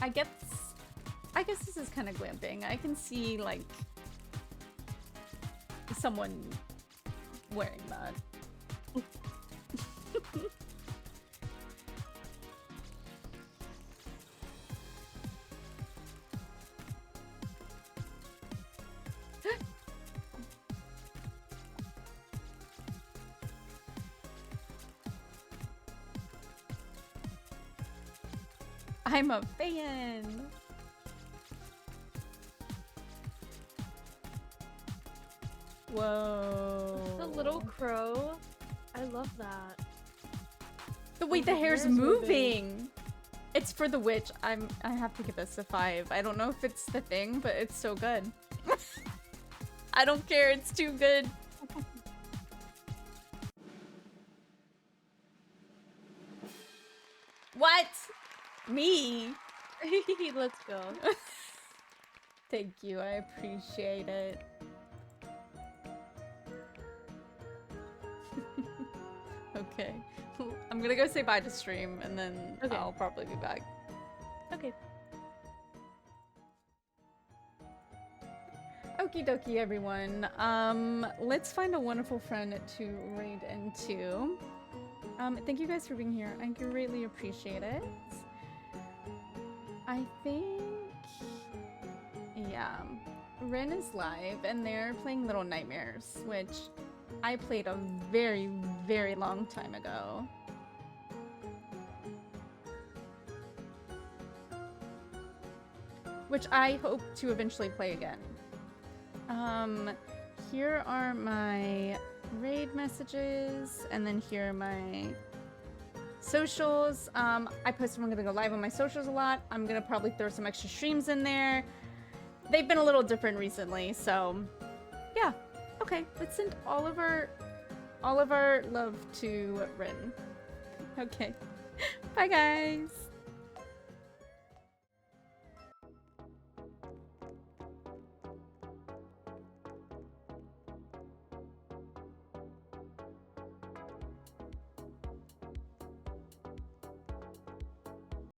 I guess this is kind of glamping. I can see, like, someone wearing that. I'm a fan. Whoa. The little crow. I love that. The way the hair's moving. It's for the witch. I have to give this a 5. I don't know if it's the thing, but it's so good. I don't care. It's too good. What? Me? Let's go. Thank you. I appreciate it. Okay. I'm gonna go say bye to stream and then I'll probably be back. Okay. Okie dokie, everyone. Let's find a wonderful friend to raid into. Thank you guys for being here. I greatly appreciate it. I think... yeah. Ren is live, and they're playing Little Nightmares, which I played a very, very long time ago. Which I hope to eventually play again. Here are my raid messages, and then here are my socials. I posted I'm gonna go live on my socials a lot. I'm gonna probably throw some extra streams in there. They've been a little different recently, so yeah. Okay, let's send all of our love to Rin. Okay. Bye guys.